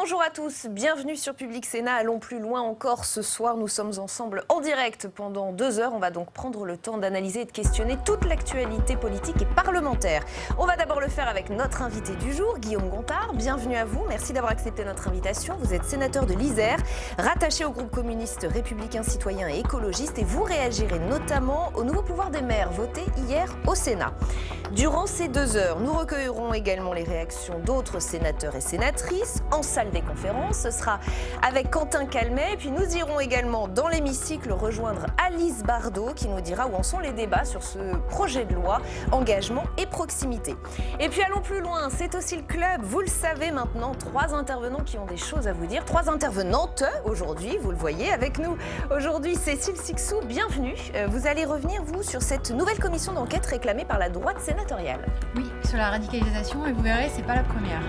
Bonjour à tous, bienvenue sur Public Sénat. Allons plus loin encore ce soir. Nous sommes ensemble en direct pendant 2 heures. On va donc prendre le temps d'analyser et de questionner toute l'actualité politique et parlementaire. On va d'abord le faire avec notre invité du jour, Guillaume Gontard. Bienvenue à vous. Merci d'avoir accepté notre invitation. Vous êtes sénateur de l'Isère, rattaché au groupe communiste républicain citoyen et écologiste. Et vous réagirez notamment au nouveau pouvoir des maires voté hier au Sénat. Durant ces 2 heures, nous recueillerons également les réactions d'autres sénateurs et sénatrices en salle des conférences. Ce sera avec Quentin Calmet. Et puis nous irons également dans l'hémicycle rejoindre Alice Bardot qui nous dira où en sont les débats sur ce projet de loi engagement et proximité. Et puis allons plus loin, c'est aussi le club. Vous le savez maintenant, 3 intervenants qui ont des choses à vous dire. 3 intervenantes aujourd'hui, vous le voyez avec nous. Aujourd'hui, Cécile Cixous, bienvenue. Vous allez revenir, vous, sur cette nouvelle commission d'enquête réclamée par la droite sénatoriale. Oui, sur la radicalisation, et vous verrez, c'est pas la première.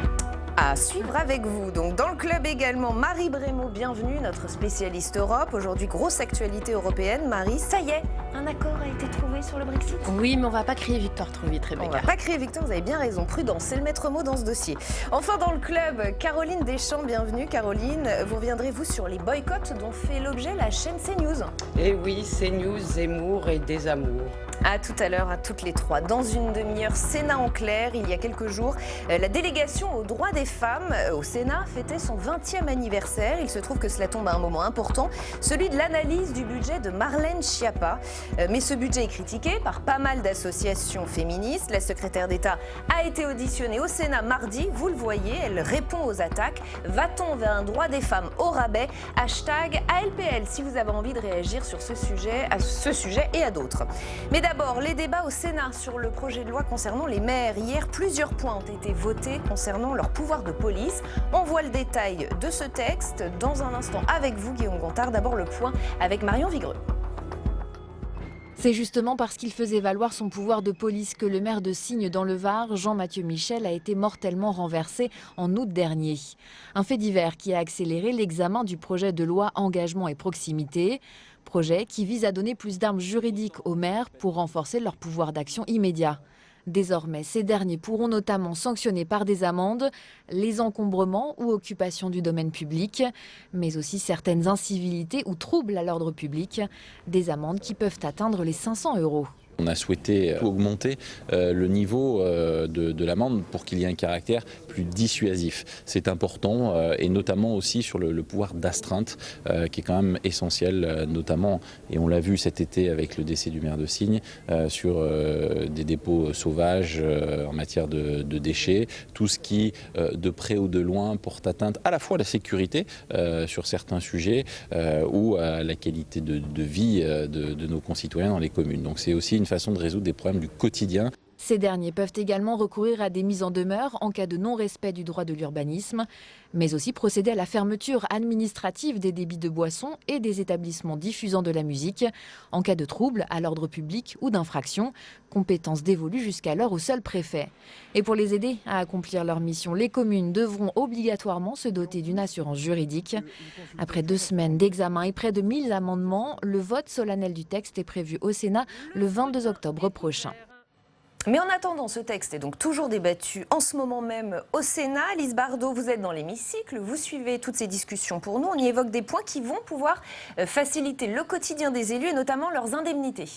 À suivre avec vous. Donc dans le club également, Marie Brémaud, bienvenue, notre spécialiste Europe. Aujourd'hui, grosse actualité européenne. Marie, ça y est, un accord a été trouvé sur le Brexit. Oui, mais on va pas crier victoire trop vite, Rebecca. On va pas crier victoire, vous avez bien raison. Prudence, c'est le maître mot dans ce dossier. Enfin dans le club, Caroline Deschamps, bienvenue. Caroline, vous reviendrez vous sur les boycotts dont fait l'objet la chaîne CNews. Eh oui, CNews, Zemmour et Desamour. À tout à l'heure, à toutes les 3. Dans une demi-heure, Sénat en clair. Il y a quelques jours, la délégation aux droits des femmes au Sénat fêtait son 20e anniversaire. Il se trouve que cela tombe à un moment important, celui de l'analyse du budget de Marlène Schiappa. Mais ce budget est critiqué par pas mal d'associations féministes. La secrétaire d'État a été auditionnée au Sénat mardi. Vous le voyez, elle répond aux attaques. Va-t-on vers un droit des femmes au rabais? Hashtag ALPL si vous avez envie de réagir sur ce sujet, à ce sujet et à d'autres. Mais d'abord, les débats au Sénat sur le projet de loi concernant les maires. Hier, plusieurs points ont été votés concernant leur pouvoir de police. On voit le détail de ce texte dans un instant avec vous, Guillaume Gontard. D'abord, le point avec Marion Vigreux. C'est justement parce qu'il faisait valoir son pouvoir de police que le maire de Signes dans le Var, Jean-Mathieu Michel, a été mortellement renversé en août dernier. Un fait divers qui a accéléré l'examen du projet de loi engagement et proximité. Projet qui vise à donner plus d'armes juridiques aux maires pour renforcer leur pouvoir d'action immédiat. Désormais, ces derniers pourront notamment sanctionner par des amendes les encombrements ou occupations du domaine public, mais aussi certaines incivilités ou troubles à l'ordre public, des amendes qui peuvent atteindre les 500 €. On a souhaité augmenter le niveau de l'amende pour qu'il y ait un caractère plus dissuasif. C'est important et notamment aussi sur le pouvoir d'astreinte qui est quand même essentiel, notamment, et on l'a vu cet été avec le décès du maire de Signes, sur des dépôts sauvages en matière de déchets, tout ce qui de près ou de loin porte atteinte à la fois à la sécurité sur certains sujets ou à la qualité de vie de nos concitoyens dans les communes. Donc c'est aussi une façon de résoudre des problèmes du quotidien. Ces derniers peuvent également recourir à des mises en demeure en cas de non-respect du droit de l'urbanisme, mais aussi procéder à la fermeture administrative des débits de boissons et des établissements diffusant de la musique en cas de trouble à l'ordre public ou d'infraction, compétence dévolue jusqu'alors au seul préfet. Et pour les aider à accomplir leur mission, les communes devront obligatoirement se doter d'une assurance juridique. Après 2 semaines d'examen et près de 1000 amendements, le vote solennel du texte est prévu au Sénat le 22 octobre prochain. Mais en attendant, ce texte est donc toujours débattu en ce moment même au Sénat. Alice Bardot, vous êtes dans l'hémicycle, vous suivez toutes ces discussions pour nous. On y évoque des points qui vont pouvoir faciliter le quotidien des élus et notamment leurs indemnités.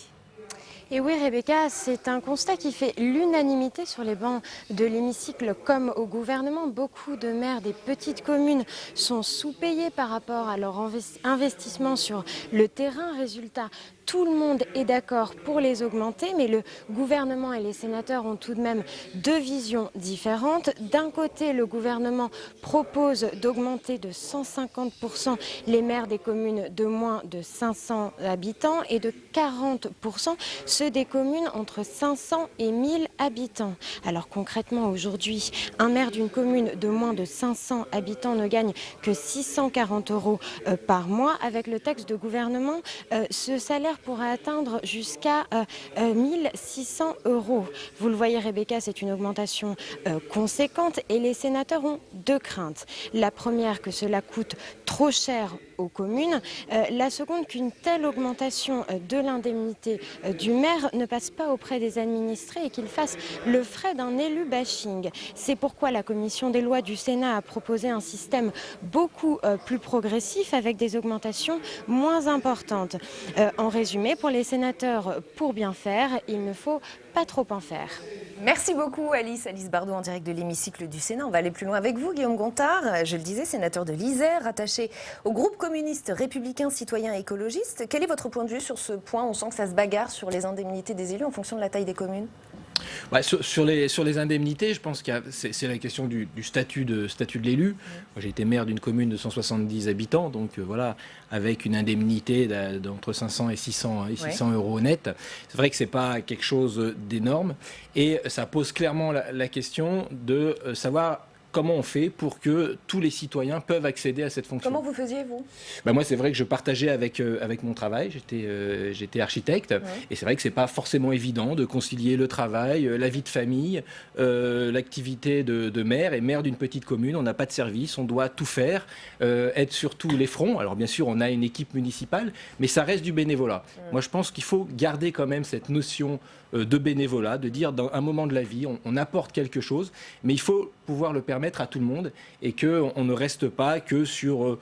Et oui, Rebecca, c'est un constat qui fait l'unanimité sur les bancs de l'hémicycle comme au gouvernement. Beaucoup de maires des petites communes sont sous-payés par rapport à leur investissement sur le terrain. Résultat, tout le monde est d'accord pour les augmenter, mais le gouvernement et les sénateurs ont tout de même 2 visions différentes. D'un côté, le gouvernement propose d'augmenter de 150% les maires des communes de moins de 500 habitants et de 40% ceux des communes entre 500 et 1000 habitants. Alors concrètement, aujourd'hui, un maire d'une commune de moins de 500 habitants ne gagne que 640 € par mois. Avec le texte de gouvernement, ce salaire pourrait atteindre jusqu'à 1600 €. Vous le voyez, Rebecca, c'est une augmentation conséquente et les sénateurs ont deux craintes. La première, que cela coûte trop cher aux communes. La seconde, qu'une telle augmentation de l'indemnité du maire ne passe pas auprès des administrés et qu'il fasse le frais d'un élu bashing. C'est pourquoi la commission des lois du Sénat a proposé un système beaucoup plus progressif avec des augmentations moins importantes. En résumé, pour les sénateurs, pour bien faire, il ne faut pas trop en faire. Merci beaucoup Alice Bardot en direct de l'hémicycle du Sénat. On va aller plus loin avec vous, Guillaume Gontard. Je le disais, sénateur de l'Isère, rattaché au groupe communiste républicain citoyen écologiste. Quel est votre point de vue sur ce point? On sent que ça se bagarre sur les indemnités des élus en fonction de la taille des communes. Sur les indemnités, je pense que c'est la question du statut de l'élu. Moi, j'ai été maire d'une commune de 170 habitants, donc voilà, avec une indemnité d'entre 500 et 600 € net. C'est vrai que c'est pas quelque chose d'énorme et ça pose clairement la question de savoir comment on fait pour que tous les citoyens peuvent accéder à cette fonction. Comment vous faisiez, vous? Moi, c'est vrai que je partageais avec mon travail. J'étais architecte. Et c'est vrai que c'est pas forcément évident de concilier le travail, la vie de famille, l'activité de maire. Et maire d'une petite commune, on n'a pas de service, on doit tout faire, être sur tous les fronts. Alors bien sûr, on a une équipe municipale, mais ça reste du bénévolat. Moi, je pense qu'il faut garder quand même cette notion de bénévolat, de dire dans un moment de la vie, on apporte quelque chose, mais il faut pouvoir le permettre à tout le monde et qu'on ne reste pas que sur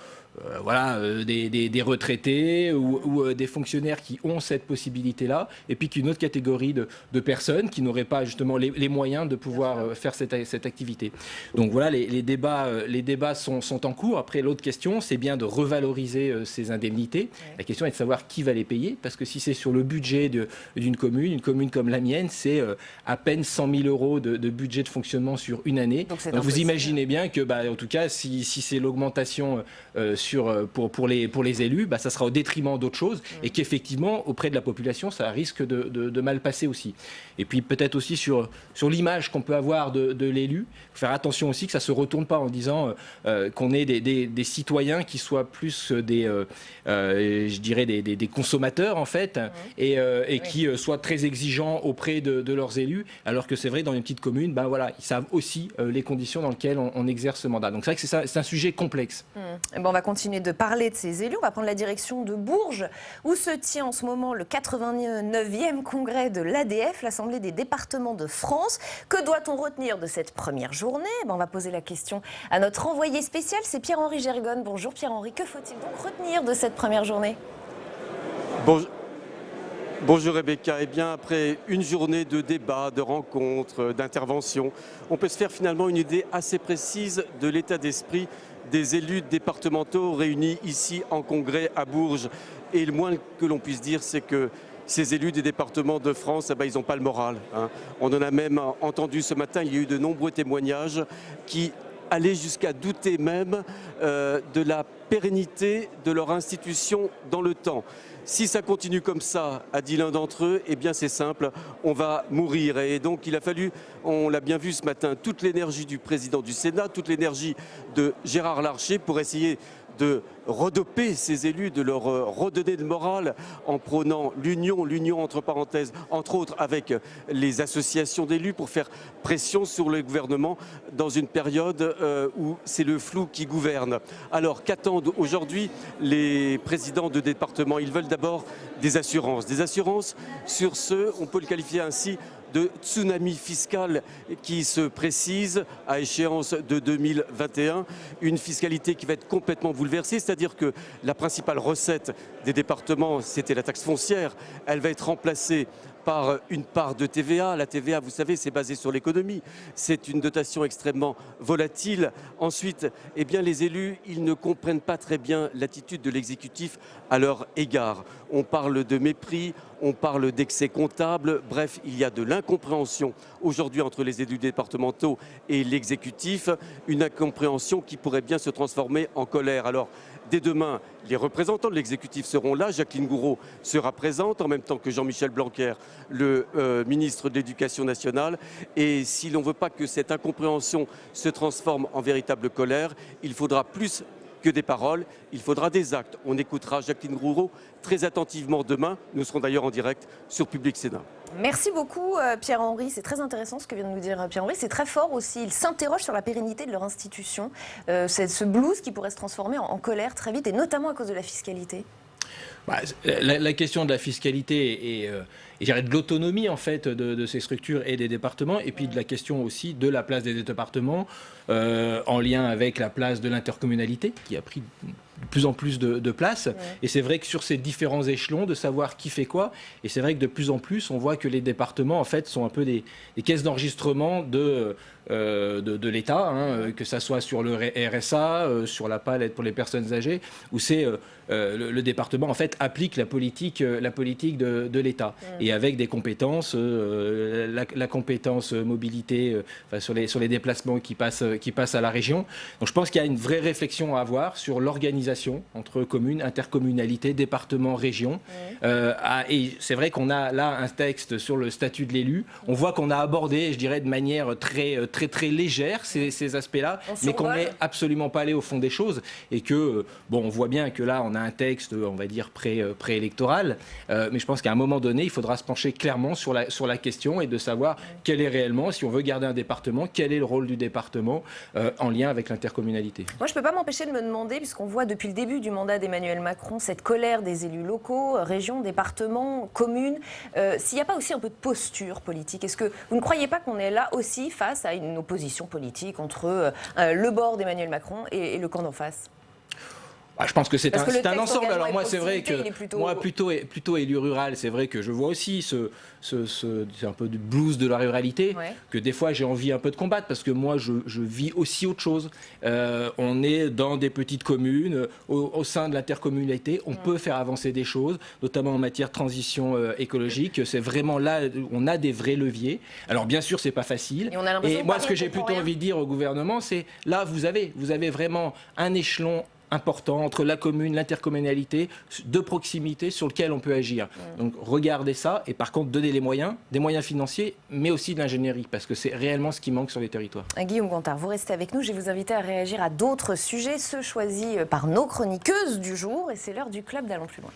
des retraités ou des fonctionnaires qui ont cette possibilité-là, et puis qu'une autre catégorie de personnes qui n'auraient pas justement les moyens de pouvoir faire cette activité. Donc voilà, les débats sont en cours. Après, l'autre question, c'est bien de revaloriser ces indemnités. La question est de savoir qui va les payer, parce que si c'est sur le budget d'une commune, une commune comme la mienne, c'est à peine 100 000 € de budget de fonctionnement sur une année. Donc vous imaginez bien que, en tout cas, si c'est l'augmentation pour les élus, ça sera au détriment d'autres choses et qu'effectivement, auprès de la population, ça risque de mal passer aussi. Et puis peut-être aussi sur l'image qu'on peut avoir de l'élu, faire attention aussi que ça ne se retourne pas en disant qu'on ait des citoyens qui soient plus des consommateurs en fait, et qui soient très exigeants auprès de leurs élus, alors que c'est vrai, dans une petite commune, ils savent aussi les conditions dans lesquelles on exerce ce mandat. Donc c'est vrai que c'est un sujet complexe. On va continuer de parler de ces élus. On va prendre la direction de Bourges, où se tient en ce moment le 89e congrès de l'ADF, l'Assemblée des départements de France. Que doit-on retenir de cette première journée? On va poser la question à notre envoyé spécial, c'est Pierre-Henri Gergonne. Bonjour Pierre-Henri, que faut-il donc retenir de cette première journée? Bonjour Rebecca. Eh bien, après une journée de débats, de rencontres, d'interventions, on peut se faire finalement une idée assez précise de l'état d'esprit des élus départementaux réunis ici en congrès à Bourges. Et le moins que l'on puisse dire, c'est que ces élus des départements de France, ils n'ont pas le moral. On en a même entendu ce matin, il y a eu de nombreux témoignages qui allaient jusqu'à douter même de la pérennité de leur institution dans le temps. Si ça continue comme ça, a dit l'un d'entre eux, eh bien c'est simple, on va mourir. Et donc il a fallu, on l'a bien vu ce matin, toute l'énergie du président du Sénat, toute l'énergie de Gérard Larcher pour essayer de redoper ces élus, de leur redonner le moral en prônant l'union entre parenthèses, entre autres avec les associations d'élus pour faire pression sur le gouvernement dans une période où c'est le flou qui gouverne. Alors qu'attendent aujourd'hui les présidents de département? Ils veulent d'abord des assurances sur ce, on peut le qualifier ainsi, de tsunami fiscal qui se précise à échéance de 2021, une fiscalité qui va être complètement bouleversée, c'est-à-dire que la principale recette des départements, c'était la taxe foncière, elle va être remplacée par une part de TVA. La TVA, vous savez, c'est basé sur l'économie. C'est une dotation extrêmement volatile. Ensuite, eh bien, les élus, ils ne comprennent pas très bien l'attitude de l'exécutif à leur égard. On parle de mépris, on parle d'excès comptable. Bref, il y a de l'incompréhension aujourd'hui entre les élus départementaux et l'exécutif. Une incompréhension qui pourrait bien se transformer en colère. Alors, dès demain, les représentants de l'exécutif seront là. Jacqueline Gourault sera présente, en même temps que Jean-Michel Blanquer, le ministre de l'Éducation nationale. Et si l'on ne veut pas que cette incompréhension se transforme en véritable colère, il faudra plus que des paroles, il faudra des actes. On écoutera Jacqueline Gourault très attentivement demain. Nous serons d'ailleurs en direct sur Public Sénat. Merci beaucoup Pierre-Henri, c'est très intéressant ce que vient de nous dire Pierre-Henri, c'est très fort aussi, il s'interroge sur la pérennité de leur institution, c'est ce blues qui pourrait se transformer en colère très vite et notamment à cause de la fiscalité. La question de la fiscalité et de l'autonomie en fait de ces structures et des départements, et puis de la question aussi de la place des départements en lien avec la place de l'intercommunalité qui a pris de plus en plus de place. Et c'est vrai que sur ces différents échelons, de savoir qui fait quoi, et c'est vrai que de plus en plus, on voit que les départements en fait sont un peu des caisses d'enregistrement de l'État, que ça soit sur le RSA, sur la PAL pour les personnes âgées, où c'est le département en fait applique la politique de l'État, et avec des compétences, la compétence mobilité sur les déplacements qui passent à la région. Donc je pense qu'il y a une vraie réflexion à avoir sur l'organisation entre communes, intercommunalité, département, région. Et c'est vrai qu'on a là un texte sur le statut de l'élu. On voit qu'on a abordé, je dirais, de manière très légère ces aspects-là, mais qu'on n'est absolument pas allé au fond des choses, et que on voit bien que là on a un texte, on va dire préélectoral, mais je pense qu'à un moment donné, il faudra se pencher clairement sur la question et de savoir quel est réellement, si on veut garder un département, quel est le rôle du département en lien avec l'intercommunalité. Moi, je ne peux pas m'empêcher de me demander, puisqu'on voit depuis le début du mandat d'Emmanuel Macron cette colère des élus locaux, régions, départements, communes, s'il n'y a pas aussi un peu de posture politique. Est-ce que vous ne croyez pas qu'on est là aussi face à une opposition politique entre le bord d'Emmanuel Macron et le camp d'en face ? Je pense que c'est un ensemble. Alors moi, c'est vrai que moi, plutôt élu rural, c'est vrai que je vois aussi c'est un peu du blues de la ruralité, que des fois j'ai envie un peu de combattre, parce que moi je vis aussi autre chose. On est dans des petites communes, au sein de l'intercommunalité, on peut faire avancer des choses, notamment en matière de transition écologique. C'est vraiment là où on a des vrais leviers. Alors bien sûr, c'est pas facile. Et moi, ce que j'ai plutôt envie de dire au gouvernement, c'est là vous avez vraiment un échelon important entre la commune, l'intercommunalité, de proximité sur lequel on peut agir. Donc regardez ça, et par contre donnez des moyens financiers, mais aussi de l'ingénierie, parce que c'est réellement ce qui manque sur les territoires. Guillaume Gontard, vous restez avec nous, je vais vous inviter à réagir à d'autres sujets, ceux choisis par nos chroniqueuses du jour, et c'est l'heure du club d'Allons plus loin.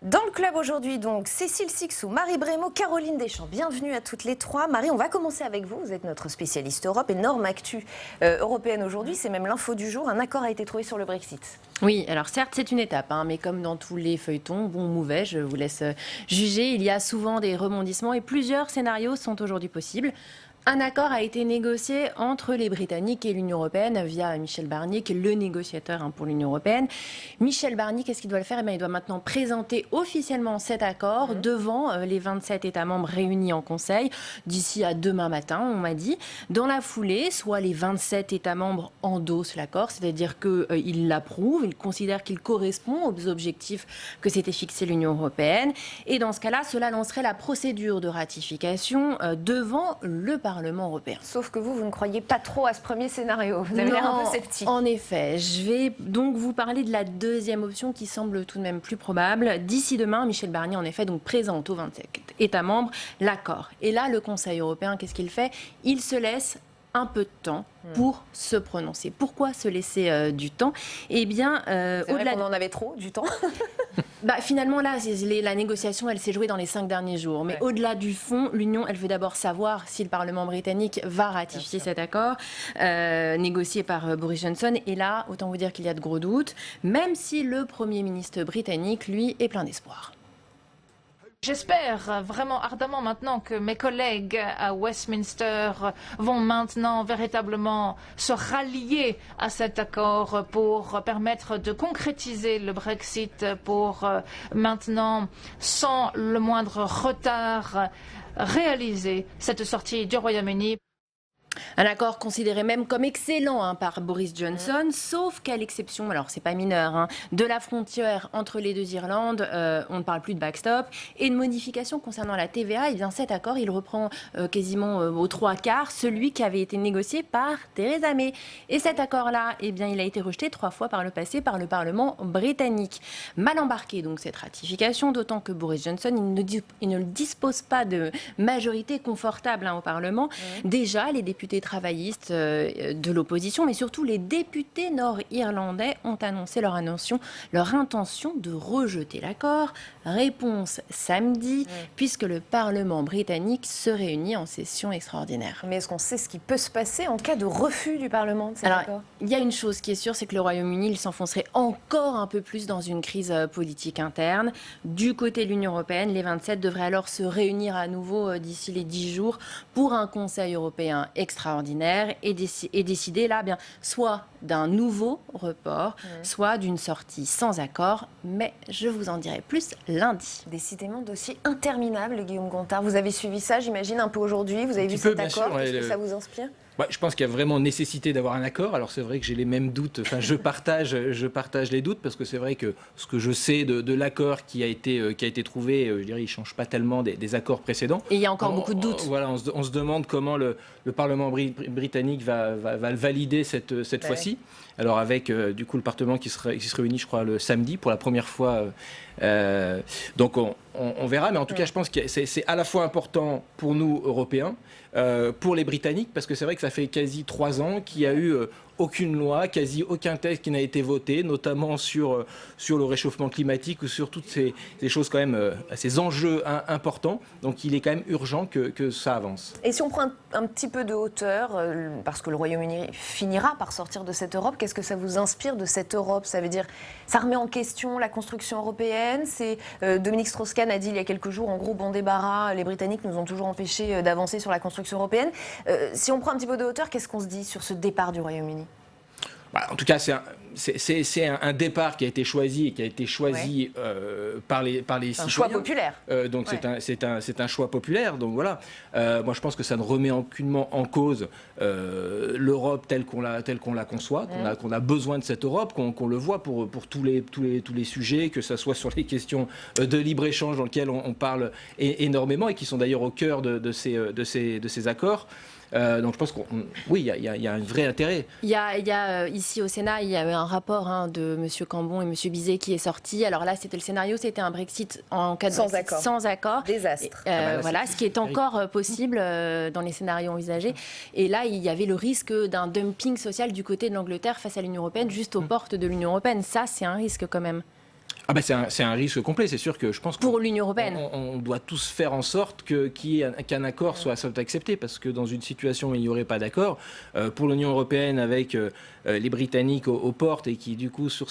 Dans le club aujourd'hui, donc, Cécile Cixous, Marie Brémaud, Caroline Deschamps. Bienvenue à toutes les trois. Marie, on va commencer avec vous. Vous êtes notre spécialiste Europe. Énorme actu européenne aujourd'hui. C'est même l'info du jour. Un accord a été trouvé sur le Brexit. Oui, alors certes, c'est une étape, mais comme dans tous les feuilletons, bon ou mauvais, je vous laisse juger. Il y a souvent des rebondissements et plusieurs scénarios sont aujourd'hui possibles. Un accord a été négocié entre les Britanniques et l'Union européenne via Michel Barnier, qui est le négociateur pour l'Union européenne. Michel Barnier, qu'est-ce qu'il doit faire ? Il doit maintenant présenter officiellement cet accord devant les 27 États membres réunis en Conseil d'ici à demain matin, on m'a dit. Dans la foulée, soit les 27 États membres endossent l'accord, c'est-à-dire qu'ils l'approuvent, ils considèrent qu'il correspond aux objectifs que s'était fixé l'Union européenne. Et dans ce cas-là, cela lancerait la procédure de ratification devant le Parlement européen. Sauf que vous ne croyez pas trop à ce premier scénario. Vous avez l'air un peu sceptique. En effet, je vais donc vous parler de la deuxième option qui semble tout de même plus probable. D'ici demain, Michel Barnier, en effet, donc présente aux 27 États membres l'accord. Et là, le Conseil européen, qu'est-ce qu'il fait ? Il se laisse un peu de temps pour se prononcer. Pourquoi se laisser du temps ? Eh bien, au-delà qu'on en avait trop, du temps. Finalement, là, la négociation, elle s'est jouée dans les 5 derniers jours. Mais au-delà du fond, l'Union, elle veut d'abord savoir si le Parlement britannique va ratifier cet accord négocié par Boris Johnson. Et là, autant vous dire qu'il y a de gros doutes, même si le Premier ministre britannique, lui, est plein d'espoir. J'espère vraiment ardemment maintenant que mes collègues à Westminster vont maintenant véritablement se rallier à cet accord pour permettre de concrétiser le Brexit, pour maintenant, sans le moindre retard, réaliser cette sortie du Royaume-Uni. Un accord considéré même comme excellent par Boris Johnson, sauf qu'à l'exception, alors c'est pas mineur, de la frontière entre les deux Irlandes, on ne parle plus de backstop, et de modifications concernant la TVA, et bien cet accord, il reprend quasiment aux 3/4 celui qui avait été négocié par Theresa May. Et cet accord-là, eh bien, il a été rejeté 3 fois par le passé par le Parlement britannique. Mal embarqué donc cette ratification, d'autant que Boris Johnson, il ne dispose pas de majorité confortable au Parlement. Déjà, les députés travaillistes de l'opposition, mais surtout les députés nord-irlandais ont annoncé leur intention de rejeter l'accord. Réponse samedi, puisque le Parlement britannique se réunit en session extraordinaire. Mais est-ce qu'on sait ce qui peut se passer en cas de refus du Parlement de cet accord ? Il y a une chose qui est sûre, c'est que le Royaume-Uni, il s'enfoncerait encore un peu plus dans une crise politique interne. Du côté de l'Union européenne, les 27 devraient alors se réunir à nouveau d'ici les 10 jours pour un Conseil européen extraordinaire et décider là, bien, soit d'un nouveau report, soit d'une sortie sans accord. Mais je vous en dirai plus lundi. Décidément, dossier interminable, Guillaume Gontard. Vous avez suivi ça, j'imagine, un peu aujourd'hui. Vous avez vu cet accord. Qu'est-ce que ça vous inspire ? Je pense qu'il y a vraiment nécessité d'avoir un accord. Alors c'est vrai que j'ai les mêmes doutes. Enfin, je partage les doutes parce que c'est vrai que ce que je sais de l'accord qui a été trouvé, je dirais, il change pas tellement des accords précédents. Et il y a encore beaucoup de doutes. Voilà, on se demande comment le Parlement britannique va le valider cette fois-ci. Alors avec du coup le Parlement qui se réunit, je crois, le samedi pour la première fois. Donc on verra, mais en tout cas, je pense que c'est à la fois important pour nous Européens, pour les Britanniques, parce que c'est vrai que ça fait quasi 3 ans qu'il y a eu aucune loi, quasi aucun texte qui n'a été voté, notamment sur le réchauffement climatique ou sur toutes ces choses quand même, ces enjeux importants. Donc il est quand même urgent que ça avance. Et si on prend un petit peu de hauteur, parce que le Royaume-Uni finira par sortir de cette Europe, qu'est-ce que ça vous inspire de cette Europe ? Ça veut dire, ça remet en question la construction européenne. Dominique Strauss-Kahn a dit il y a quelques jours, en gros, bon débarras, les Britanniques nous ont toujours empêchés d'avancer sur la construction européenne. Si on prend un petit peu de hauteur, qu'est-ce qu'on se dit sur ce départ du Royaume-Uni ? En tout cas, c'est un départ qui a été choisi et qui a été choisi par les citoyens. Un choix populaire. Donc c'est un choix populaire. Donc voilà. Moi, je pense que ça ne remet aucunement en cause l'Europe telle qu'on la conçoit, qu'on a besoin de cette Europe, qu'on le voit pour tous les sujets, que ce soit sur les questions de libre-échange dans lesquelles on parle énormément et qui sont d'ailleurs au cœur de ces accords. Donc je pense qu'il y a un vrai intérêt. Il y a ici au Sénat, il y a eu un rapport de M. Cambon et M. Bizet qui est sorti. Alors là, c'était le scénario, c'était un Brexit en cas de Brexit sans accord. Désastre. Voilà, ce qui est encore possible dans les scénarios envisagés. Et là, il y avait le risque d'un dumping social du côté de l'Angleterre face à l'Union européenne, juste aux portes de l'Union européenne. Ça, c'est un risque quand même. C'est un risque complet, c'est sûr que je pense que pour l'Union européenne, on doit tous faire en sorte qu'un accord soit accepté, parce que dans une situation où il n'y aurait pas d'accord, pour l'Union européenne avec les Britanniques aux portes et qui du coup sur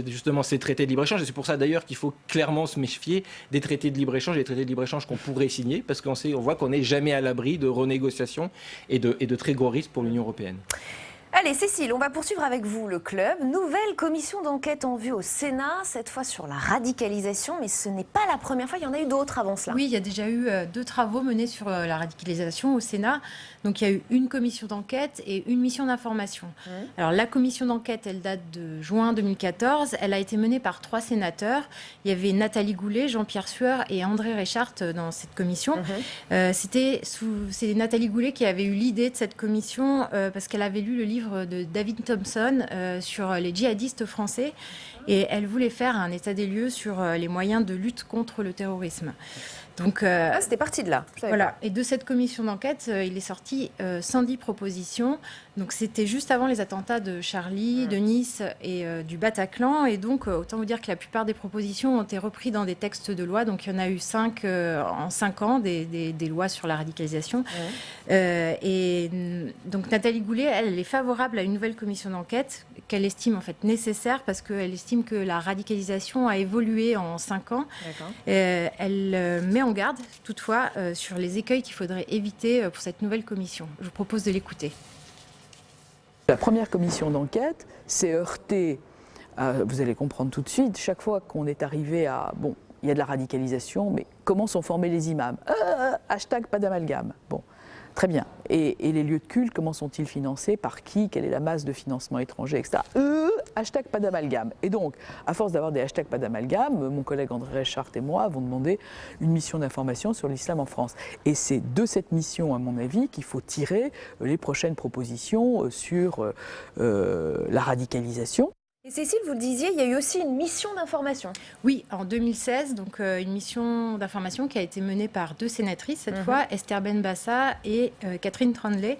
justement ces traités de libre-échange, et c'est pour ça d'ailleurs qu'il faut clairement se méfier des traités de libre-échange, des traités de libre-échange qu'on pourrait signer, parce qu'on voit qu'on n'est jamais à l'abri de renégociations et de très gros risques pour l'Union européenne. Allez, Cécile, on va poursuivre avec vous le club. Nouvelle commission d'enquête en vue au Sénat, cette fois sur la radicalisation, mais ce n'est pas la première fois, il y en a eu d'autres avant cela. Oui, il y a déjà eu 2 travaux menés sur la radicalisation au Sénat. Donc il y a eu une commission d'enquête et une mission d'information. Alors la commission d'enquête, elle date de juin 2014. Elle a été menée par 3 sénateurs. Il y avait Nathalie Goulet, Jean-Pierre Sueur et André Reichart dans cette commission. C'est Nathalie Goulet qui avait eu l'idée de cette commission parce qu'elle avait lu le livre de David Thompson sur les djihadistes français et elle voulait faire un état des lieux sur les moyens de lutte contre le terrorisme. Donc, c'était parti de là. Voilà. Et de cette commission d'enquête, il est sorti 110 propositions. Donc c'était juste avant les attentats de Charlie, de Nice et du Bataclan. Et donc autant vous dire que la plupart des propositions ont été reprises dans des textes de loi. Donc il y en a eu 5 en 5 ans, des lois sur la radicalisation. Et donc Nathalie Goulet, elle est favorable à une nouvelle commission d'enquête qu'elle estime en fait nécessaire parce qu'elle estime que la radicalisation a évolué en 5 ans. Elle met en garde toutefois sur les écueils qu'il faudrait éviter pour cette nouvelle commission. Je vous propose de l'écouter. La première commission d'enquête s'est heurtée, vous allez comprendre tout de suite, chaque fois qu'on est arrivé à, bon, il y a de la radicalisation, mais comment sont formés les imams ? Hashtag pas d'amalgame. Bon. Très bien. Et les lieux de culte, comment sont-ils financés? Par qui? Quelle est la masse de financement étranger, etc. Hashtag pas d'amalgame. Et donc, à force d'avoir des hashtags pas d'amalgame, mon collègue André Reichart et moi avons demandé une mission d'information sur l'islam en France. Et c'est de cette mission, à mon avis, qu'il faut tirer les prochaines propositions sur la radicalisation. Et Cécile, vous le disiez, il y a eu aussi une mission d'information. Oui, en 2016, donc une mission d'information qui a été menée par 2 sénatrices, cette fois, Esther Benbassa et Catherine Troendlé.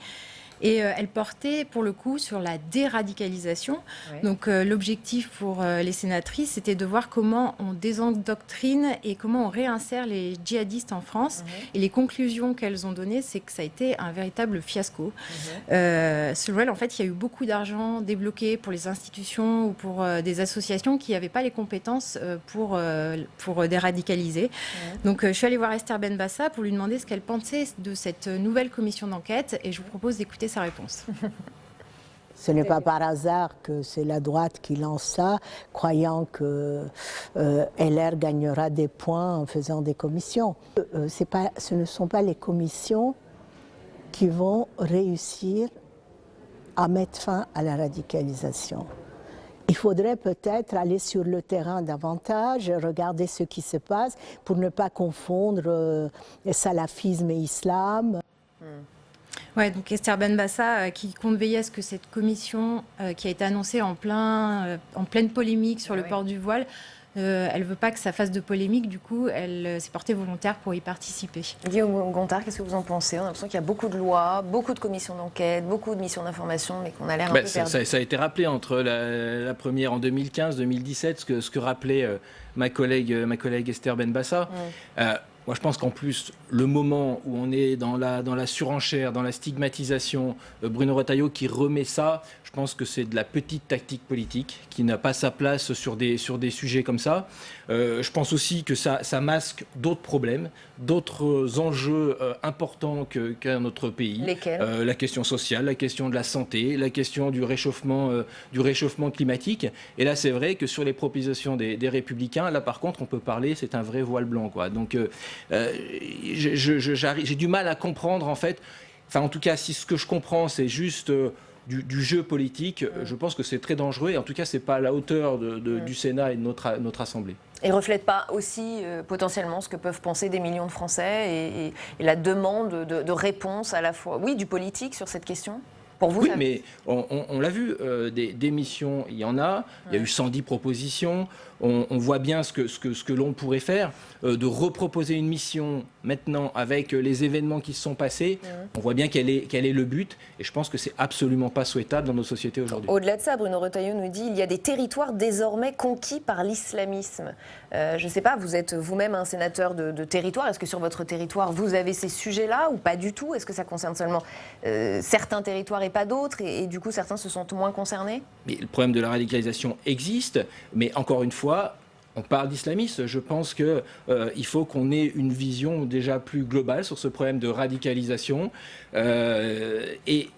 Et elle portait pour le coup sur la déradicalisation. Ouais. Donc l'objectif pour les sénatrices, c'était de voir comment on désendoctrine et comment on réinsère les djihadistes en France. Et les conclusions qu'elles ont données, c'est que ça a été un véritable fiasco. Selon elle, en fait, il y a eu beaucoup d'argent débloqué pour les institutions ou pour des associations qui n'avaient pas les compétences pour déradicaliser. Donc je suis allée voir Esther Benbassa pour lui demander ce qu'elle pensait de cette nouvelle commission d'enquête et je vous propose d'écouter sa réponse. Ce n'est pas par hasard que c'est la droite qui lance ça, croyant que LR gagnera des points en faisant des commissions. Ce ne sont pas les commissions qui vont réussir à mettre fin à la radicalisation. Il faudrait peut-être aller sur le terrain davantage, regarder ce qui se passe pour ne pas confondre salafisme et islam. Ouais, donc Esther Benbassa qui compte veiller à ce que cette commission qui a été annoncée en pleine polémique sur le port du voile, elle ne veut pas que ça fasse de polémique, du coup elle s'est portée volontaire pour y participer. Guillaume Gontard, qu'est-ce que vous en pensez? On a l'impression qu'il y a beaucoup de lois, beaucoup de commissions d'enquête, beaucoup de missions d'information, mais qu'on a l'air un peu perdu. Ça a été rappelé entre la première en 2015-2017, ce que rappelait ma collègue Esther Benbassa. Moi, je pense qu'en plus, le moment où on est dans la surenchère, dans la stigmatisation, Bruno Retailleau qui remet ça, je pense que c'est de la petite tactique politique qui n'a pas sa place sur des sujets comme ça. Je pense aussi que ça masque d'autres problèmes, d'autres enjeux importants qu'a notre pays. Lesquels? La question sociale, la question de la santé, la question du réchauffement climatique. Et là, c'est vrai que sur les propositions des Républicains, là, par contre, on peut parler, c'est un vrai voile blanc, quoi. Donc, j'ai du mal à comprendre, en fait. Enfin, en tout cas, si ce que je comprends, c'est juste du jeu politique, je pense que c'est très dangereux. Et en tout cas, c'est pas à la hauteur du Sénat et de notre Assemblée. Et ne reflète pas aussi potentiellement ce que peuvent penser des millions de Français et la demande de réponse à la fois, oui, du politique sur cette question? Pour vous, oui, mais on l'a vu, des missions, il y en a. Il y a eu 110 propositions. On voit bien ce que l'on pourrait faire, de reproposer une mission maintenant avec les événements qui se sont passés. On voit bien quel est le but, et je pense que c'est absolument pas souhaitable dans nos sociétés aujourd'hui. Au-delà de ça, Bruno Retailleau nous dit il y a des territoires désormais conquis par l'islamisme. Je ne sais pas, vous êtes vous-même un sénateur de territoire. Est-ce que sur votre territoire, vous avez ces sujets-là ou pas du tout? Est-ce que ça concerne seulement certains territoires et pas d'autres, et du coup certains se sentent moins concernés? Mais le problème de la radicalisation existe, mais encore une fois, on parle d'islamisme. Je pense qu'il faut qu'on ait une vision déjà plus globale sur ce problème de radicalisation. Et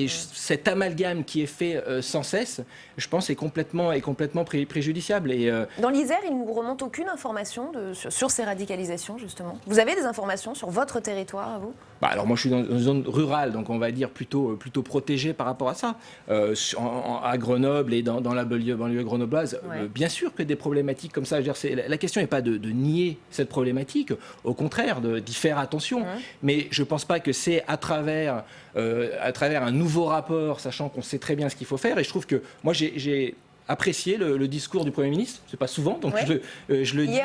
cet amalgame qui est fait sans cesse, je pense, est complètement préjudiciable. Dans l'Isère, il ne vous remonte aucune information sur ces radicalisations, justement? Vous avez des informations sur votre territoire, à vous? Alors moi, je suis dans une zone rurale, donc on va dire plutôt protégée par rapport à ça. À Grenoble et dans la banlieue grenobloise, bien sûr que des problématiques comme ça, je veux dire, la question n'est pas de nier cette problématique, au contraire, d'y faire attention. Mais je ne pense pas que c'est à travers un nouveau rapport, sachant qu'on sait très bien ce qu'il faut faire. Et je trouve que moi, j'ai apprécié le discours du Premier ministre, c'est pas souvent, donc je le dis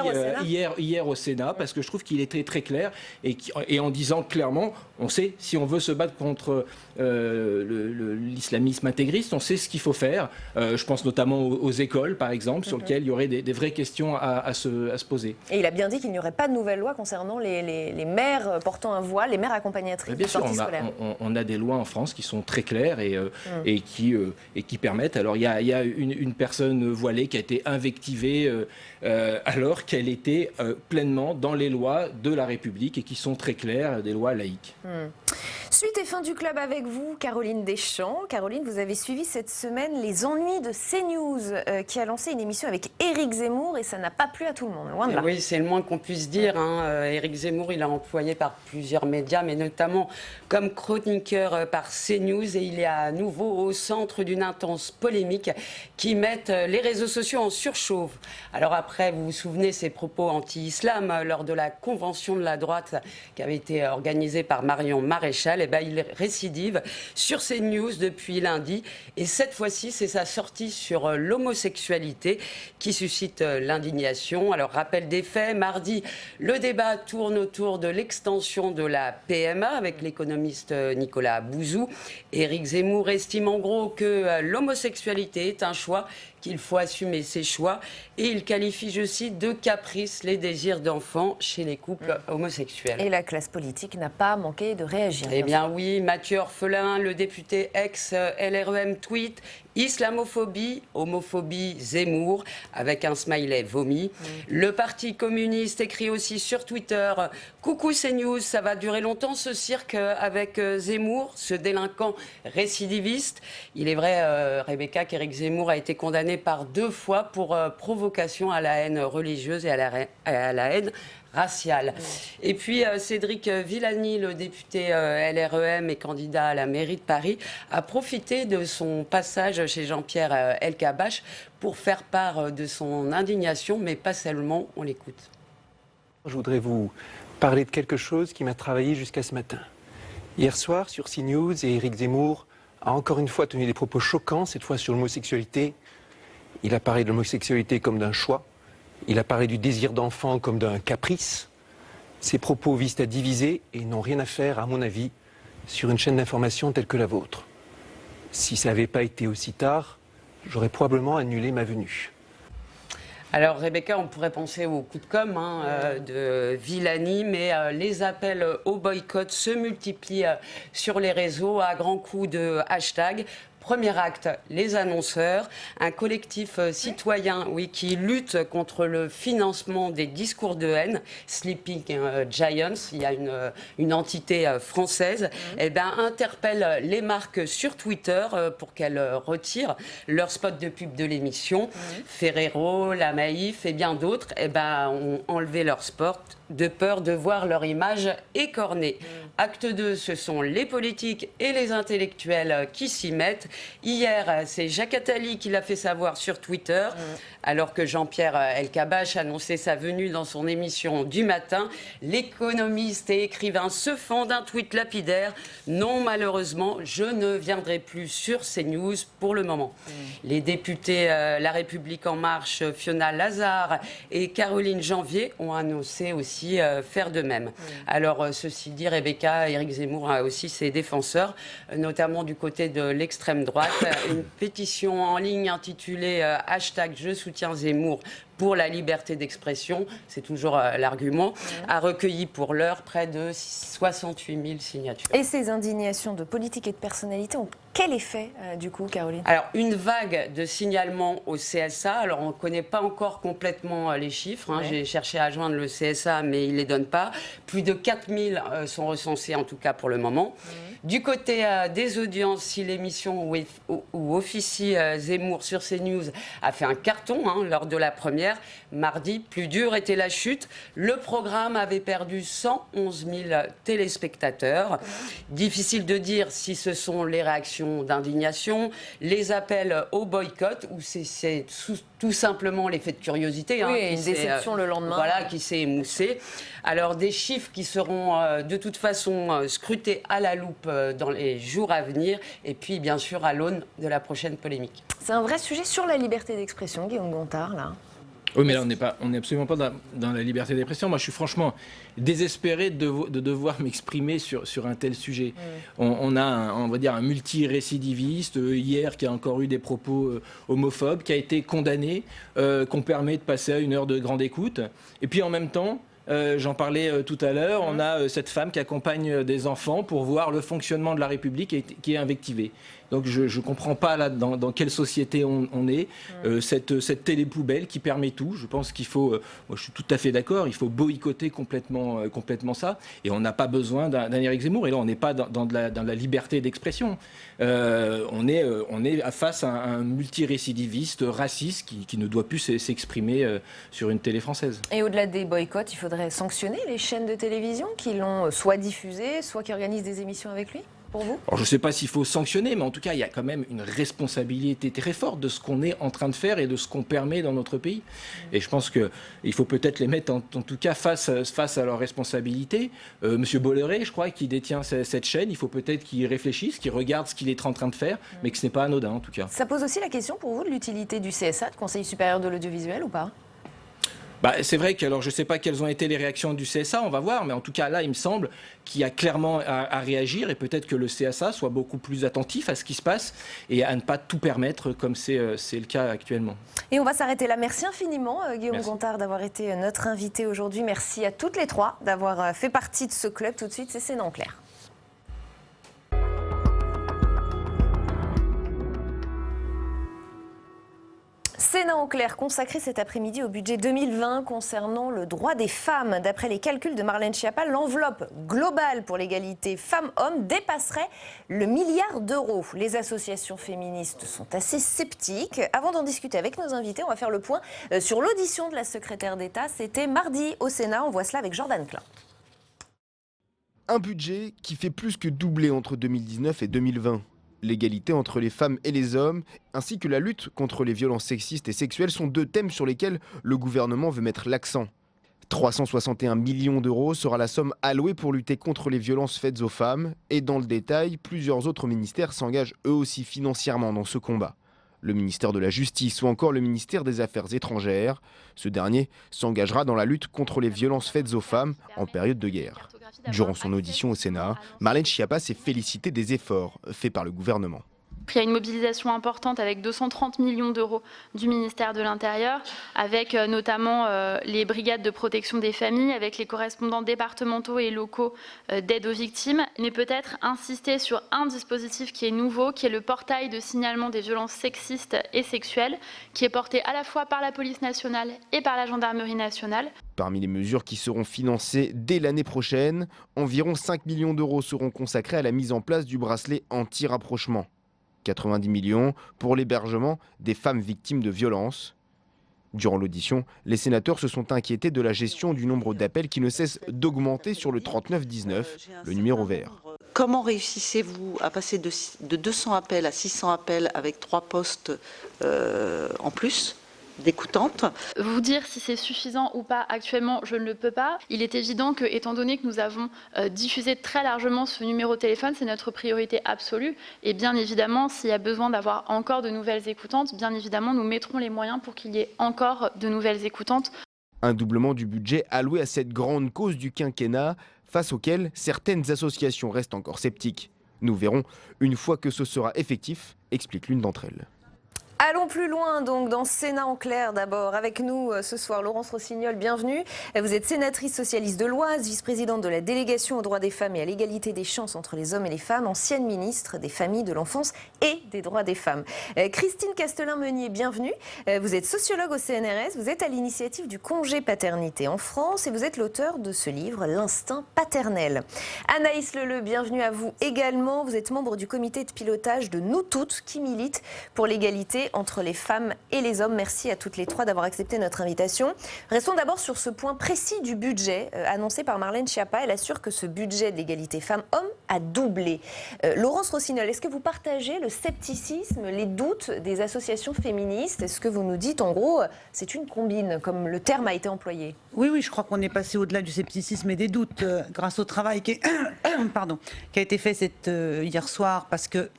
hier au Sénat, parce que je trouve qu'il était très clair, et en disant clairement, on sait, si on veut se battre contre l'islamisme intégriste, on sait ce qu'il faut faire. Je pense notamment aux écoles, par exemple, sur lesquelles il y aurait des vraies questions à se poser. Et il a bien dit qu'il n'y aurait pas de nouvelle loi concernant les mères portant un voile, les mères accompagnatrices de sortie scolaire. On a des lois en France qui sont très claires et qui permettent. Alors il y a une personne voilée qui a été invectivée alors qu'elle était pleinement dans les lois de la République et qui sont très claires, des lois laïques. Suite et fin du club avec vous, Caroline Deschamps. Caroline, vous avez suivi cette semaine les ennuis de CNews, qui a lancé une émission avec Éric Zemmour, et ça n'a pas plu à tout le monde, loin de là. Oui, c'est le moins qu'on puisse dire. Éric Zemmour, il est employé par plusieurs médias, mais notamment comme chroniqueur par CNews, et il est à nouveau au centre d'une intense polémique qui met les réseaux sociaux en surchauffe. Alors après, vous vous souvenez ses propos anti-islam lors de la convention de la droite qui avait été organisée par Marion Maréchal. Eh ben, il récidive sur CNews depuis lundi, et cette fois-ci, c'est sa sortie sur l'homosexualité qui suscite l'indignation. Alors, rappel des faits, mardi, le débat tourne autour de l'extension de la PMA avec l'économiste Nicolas Bouzou. Éric Zemmour estime en gros que l'homosexualité est un choix, qu'il faut assumer ses choix, et il qualifie, je cite, de caprice les désirs d'enfants chez les couples homosexuels. Et la classe politique n'a pas manqué de réagir. Eh bien oui, Mathieu Orphelin, le député ex-LREM, tweet « Islamophobie, homophobie, Zemmour » avec un smiley vomi. Le Parti communiste écrit aussi sur Twitter « Coucou CNews, ça va durer longtemps ce cirque avec Zemmour, ce délinquant récidiviste ». Il est vrai, Rebecca, qu'Éric Zemmour a été condamné par 2 fois pour provocation à la haine religieuse et à la haine raciale. Et puis Cédric Villani, le député LREM et candidat à la mairie de Paris, a profité de son passage chez Jean-Pierre Elkabbach pour faire part de son indignation, mais pas seulement, on l'écoute. Je voudrais vous parler de quelque chose qui m'a travaillé jusqu'à ce matin. Hier soir, sur CNews, Éric Zemmour a encore une fois tenu des propos choquants, cette fois sur l'homosexualité. Il a parlé de l'homosexualité comme d'un choix. Il a parlé du désir d'enfant comme d'un caprice. Ces propos visent à diviser et n'ont rien à faire, à mon avis, sur une chaîne d'information telle que la vôtre. Si ça n'avait pas été aussi tard, j'aurais probablement annulé ma venue. Alors Rebecca, on pourrait penser au coup de com' de Villani, mais les appels au boycott se multiplient sur les réseaux à grands coups de hashtag. Premier acte, les annonceurs, un collectif citoyen qui lutte contre le financement des discours de haine, Sleeping Giants, il y a une entité française, interpelle les marques sur Twitter pour qu'elles retirent leur spot de pub de l'émission. Ferrero, La Maïf et bien d'autres ont enlevé leur spot de peur de voir leur image écornée. Acte 2, ce sont les politiques et les intellectuels qui s'y mettent. Hier, c'est Jacques Attali qui l'a fait savoir sur Twitter, alors que Jean-Pierre Elkabbach annonçait sa venue dans son émission du matin. L'économiste et écrivain se fend d'un tweet lapidaire. Non, malheureusement, je ne viendrai plus sur CNews pour le moment. Les députés La République En Marche, Fiona Lazare et Caroline Janvier ont annoncé aussi faire de même. Alors, ceci dit, Rebecca, Éric Zemmour a aussi ses défenseurs, notamment du côté de l'extrême droite. Une pétition en ligne intitulée hashtag Je soutiens Zemmour pour la liberté d'expression, c'est toujours l'argument, a recueilli pour l'heure près de 68 000 signatures. Et ces indignations de politique et de personnalité ont quel effet, du coup, Caroline ? Alors, une vague de signalements au CSA. Alors, on ne connaît pas encore complètement les chiffres. J'ai cherché à joindre le CSA, mais il ne les donne pas. Plus de 4 000 sont recensés, en tout cas pour le moment. Du côté des audiences, si l'émission où officie Zemmour sur CNews a fait un carton lors de la première, mardi, plus dure était la chute. Le programme avait perdu 111 000 téléspectateurs. Difficile de dire si ce sont les réactions d'indignation, les appels au boycott, ou c'est tout simplement l'effet de curiosité. Une déception le lendemain. Voilà, qui s'est émoussé. Alors, des chiffres qui seront de toute façon scrutés à la loupe dans les jours à venir, et puis bien sûr à l'aune de la prochaine polémique. C'est un vrai sujet sur la liberté d'expression, Guillaume Gontard, là. Oui, mais là, on n'est absolument pas dans la liberté d'expression. Moi, je suis franchement désespéré de devoir m'exprimer sur un tel sujet. On a, on va dire, un multirécidiviste, hier, qui a encore eu des propos homophobes, qui a été condamné, qu'on permet de passer à 1 heure de grande écoute. Et puis, en même temps, J'en parlais tout à l'heure. On a cette femme qui accompagne des enfants pour voir le fonctionnement de la République et qui est invectivée. Donc je ne comprends pas là dans quelle société on est. Cette télé-poubelle qui permet tout. Je pense qu'il faut, moi je suis tout à fait d'accord, il faut boycotter complètement ça. Et on n'a pas besoin d'un Éric Zemmour. Et là on n'est pas dans la liberté d'expression. On est face à un multirécidiviste raciste qui ne doit plus s'exprimer sur une télé française. Et au-delà des boycotts, il faudrait sanctionner les chaînes de télévision qui l'ont soit diffusé, soit qui organisent des émissions avec lui, pour vous ? Alors, je ne sais pas s'il faut sanctionner, mais en tout cas, il y a quand même une responsabilité très forte de ce qu'on est en train de faire et de ce qu'on permet dans notre pays. Et je pense qu'il faut peut-être les mettre en tout cas face à leurs responsabilités. Monsieur Bolloré, je crois, qui détient cette chaîne, il faut peut-être qu'il réfléchisse, qu'il regarde ce qu'il est en train de faire, mais que ce n'est pas anodin en tout cas. Ça pose aussi la question pour vous de l'utilité du CSA, de Conseil supérieur de l'audiovisuel, ou pas ? C'est vrai que, alors je ne sais pas quelles ont été les réactions du CSA, on va voir, mais en tout cas là, il me semble qu'il y a clairement à réagir et peut-être que le CSA soit beaucoup plus attentif à ce qui se passe et à ne pas tout permettre comme c'est le cas actuellement. Et on va s'arrêter là. Merci infiniment Guillaume Gontard d'avoir été notre invité aujourd'hui. Merci à toutes les trois d'avoir fait partie de ce club. Tout de suite, c'est Sénat en clair. Sénat en clair consacré cet après-midi au budget 2020 concernant le droit des femmes. D'après les calculs de Marlène Schiappa, l'enveloppe globale pour l'égalité femmes-hommes dépasserait le milliard d'euros. Les associations féministes sont assez sceptiques. Avant d'en discuter avec nos invités, on va faire le point sur l'audition de la secrétaire d'État. C'était mardi au Sénat. On voit cela avec Jordan Klein. Un budget qui fait plus que doubler entre 2019 et 2020. L'égalité entre les femmes et les hommes, ainsi que la lutte contre les violences sexistes et sexuelles sont deux thèmes sur lesquels le gouvernement veut mettre l'accent. 361 millions d'euros sera la somme allouée pour lutter contre les violences faites aux femmes. Et dans le détail, plusieurs autres ministères s'engagent eux aussi financièrement dans ce combat. Le ministère de la Justice ou encore le ministère des Affaires étrangères. Ce dernier s'engagera dans la lutte contre les violences faites aux femmes en période de guerre. Durant son audition au Sénat, Marlène Schiappa s'est félicitée des efforts faits par le gouvernement. Il y a une mobilisation importante avec 230 millions d'euros du ministère de l'Intérieur, avec notamment les brigades de protection des familles, avec les correspondants départementaux et locaux d'aide aux victimes, mais peut-être insister sur un dispositif qui est nouveau, qui est le portail de signalement des violences sexistes et sexuelles, qui est porté à la fois par la police nationale et par la gendarmerie nationale. Parmi les mesures qui seront financées dès l'année prochaine, environ 5 millions d'euros seront consacrés à la mise en place du bracelet anti-rapprochement. 90 millions pour l'hébergement des femmes victimes de violences. Durant l'audition, les sénateurs se sont inquiétés de la gestion du nombre d'appels qui ne cesse d'augmenter sur le 3919, le numéro vert. Comment réussissez-vous à passer de 200 appels à 600 appels avec 3 postes en plus d'écoutantes? Vous dire si c'est suffisant ou pas actuellement, je ne le peux pas. Il est évident que, étant donné que nous avons diffusé très largement ce numéro de téléphone, c'est notre priorité absolue. Et bien évidemment, s'il y a besoin d'avoir encore de nouvelles écoutantes, bien évidemment, nous mettrons les moyens pour qu'il y ait encore de nouvelles écoutantes. Un doublement du budget alloué à cette grande cause du quinquennat, face auquel certaines associations restent encore sceptiques. Nous verrons une fois que ce sera effectif, explique l'une d'entre elles. Allons plus loin donc dans Sénat en clair d'abord. Avec nous ce soir Laurence Rossignol, bienvenue. Vous êtes sénatrice socialiste de l'Oise, vice-présidente de la délégation aux droits des femmes et à l'égalité des chances entre les hommes et les femmes, ancienne ministre des familles, de l'enfance et des droits des femmes. Christine Castelin-Meunier, bienvenue. Vous êtes sociologue au CNRS, vous êtes à l'initiative du congé paternité en France et vous êtes l'auteur de ce livre, L'instinct paternel. Anaïs Leleu, bienvenue à vous également. Vous êtes membre du comité de pilotage de Nous Toutes qui milite pour l'égalité entre les femmes et les hommes. Merci à toutes les trois d'avoir accepté notre invitation. Restons d'abord sur ce point précis du budget annoncé par Marlène Schiappa. Elle assure que ce budget d'égalité femmes-hommes a doublé. Laurence Rossignol, est-ce que vous partagez le scepticisme, les doutes des associations féministes? Est-ce que vous nous dites en gros, c'est une combine, comme le terme a été employé? Oui, je crois qu'on est passé au-delà du scepticisme et des doutes grâce au travail qui a été fait hier soir, parce que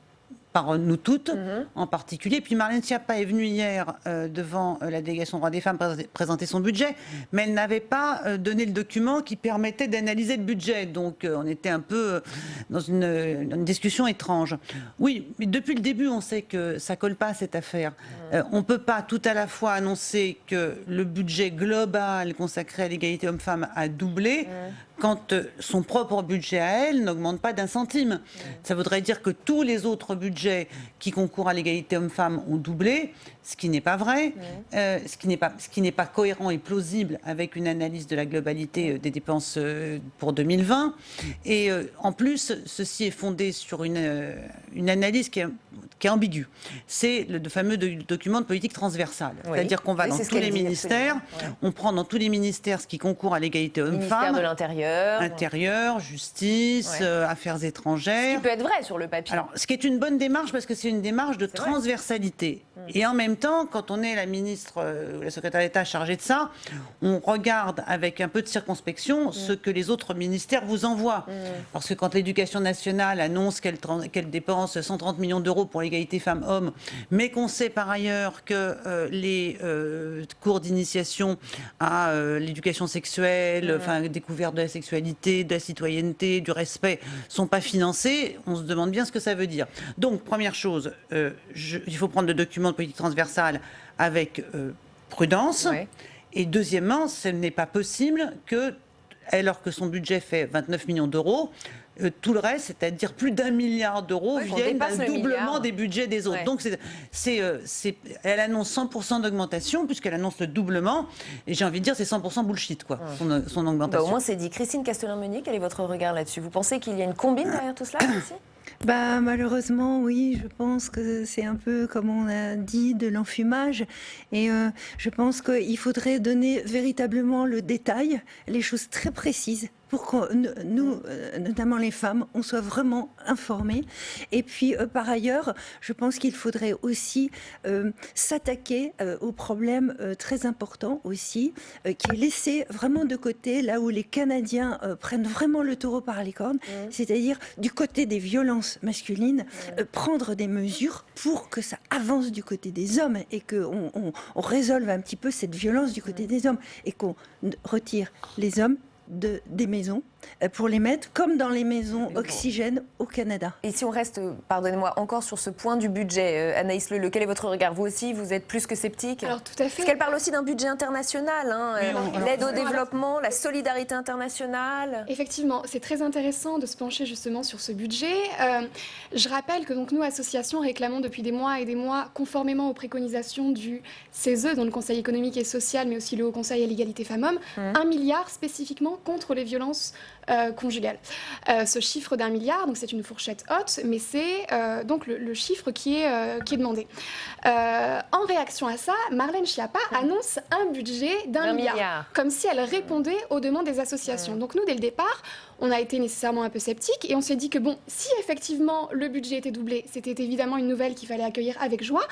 par nous toutes, en particulier. Puis Marlène Schiappa est venue hier devant la délégation droits des femmes présenter son budget, mais elle n'avait pas donné le document qui permettait d'analyser le budget. Donc on était un peu dans une discussion étrange. Oui, mais depuis le début, on sait que ça colle pas à cette affaire. On peut pas tout à la fois annoncer que le budget global consacré à l'égalité homme-femme a doublé, quand son propre budget à elle n'augmente pas d'1 centime. Ça voudrait dire que tous les autres budgets qui concourent à l'égalité homme-femme ont doublé, ce qui n'est pas vrai, ce qui n'est pas cohérent et plausible avec une analyse de la globalité des dépenses pour 2020. Et en plus, ceci est fondé sur une analyse qui est ambiguë. C'est le fameux document de politique transversale. Oui. C'est-à-dire qu'on va dans tous les ministères, on prend dans tous les ministères ce qui concourt à l'égalité homme-femme. Ministère de l'Intérieur. Intérieur, justice, affaires étrangères. Ce qui peut être vrai sur le papier. Alors, ce qui est une bonne démarche parce que c'est une démarche de transversalité. Et en même temps, quand on est la ministre ou la secrétaire d'État chargée de ça, on regarde avec un peu de circonspection ce que les autres ministères vous envoient. Parce que quand l'Éducation nationale annonce qu'elle dépense 130 millions d'euros pour l'égalité femmes-hommes, mais qu'on sait par ailleurs que les cours d'initiation à l'éducation sexuelle, découverte de la sexualité, de la citoyenneté, du respect, sont pas financés, on se demande bien ce que ça veut dire. Donc, première chose, il faut prendre le document de politique transversale avec prudence. Et deuxièmement, ce n'est pas possible que, alors que son budget fait 29 millions d'euros, tout le reste, c'est-à-dire plus d'1 milliard d'euros, viennent d'un doublement des budgets des autres. Donc, elle annonce 100% d'augmentation, puisqu'elle annonce le doublement. Et j'ai envie de dire, c'est 100% bullshit, quoi, son augmentation. Au moins, c'est dit. Christine Castelin-Meunier, quel est votre regard là-dessus? Vous pensez qu'il y a une combine derrière tout cela ici? Malheureusement, oui, je pense que c'est un peu, comme on a dit, de l'enfumage. Et je pense qu'il faudrait donner véritablement le détail, les choses très précises, pour que nous, notamment les femmes, on soit vraiment informés. Et puis, par ailleurs, je pense qu'il faudrait aussi s'attaquer au problème très important aussi, qui est laissé vraiment de côté, là où les Canadiens prennent vraiment le taureau par les cornes, c'est-à-dire du côté des violences masculines, prendre des mesures pour que ça avance du côté des hommes et qu'on on résolve un petit peu cette violence du côté des hommes et qu'on retire les hommes des maisons pour les mettre comme dans les maisons Oxygène au Canada. Et si on reste, pardonnez-moi, encore sur ce point du budget, Anaïs Leleu, quel est votre regard? Vous aussi, vous êtes plus que sceptique? Alors tout à fait. Parce qu'elle parle aussi d'un budget international, l'aide au développement, la solidarité internationale. Effectivement, c'est très intéressant de se pencher justement sur ce budget. Je rappelle que donc, nous, associations, réclamons depuis des mois et des mois, conformément aux préconisations du CESE, dont le Conseil économique et social, mais aussi le Haut Conseil à l'égalité femmes-hommes, 1 milliard spécifiquement contre les violences conjugales. Ce chiffre d'1 milliard, donc c'est une fourchette haute, mais c'est donc le chiffre qui est demandé. En réaction à ça, Marlène Schiappa annonce un budget d'1 milliard, comme si elle répondait aux demandes des associations. Donc nous, dès le départ, on a été nécessairement un peu sceptiques et on s'est dit que bon, si effectivement le budget était doublé, c'était évidemment une nouvelle qu'il fallait accueillir avec joie,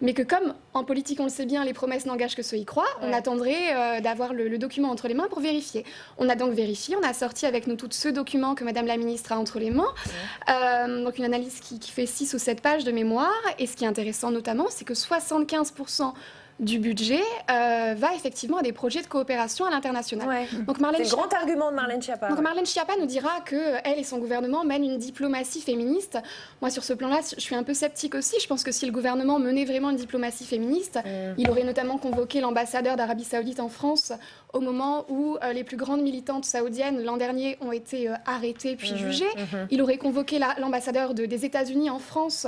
mais que comme en politique on le sait bien, les promesses n'engagent que ceux qui croient, on attendrait d'avoir le document entre les mains pour vérifier. On a donc vérifié, on a sorti avec nous tout ce document que Madame la Ministre a entre les mains, donc une analyse qui fait 6 ou 7 pages de mémoire, et ce qui est intéressant notamment, c'est que 75% du budget va effectivement à des projets de coopération à l'international. Donc c'est le grand argument de Marlène Schiappa. Donc Marlène Schiappa nous dira qu'elle et son gouvernement mènent une diplomatie féministe. Moi, sur ce plan-là, je suis un peu sceptique aussi. Je pense que si le gouvernement menait vraiment une diplomatie féministe, il aurait notamment convoqué l'ambassadeur d'Arabie Saoudite en France au moment où les plus grandes militantes saoudiennes, l'an dernier, ont été arrêtées puis jugées. Il aurait convoqué l'ambassadeur des États-Unis en France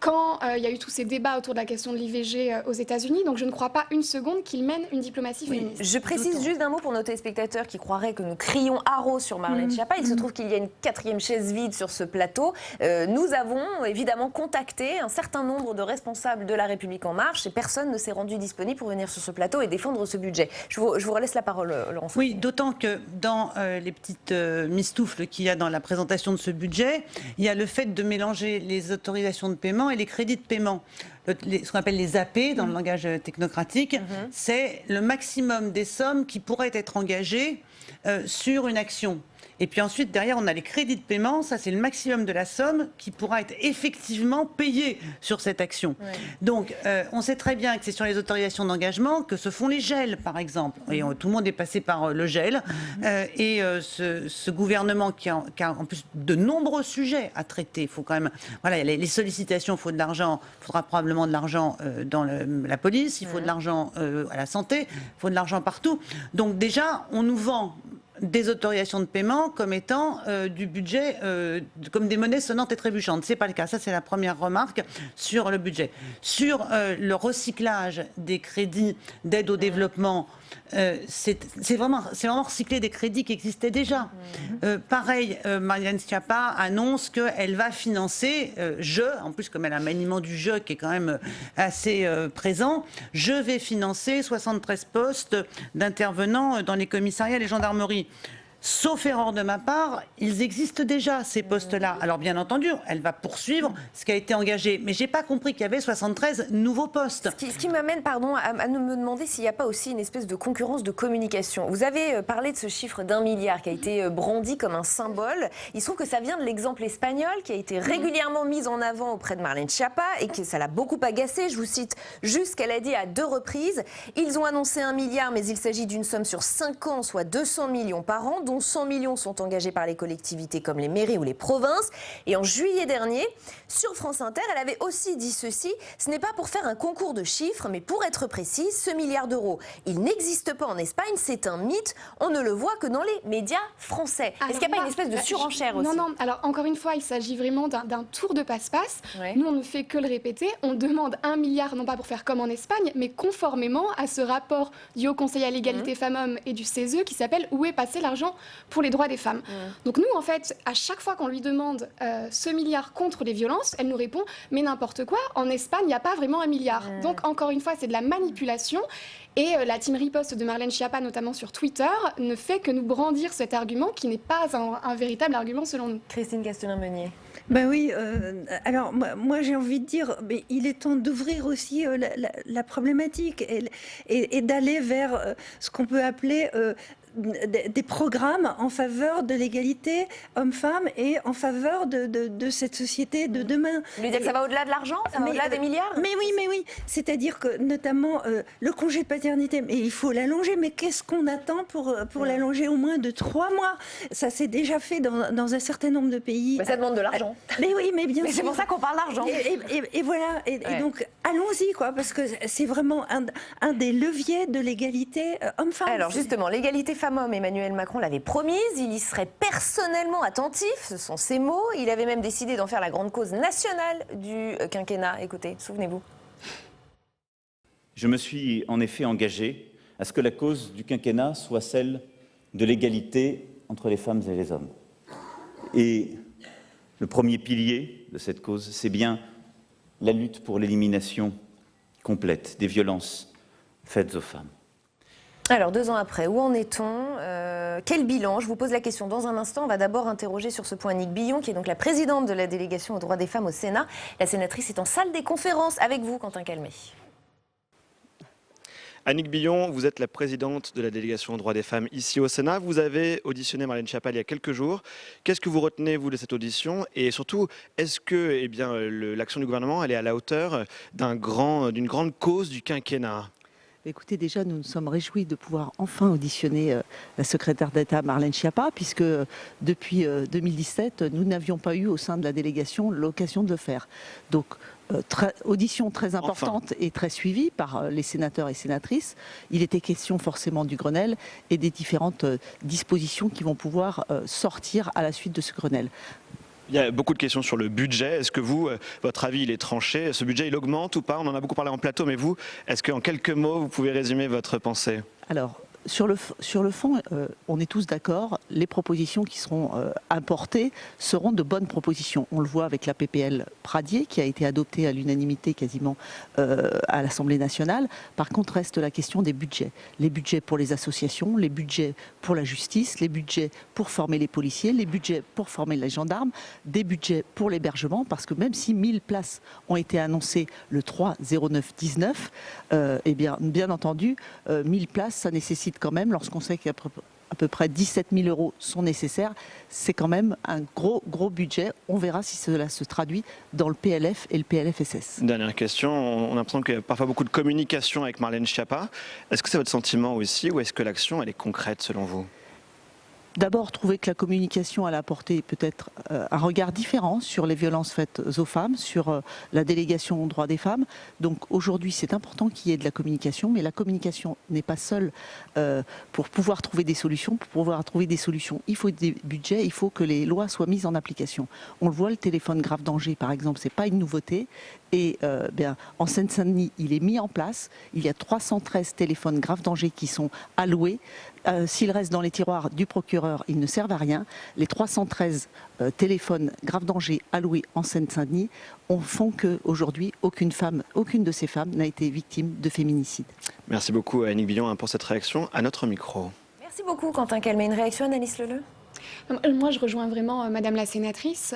quand il y a eu tous ces débats autour de la question de l'IVG aux États-Unis. Donc je ne crois pas une seconde qu'il mène une diplomatie féministe. Je précise juste d'un mot pour nos téléspectateurs qui croiraient que nous crions haro sur Marlène Schiappa. Il se trouve qu'il y a une 4e chaise vide sur ce plateau. Nous avons évidemment contacté un certain nombre de responsables de La République En Marche et personne ne s'est rendu disponible pour venir sur ce plateau et défendre ce budget. Je vous relaisse la parole, Laurence. Oui, d'autant que dans les petites mistoufles qu'il y a dans la présentation de ce budget, il y a le fait de mélanger les autorisations de paiement et les crédits de paiement. Ce qu'on appelle les AP dans le langage technocratique, c'est le maximum des sommes qui pourraient être engagées sur une action. Et puis ensuite, derrière, on a les crédits de paiement. Ça, c'est le maximum de la somme qui pourra être effectivement payée sur cette action. Ouais. Donc, on sait très bien que c'est sur les autorisations d'engagement que se font les gels, par exemple. Et tout le monde est passé par le gel. Ce gouvernement qui a en plus de nombreux sujets à traiter, il faut quand même... Voilà, les sollicitations, il faut de l'argent. Il faudra probablement de l'argent dans la police, il faut de l'argent à la santé, il faut de l'argent partout. Donc déjà, on nous vend des autorisations de paiement comme étant du budget, comme des monnaies sonnantes et trébuchantes. C'est pas le cas. Ça, c'est la première remarque sur le budget. Sur le recyclage des crédits d'aide au développement, c'est vraiment recycler des crédits qui existaient déjà. Pareil, Marlène Schiappa annonce qu'elle va financer, en plus comme elle a un maniement du jeu qui est quand même assez présent, je vais financer 73 postes d'intervenants dans les commissariats et les gendarmeries. Sauf erreur de ma part, ils existent déjà, ces postes-là. Alors bien entendu, elle va poursuivre ce qui a été engagé. Mais je n'ai pas compris qu'il y avait 73 nouveaux postes. Ce qui m'amène, pardon, à me demander s'il n'y a pas aussi une espèce de concurrence de communication. Vous avez parlé de ce chiffre d'1 milliard qui a été brandi comme un symbole. Il se trouve que ça vient de l'exemple espagnol qui a été régulièrement mis en avant auprès de Marlène Schiappa et que ça l'a beaucoup agacée. Je vous cite juste ce qu'elle a dit à 2 reprises. Ils ont annoncé 1 milliard, mais il s'agit d'une somme sur 5 ans, soit 200 millions par an, dont 100 millions sont engagés par les collectivités comme les mairies ou les provinces. Et en juillet dernier, sur France Inter, elle avait aussi dit ceci: ce n'est pas pour faire un concours de chiffres, mais pour être précis, ce milliard d'euros, il n'existe pas en Espagne, c'est un mythe, on ne le voit que dans les médias français. Est-ce qu'il n'y a pas une espèce de surenchère aussi? Non, alors encore une fois, il s'agit vraiment d'un tour de passe-passe. Ouais. Nous, on ne fait que le répéter, on demande 1 milliard, non pas pour faire comme en Espagne, mais conformément à ce rapport du Haut Conseil à l'égalité femmes-hommes et du CESE qui s'appelle « Où est passé l'argent pour les droits des femmes ». Donc nous, en fait, à chaque fois qu'on lui demande ce milliard contre les violences, elle nous répond « mais n'importe quoi, en Espagne, il n'y a pas vraiment 1 milliard ». Donc encore une fois, c'est de la manipulation. Et la team riposte de Marlène Schiappa, notamment sur Twitter, ne fait que nous brandir cet argument qui n'est pas un véritable argument selon nous. Christine Castelin-Meunier. Ben oui, alors moi j'ai envie de dire, mais il est temps d'ouvrir aussi la problématique et d'aller vers ce qu'on peut appeler des programmes en faveur de l'égalité homme-femme et en faveur de cette société de demain. Vous voulez dire que ça va au-delà de l'argent, ça va au-delà des milliards? Mais oui. C'est-à-dire que notamment le congé de paternité, mais il faut l'allonger. Mais qu'est-ce qu'on attend pour l'allonger au moins de 3 mois? Ça s'est déjà fait dans un certain nombre de pays. Mais ça demande de l'argent. Mais oui, mais bien sûr. Mais c'est pour ça qu'on parle d'argent. Et voilà. Et donc allons-y, quoi, parce que c'est vraiment un des leviers de l'égalité homme-femme. Alors justement, l'égalité femmes-hommes, Emmanuel Macron l'avait promise, il y serait personnellement attentif, ce sont ses mots. Il avait même décidé d'en faire la grande cause nationale du quinquennat. Écoutez, souvenez-vous. Je me suis en effet engagé à ce que la cause du quinquennat soit celle de l'égalité entre les femmes et les hommes. Et le premier pilier de cette cause, c'est bien la lutte pour l'élimination complète des violences faites aux femmes. Alors, 2 ans après, où en est-on? Quel bilan? Je vous pose la question dans un instant. On va d'abord interroger sur ce point Annick Billon, qui est donc la présidente de la délégation aux droits des femmes au Sénat. La sénatrice est en salle des conférences avec vous, Quentin Calmet. Annick Billon, vous êtes la présidente de la délégation aux droits des femmes ici au Sénat. Vous avez auditionné Marlène Schiappa il y a quelques jours. Qu'est-ce que vous retenez, vous, de cette audition? Et surtout, est-ce que l'action du gouvernement elle est à la hauteur d'une grande cause du quinquennat? Écoutez, déjà, nous nous sommes réjouis de pouvoir enfin auditionner la secrétaire d'État Marlène Schiappa, puisque depuis 2017, nous n'avions pas eu au sein de la délégation l'occasion de le faire. Donc, audition très importante et très suivie par les sénateurs et sénatrices. Il était question forcément du Grenelle et des différentes dispositions qui vont pouvoir sortir à la suite de ce Grenelle. Il y a beaucoup de questions sur le budget. Est-ce que vous, votre avis, il est tranché? Ce budget, il augmente ou pas? On en a beaucoup parlé en plateau, mais vous, est-ce qu'en quelques mots, vous pouvez résumer votre pensée? Alors, sur le fond, on est tous d'accord, les propositions qui seront importées seront de bonnes propositions. On le voit avec la PPL Pradier qui a été adoptée à l'unanimité quasiment à l'Assemblée nationale. Par contre, reste la question des budgets. Les budgets pour les associations, les budgets pour la justice, les budgets pour former les policiers, les budgets pour former les gendarmes, des budgets pour l'hébergement, parce que même si 1000 places ont été annoncées le 3/09/19, eh bien entendu, 1000 places, ça nécessite quand même, lorsqu'on sait qu'il y a à peu près 17 000 € sont nécessaires. C'est quand même un gros budget. On verra si cela se traduit dans le PLF et le PLFSS. Dernière question, on a l'impression qu'il y a parfois beaucoup de communication avec Marlène Schiappa. Est-ce que c'est votre sentiment aussi ou est-ce que l'action elle est concrète selon vous ? D'abord, trouver que la communication elle a apporté peut-être un regard différent sur les violences faites aux femmes, sur la délégation aux droits des femmes. Donc aujourd'hui, c'est important qu'il y ait de la communication, mais la communication n'est pas seule pour pouvoir trouver des solutions. Pour pouvoir trouver des solutions, il faut des budgets, il faut que les lois soient mises en application. On le voit, le téléphone grave danger, par exemple, c'est pas une nouveauté. Et en Seine-Saint-Denis, il est mis en place. Il y a 313 téléphones grave danger qui sont alloués. S'ils restent dans les tiroirs du procureur, ils ne servent à rien. Les 313 téléphones grave danger alloués en Seine-Saint-Denis font qu'aujourd'hui, aucune de ces femmes n'a été victime de féminicide. Merci beaucoup à Annick Billon pour cette réaction à notre micro. Merci beaucoup Quentin Calmet. Une réaction, Annalise Leleu ? Moi, je rejoins vraiment Madame la sénatrice,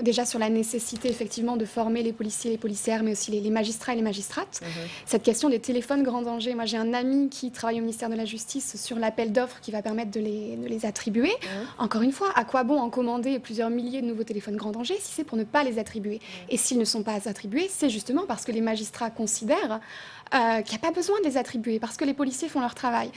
déjà sur la nécessité effectivement de former les policiers, les policières, mais aussi les magistrats et les magistrates. Cette question des téléphones grand danger, moi j'ai un ami qui travaille au ministère de la Justice sur l'appel d'offres qui va permettre de les attribuer. Encore une fois, à quoi bon en commander plusieurs milliers de nouveaux téléphones grand danger si c'est pour ne pas les attribuer? Et s'ils ne sont pas attribués, c'est justement parce que les magistrats considèrent qu'il n'y a pas besoin de les attribuer, parce que les policiers font leur travail.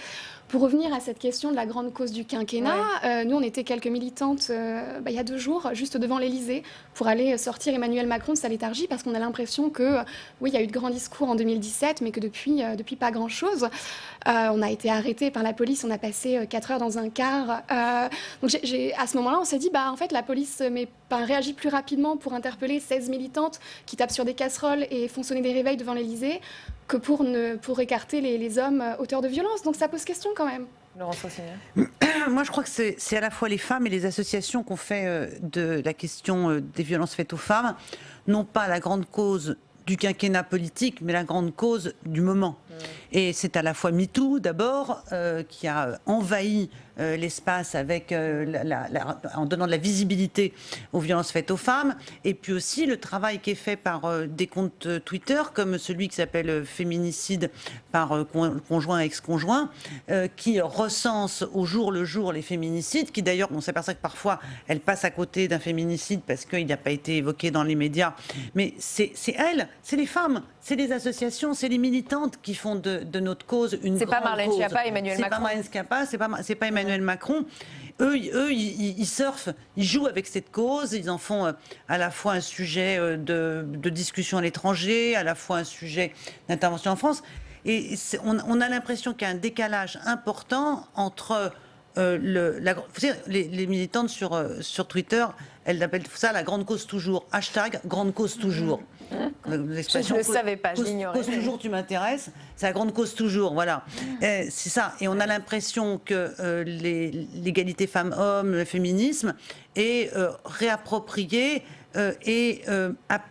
Pour revenir à cette question de la grande cause du quinquennat, nous on était quelques militantes il y a 2 jours, juste devant l'Elysée, pour aller sortir Emmanuel Macron de sa léthargie, parce qu'on a l'impression que, oui, il y a eu de grands discours en 2017, mais que depuis pas grand-chose. On a été arrêtés par la police, on a passé 4 heures dans un car. Donc à ce moment-là, on s'est dit, en fait, la police réagit plus rapidement pour interpeller 16 militantes qui tapent sur des casseroles et font sonner des réveils devant l'Elysée que pour écarter les hommes auteurs de violences. Donc ça pose question quand même. Laurence Rossignol. Moi, je crois que c'est à la fois les femmes et les associations qui ont fait de la question des violences faites aux femmes, non pas la grande cause du quinquennat politique, mais la grande cause du moment. Et c'est à la fois MeToo, d'abord, qui a envahi l'espace avec en donnant de la visibilité aux violences faites aux femmes, et puis aussi le travail qui est fait par des comptes Twitter, comme celui qui s'appelle Féminicide par conjoint ex-conjoint, qui recense au jour le jour les féminicides, qui d'ailleurs, on s'aperçoit que parfois, elles passent à côté d'un féminicide parce qu'il n'a pas été évoqué dans les médias. Mais c'est elles, c'est les femmes, c'est les associations, c'est les militantes qui font de notre cause une grande cause. C'est pas Marlène Schiappa, Emmanuel Macron. C'est pas Marlène Schiappa, c'est pas Emmanuel Macron. Eux, ils surfent, ils jouent avec cette cause, ils en font à la fois un sujet de discussion à l'étranger, à la fois un sujet d'intervention en France. Et on a l'impression qu'il y a un décalage important entre vous savez, les militantes sur Twitter, elles appellent ça la grande cause toujours. # grande cause toujours. Je ne le savais pas, je l'ignorais. Cause toujours, tu m'intéresses. C'est la grande cause toujours, voilà. C'est ça. Et on a l'impression que l'égalité femmes-hommes, le féminisme est réapproprié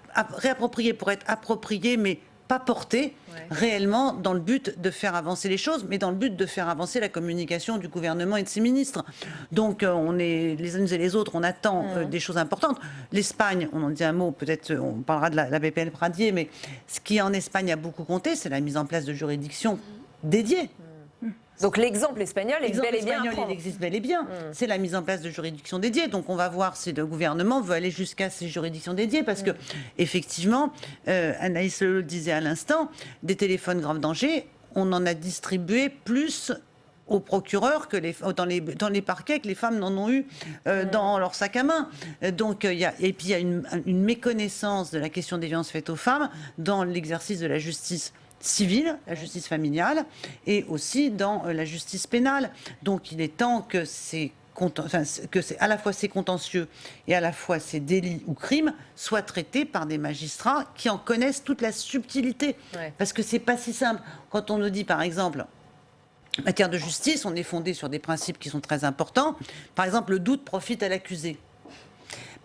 réapproprié pour être approprié, mais pas porté réellement dans le but de faire avancer les choses, mais dans le but de faire avancer la communication du gouvernement et de ses ministres. Donc on est les uns et les autres, on attend des choses importantes. L'Espagne, on en dit un mot, peut-être on parlera de la BPL Pradier, mais ce qui en Espagne a beaucoup compté, c'est la mise en place de juridictions dédiées. Donc l'exemple espagnol est bel et bien. Il existe bel et bien. C'est la mise en place de juridictions dédiées. Donc on va voir si le gouvernement veut aller jusqu'à ces juridictions dédiées, parce que effectivement, Anaïs le disait à l'instant, des téléphones grave danger, on en a distribué plus aux procureurs que dans les parquets que les femmes n'en ont eu dans leur sac à main. Donc il y a une méconnaissance de la question des violences faites aux femmes dans l'exercice de la justice civile, la justice familiale, et aussi dans la justice pénale. Donc il est temps que à la fois ces contentieux et à la fois ces délits ou crimes soient traités par des magistrats qui en connaissent toute la subtilité. Parce que c'est pas si simple. Quand on nous dit, par exemple, en matière de justice, on est fondé sur des principes qui sont très importants. Par exemple, le doute profite à l'accusé.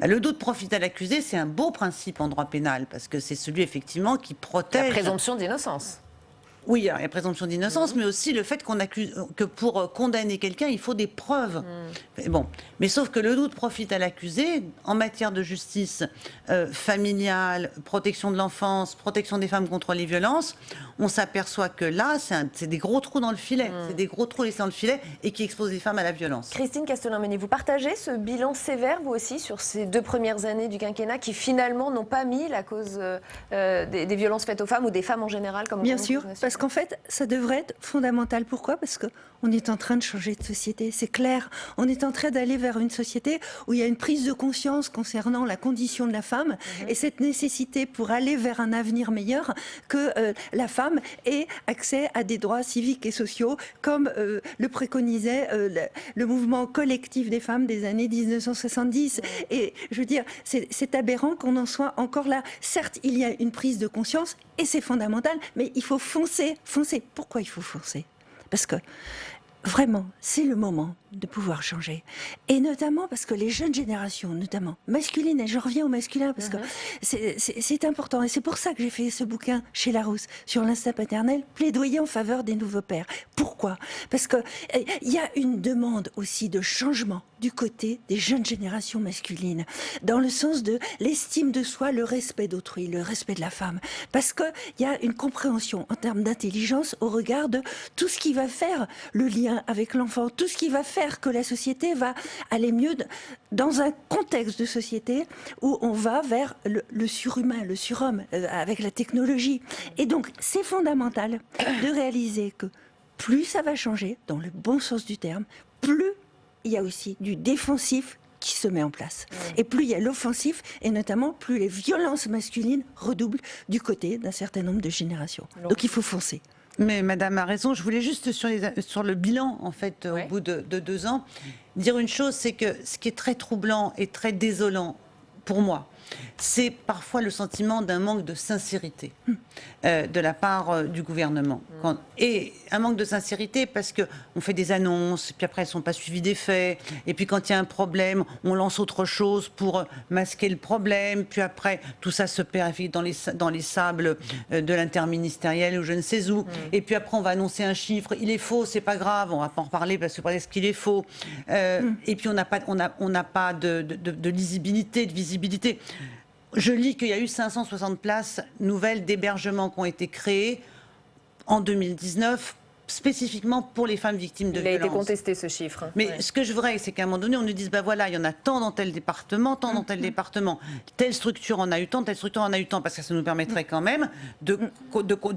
Le doute profite à l'accusé, c'est un beau principe en droit pénal, parce que c'est celui effectivement qui protège... La présomption d'innocence. Oui, il y a la présomption d'innocence, mais aussi le fait que pour condamner quelqu'un, il faut des preuves. Mais sauf que le doute profite à l'accusé en matière de justice familiale, protection de l'enfance, protection des femmes contre les violences. on s'aperçoit que là, c'est des gros trous dans le filet. C'est des gros trous laissés dans le filet et qui exposent les femmes à la violence. Christine Castelin-Menet, vous partagez ce bilan sévère, vous aussi, sur ces 2 premières années du quinquennat qui finalement n'ont pas mis la cause des violences faites aux femmes ou des femmes en général comme Bien sûr, parce qu'en fait, ça devrait être fondamental. Pourquoi ? Parce qu'on est en train de changer de société, c'est clair. On est en train d'aller vers une société où il y a une prise de conscience concernant la condition de la femme et cette nécessité pour aller vers un avenir meilleur que la femme ait accès à des droits civiques et sociaux comme le préconisait le mouvement collectif des femmes des années 1970. Et je veux dire, c'est aberrant qu'on en soit encore là. Certes, il y a une prise de conscience et c'est fondamental, mais il faut foncer. Pourquoi il faut foncer ? Parce que vraiment, c'est le moment de pouvoir changer. Et notamment parce que les jeunes générations, notamment masculines, et je reviens au masculin parce que c'est important. Et c'est pour ça que j'ai fait ce bouquin chez Larousse sur l'instinct paternel, plaidoyer en faveur des nouveaux pères. Pourquoi ? Parce qu'il y a une demande aussi de changement du côté des jeunes générations masculines, dans le sens de l'estime de soi, le respect d'autrui, le respect de la femme. Parce qu'il y a une compréhension en termes d'intelligence au regard de tout ce qui va faire le lien avec l'enfant, tout ce qui va faire que la société va aller mieux dans un contexte de société où on va vers le surhumain, le surhomme, avec la technologie. Et donc, c'est fondamental de réaliser que plus ça va changer, dans le bon sens du terme, plus il y a aussi du défensif qui se met en place. Et plus il y a l'offensif, et notamment plus les violences masculines redoublent du côté d'un certain nombre de générations. Donc il faut foncer. Mais Madame a raison, je voulais juste sur le bilan, en fait, au bout de 2 ans, dire une chose, c'est que ce qui est très troublant et très désolant pour moi, c'est parfois le sentiment d'un manque de sincérité de la part du gouvernement. Et un manque de sincérité parce qu'on fait des annonces, puis après elles ne sont pas suivies des faits, et puis quand il y a un problème, on lance autre chose pour masquer le problème, puis après tout ça se perd dans les sables de l'interministériel ou je ne sais où, et puis après on va annoncer un chiffre, il est faux, c'est pas grave, on va pas en reparler parce que peut-être qu'il est faux, et puis on n'a pas de lisibilité, de visibilité. Je lis qu'il y a eu 560 places nouvelles d'hébergement qui ont été créées en 2019, spécifiquement pour les femmes victimes de violences. Il a été contesté ce chiffre. Mais ce que je voudrais, c'est qu'à un moment donné, on nous dise, voilà, il y en a tant dans tel département, tant dans tel département, telle structure en a eu tant, telle structure en a eu tant, parce que ça nous permettrait quand même de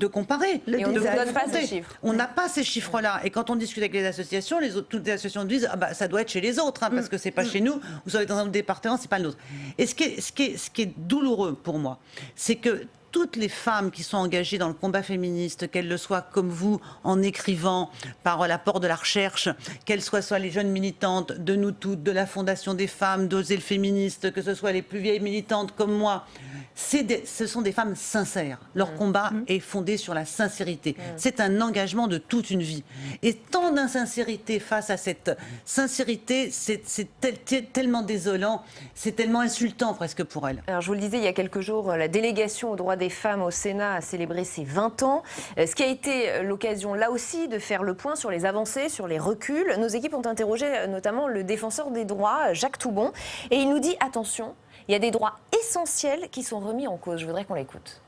comparer. Et on ne donne pas ces chiffres. On n'a pas ces chiffres-là. Et quand on discute avec les associations, toutes les associations disent, ça doit être chez les autres, parce que c'est pas chez nous, vous savez, dans un autre département, c'est pas le nôtre. Et ce qui est douloureux pour moi, c'est que toutes les femmes qui sont engagées dans le combat féministe, qu'elles le soient comme vous, en écrivant, par l'apport de la recherche, qu'elles soient les jeunes militantes de nous toutes, de la Fondation des femmes, d'Oser le féministe, que ce soit les plus vieilles militantes comme moi, ce sont des femmes sincères. Leur combat est fondé sur la sincérité. C'est un engagement de toute une vie. Et tant d'insincérité face à cette sincérité, c'est tellement désolant, c'est tellement insultant presque pour elles. Alors je vous le disais, il y a quelques jours, la délégation aux droits des femmes au Sénat a célébré ses 20 ans, ce qui a été l'occasion là aussi de faire le point sur les avancées, sur les reculs. Nos équipes ont interrogé notamment le défenseur des droits, Jacques Toubon, et il nous dit attention, il y a des droits essentiels qui sont remis en cause. Je voudrais qu'on l'écoute.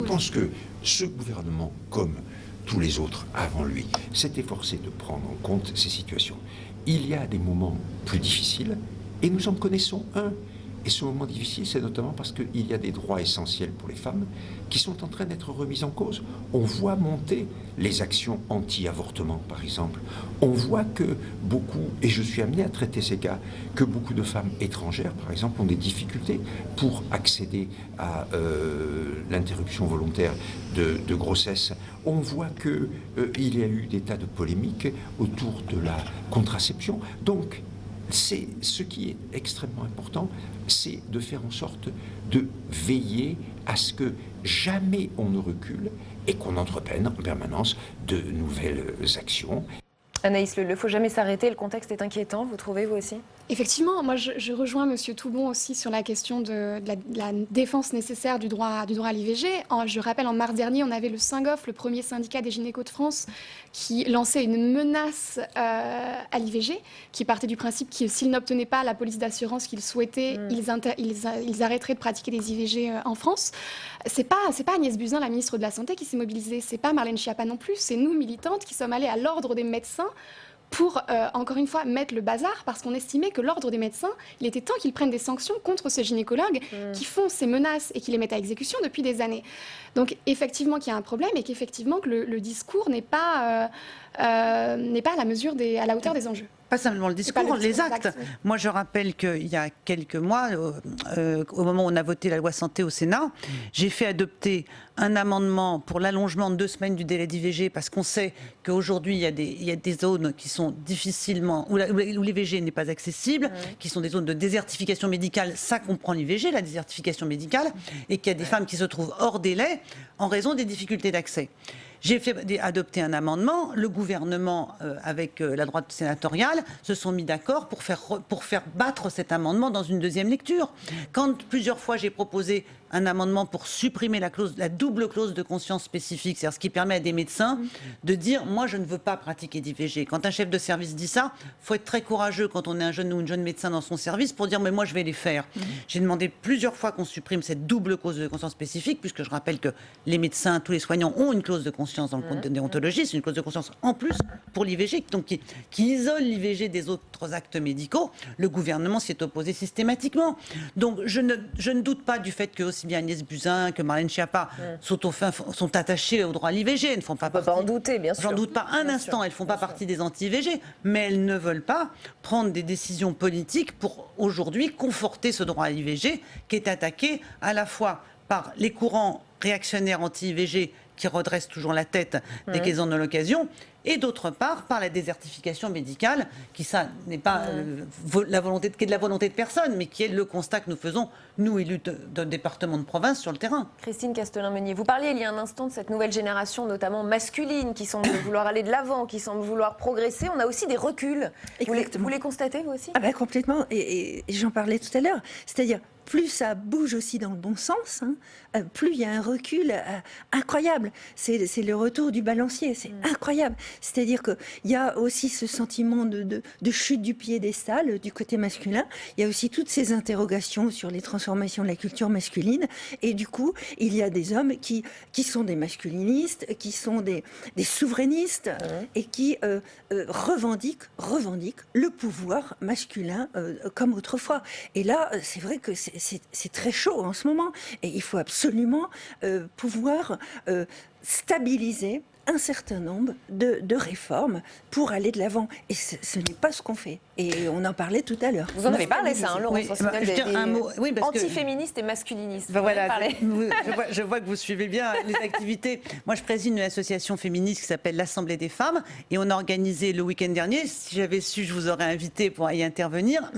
Je pense que ce gouvernement, comme tous les autres avant lui, s'est efforcé de prendre en compte ces situations. Il y a des moments plus difficiles et nous en connaissons un. Et ce moment difficile, c'est notamment parce qu'il y a des droits essentiels pour les femmes qui sont en train d'être remis en cause. On voit monter les actions anti-avortement, par exemple. On voit que beaucoup, et je suis amené à traiter ces cas, que beaucoup de femmes étrangères, par exemple, ont des difficultés pour accéder à l'interruption volontaire de grossesse. On voit qu'il y a eu des tas de polémiques autour de la contraception. Donc, c'est ce qui est extrêmement important, c'est de faire en sorte de veiller à ce que jamais on ne recule et qu'on entreprenne en permanence de nouvelles actions. Anaïs Leleux, il ne faut jamais s'arrêter, le contexte est inquiétant, vous trouvez vous aussi ? Effectivement, moi je rejoins Monsieur Toubon aussi sur la question de la défense nécessaire du droit à l'IVG. Je rappelle, en mars dernier, on avait le SYNGOF, le premier syndicat des gynécos de France, qui lançait une menace à l'IVG, qui partait du principe que s'ils n'obtenaient pas la police d'assurance qu'ils souhaitaient, ils arrêteraient de pratiquer des IVG en France. C'est pas Agnès Buzyn, la ministre de la Santé, qui s'est mobilisée, c'est pas Marlène Schiappa non plus, c'est nous, militantes, qui sommes allées à l'ordre des médecins pour, encore une fois, mettre le bazar, parce qu'on estimait que l'ordre des médecins, il était temps qu'ils prennent des sanctions contre ces gynécologues qui font ces menaces et qui les mettent à exécution depuis des années. Donc, effectivement, qu'il y a un problème et qu'effectivement, que le discours n'est pas à la hauteur des enjeux. Pas simplement le discours, les actes. Moi, je rappelle qu'il y a quelques mois, au moment où on a voté la loi santé au Sénat, j'ai fait adopter un amendement pour l'allongement de 2 semaines du délai d'IVG, parce qu'on sait qu'aujourd'hui, il y a des zones qui sont difficilement, où l'IVG n'est pas accessible, qui sont des zones de désertification médicale. Ça comprend l'IVG, la désertification médicale, et qu'il y a des femmes qui se trouvent hors délai en raison des difficultés d'accès. J'ai fait adopter un amendement. Le gouvernement, avec la droite sénatoriale, se sont mis d'accord pour faire battre cet amendement dans une deuxième lecture. Quand plusieurs fois j'ai proposé un amendement pour supprimer la double clause de conscience spécifique, c'est-à-dire ce qui permet à des médecins de dire « moi je ne veux pas pratiquer d'IVG ». Quand un chef de service dit ça, il faut être très courageux quand on est un jeune ou une jeune médecin dans son service pour dire « mais moi je vais les faire ». J'ai demandé plusieurs fois qu'on supprime cette double clause de conscience spécifique, puisque je rappelle que les médecins, tous les soignants ont une clause de conscience dans le code de déontologie, c'est une clause de conscience en plus pour l'IVG, donc qui isole l'IVG des autres actes médicaux. Le gouvernement s'y est opposé systématiquement. Donc je ne doute pas du fait que aussi bien Agnès Buzyn que Marlène Schiappa sont attachées au droit à l'IVG. Elles ne font pas partie. On peut pas en douter, bien sûr. J'en doute pas un instant. Elles ne font pas partie des anti-IVG, mais elles ne veulent pas prendre des décisions politiques pour aujourd'hui conforter ce droit à l'IVG qui est attaqué à la fois par les courants réactionnaires anti-IVG qui redressent toujours la tête dès qu'ils en ont l'occasion, et d'autre part par la désertification médicale, qui ça n'est pas de la volonté de personne, mais qui est le constat que nous faisons, nous élus de départements de province sur le terrain. Christine Castelin-Meunier, vous parliez il y a un instant de cette nouvelle génération, notamment masculine, qui semble vouloir aller de l'avant, qui semble vouloir progresser. On a aussi des reculs. Vous les constatez, vous aussi ? Complètement, et j'en parlais tout à l'heure. C'est-à-dire, plus ça bouge aussi dans le bon sens, plus il y a un recul incroyable. C'est le retour du balancier, c'est incroyable. C'est-à-dire qu'il y a aussi ce sentiment de chute du piédestal du côté masculin. Il y a aussi toutes ces interrogations sur les transformations de la culture masculine. Et du coup, il y a des hommes qui sont des masculinistes, qui sont des souverainistes et qui revendiquent le pouvoir masculin comme autrefois. Et là, c'est vrai que c'est très chaud en ce moment. Et il faut absolument pouvoir stabiliser un certain nombre de réformes pour aller de l'avant. Et ce n'est pas ce qu'on fait. Et on en parlait tout à l'heure. Vous en avez parlé, ça, hein, Laurence Rossignol, des antiféministes et masculinistes. Voilà, je vois que vous suivez bien les activités. Moi, je préside une association féministe qui s'appelle l'Assemblée des femmes. Et on a organisé le week-end dernier, si j'avais su, je vous aurais invité pour y intervenir,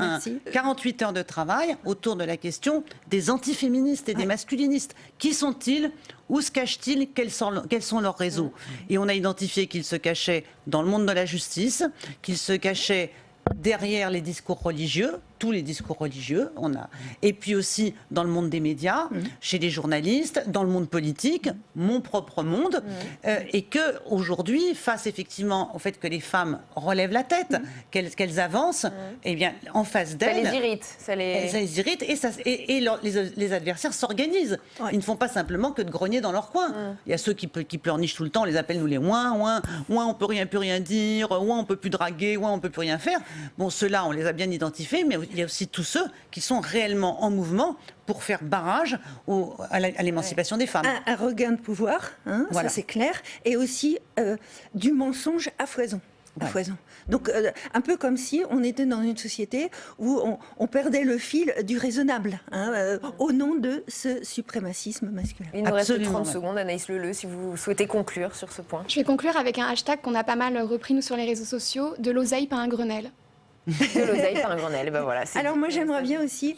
48 heures de travail autour de la question des antiféministes et des masculinistes. Qui sont-ils ? Où se cachent-ils ? Quels sont leurs réseaux ? Et on a identifié qu'ils se cachaient dans le monde de la justice, qu'ils se cachaient derrière les discours religieux, tous les discours religieux, et puis aussi dans le monde des médias, chez les journalistes, dans le monde politique, mon propre monde, et que aujourd'hui, face effectivement au fait que les femmes relèvent la tête, qu'elles avancent, eh bien, en face d'elles, ça les irrite, ça les irrite, et les adversaires s'organisent. Ils ne font pas simplement que de grogner dans leur coin. Il y a ceux qui pleurnichent tout le temps, on les appelle nous les ouin, on peut rien dire, ouin on peut plus draguer, ouin on peut plus rien faire. Bon, ceux-là, on les a bien identifiés, mais il y a aussi tous ceux qui sont réellement en mouvement pour faire barrage à l'émancipation des femmes. Un regain de pouvoir, voilà. Ça c'est clair, et aussi du mensonge à foison. Donc un peu comme si on était dans une société où on perdait le fil du raisonnable au nom de ce suprémacisme masculin. Il nous reste 30 secondes, Anaïs Leleu, si vous souhaitez conclure sur ce point. Je vais conclure avec un hashtag qu'on a pas mal repris nous sur les réseaux sociaux, de l'oseille pas un Grenelle. De l'oseille par un Grenelle. Et ben voilà, alors moi j'aimerais bien aussi,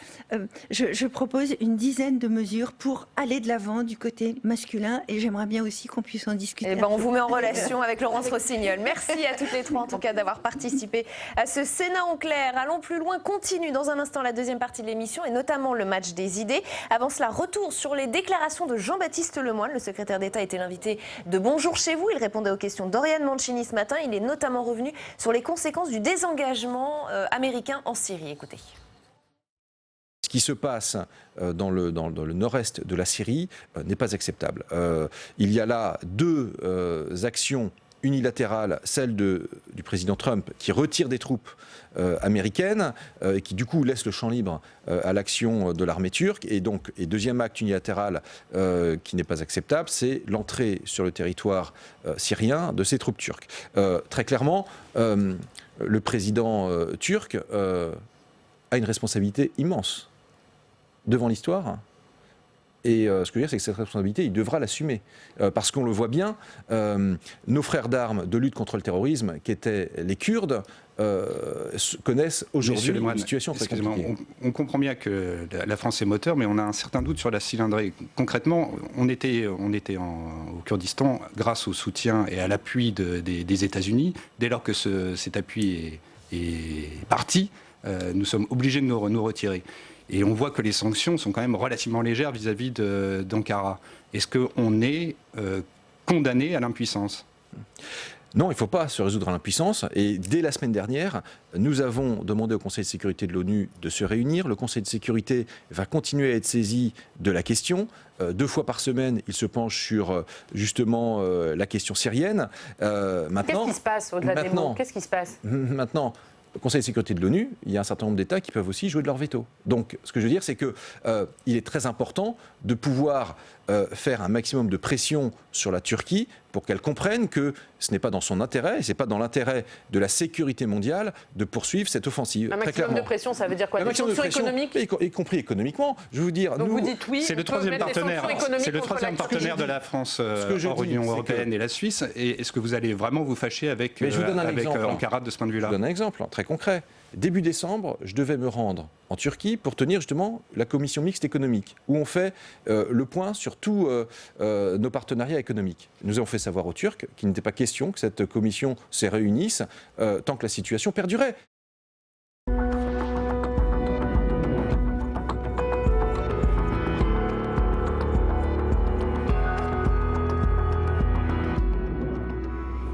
je propose une dizaine de mesures pour aller de l'avant du côté masculin et j'aimerais bien aussi qu'on puisse en discuter. Et ben on vous met en relation avec Laurence Rossignol. Merci à toutes les trois en tout cas d'avoir participé à ce Sénat en clair. Allons plus loin, continue dans un instant la deuxième partie de l'émission et notamment le match des idées. Avant cela, retour sur les déclarations de Jean-Baptiste Lemoyne. Le secrétaire d'État était l'invité de Bonjour chez vous. Il répondait aux questions d'Oriane Mancini ce matin. Il est notamment revenu sur les conséquences du désengagement américain en Syrie. Écoutez. Ce qui se passe dans le nord-est de la Syrie n'est pas acceptable. Il y a là deux actions unilatérales, celle du président Trump qui retire des troupes américaines et qui du coup laisse le champ libre à l'action de l'armée turque. Et deuxième acte unilatéral qui n'est pas acceptable, c'est l'entrée sur le territoire syrien de ces troupes turques. Très clairement, le président turc a une responsabilité immense devant l'histoire. Et ce que je veux dire, c'est que cette responsabilité, il devra l'assumer. Parce qu'on le voit bien, nos frères d'armes de lutte contre le terrorisme, qui étaient les Kurdes, connaissent aujourd'hui une situation très compliquée. On comprend bien que la France est moteur, mais on a un certain doute sur la cylindrée. Concrètement, on était au Kurdistan grâce au soutien et à l'appui des États-Unis. Dès lors que cet appui est parti, nous sommes obligés de nous retirer. Et on voit que les sanctions sont quand même relativement légères vis-à-vis d'Ankara. Est-ce qu'on est condamné à l'impuissance ? Non, il ne faut pas se résoudre à l'impuissance. Et dès la semaine dernière, nous avons demandé au Conseil de sécurité de l'ONU de se réunir. Le Conseil de sécurité va continuer à être saisi de la question. 2 fois par semaine, il se penche sur justement la question syrienne. Qu'est-ce qui se passe au-delà des mots ? Qu'est-ce qui se passe ? Maintenant, le Conseil de sécurité de l'ONU, il y a un certain nombre d'États qui peuvent aussi jouer de leur veto. Donc, ce que je veux dire, c'est qu'il est très important de pouvoir faire un maximum de pression sur la Turquie pour qu'elle comprenne que ce n'est pas dans son intérêt, et ce n'est pas dans l'intérêt de la sécurité mondiale de poursuivre cette offensive. Un maximum de pression, ça veut dire quoi ? Des sanctions économiques ? Y compris économiquement. Je veux dire, donc vous dites oui, c'est le troisième partenaire. C'est le troisième partenaire de la France hors Union européenne et la Suisse. Et est-ce que vous allez vraiment vous fâcher avec Ankara de ce point de vue-là ? Je vous donne un exemple très concret. Début décembre, je devais me rendre en Turquie pour tenir justement la commission mixte économique, où on fait le point sur tous nos partenariats économiques. Nous avons fait savoir aux Turcs qu'il n'était pas question que cette commission se réunisse tant que la situation perdurait.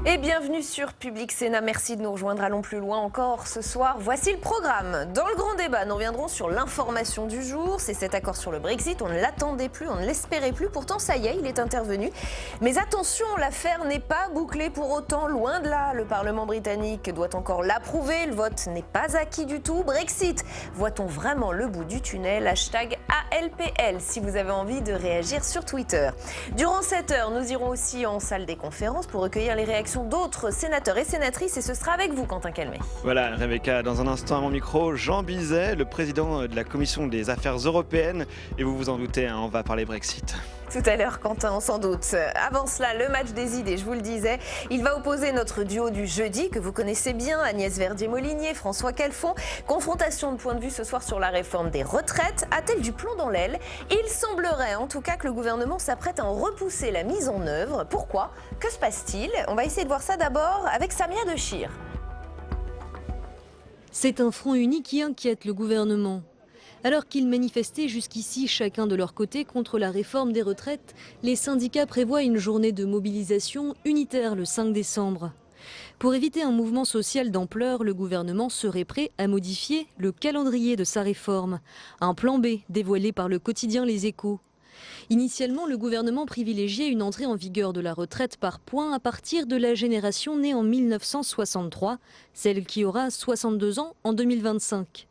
Et bienvenue sur Public Sénat. Merci de nous rejoindre. Allons plus loin encore ce soir. Voici le programme. Dans le grand débat, nous reviendrons sur l'information du jour. C'est cet accord sur le Brexit. On ne l'attendait plus, on ne l'espérait plus. Pourtant, ça y est, il est intervenu. Mais attention, l'affaire n'est pas bouclée pour autant. Loin de là, le Parlement britannique doit encore l'approuver. Le vote n'est pas acquis du tout. Brexit, voit-on vraiment le bout du tunnel ? Hashtag ALPL si vous avez envie de réagir sur Twitter. Durant cette heure, nous irons aussi en salle des conférences pour recueillir les réactions d'autres sénateurs et sénatrices et ce sera avec vous, Quentin Calmet. Voilà, Rebecca, dans un instant à mon micro, Jean Bizet, le président de la Commission des Affaires européennes. Et vous vous en doutez, hein, on va parler Brexit. Tout à l'heure, Quentin, on s'en doute. Avant cela, le match des idées, je vous le disais. Il va opposer notre duo du jeudi, que vous connaissez bien, Agnès Verdier-Molinier, François Calfon. Confrontation de points de vue ce soir sur la réforme des retraites. A-t-elle du plomb dans l'aile ? Il semblerait en tout cas que le gouvernement s'apprête à en repousser la mise en œuvre. Pourquoi ? Que se passe-t-il ? On va essayer de voir ça d'abord avec Samia Dechir. C'est un front uni qui inquiète le gouvernement. Alors qu'ils manifestaient jusqu'ici chacun de leur côté contre la réforme des retraites, les syndicats prévoient une journée de mobilisation unitaire le 5 décembre. Pour éviter un mouvement social d'ampleur, le gouvernement serait prêt à modifier le calendrier de sa réforme. Un plan B dévoilé par le quotidien Les Échos. Initialement, le gouvernement privilégiait une entrée en vigueur de la retraite par points à partir de la génération née en 1963, celle qui aura 62 ans en 2025.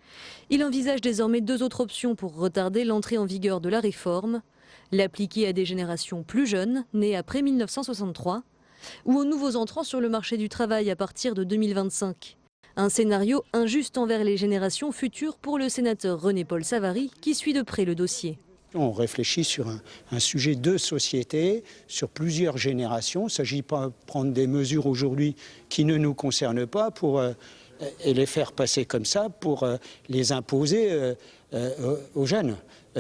Il envisage désormais 2 autres options pour retarder l'entrée en vigueur de la réforme. L'appliquer à des générations plus jeunes, nées après 1963, ou aux nouveaux entrants sur le marché du travail à partir de 2025. Un scénario injuste envers les générations futures pour le sénateur René-Paul Savary, qui suit de près le dossier. On réfléchit sur un sujet de société, sur plusieurs générations. Il ne s'agit pas de prendre des mesures aujourd'hui qui ne nous concernent pas pour et les faire passer comme ça pour les imposer aux jeunes.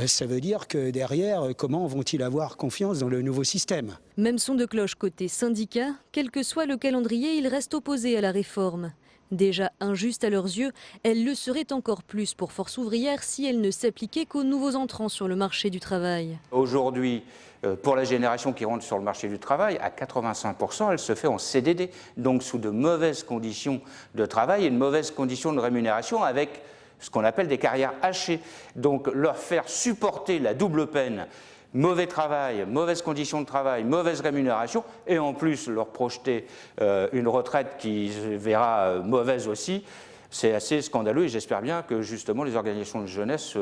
Ça veut dire que derrière, comment vont-ils avoir confiance dans le nouveau système? Même son de cloche côté syndicat, quel que soit le calendrier, ils restent opposés à la réforme. Déjà injuste à leurs yeux, elle le serait encore plus pour Force ouvrière si elle ne s'appliquait qu'aux nouveaux entrants sur le marché du travail. Aujourd'hui, pour la génération qui rentre sur le marché du travail, à 85%, elle se fait en CDD, donc sous de mauvaises conditions de travail et de mauvaises conditions de rémunération avec ce qu'on appelle des carrières hachées. Donc leur faire supporter la double peine, mauvais travail, mauvaises conditions de travail, mauvaise rémunération, et en plus leur projeter une retraite qui se verra mauvaise aussi, c'est assez scandaleux et j'espère bien que justement les organisations de jeunesse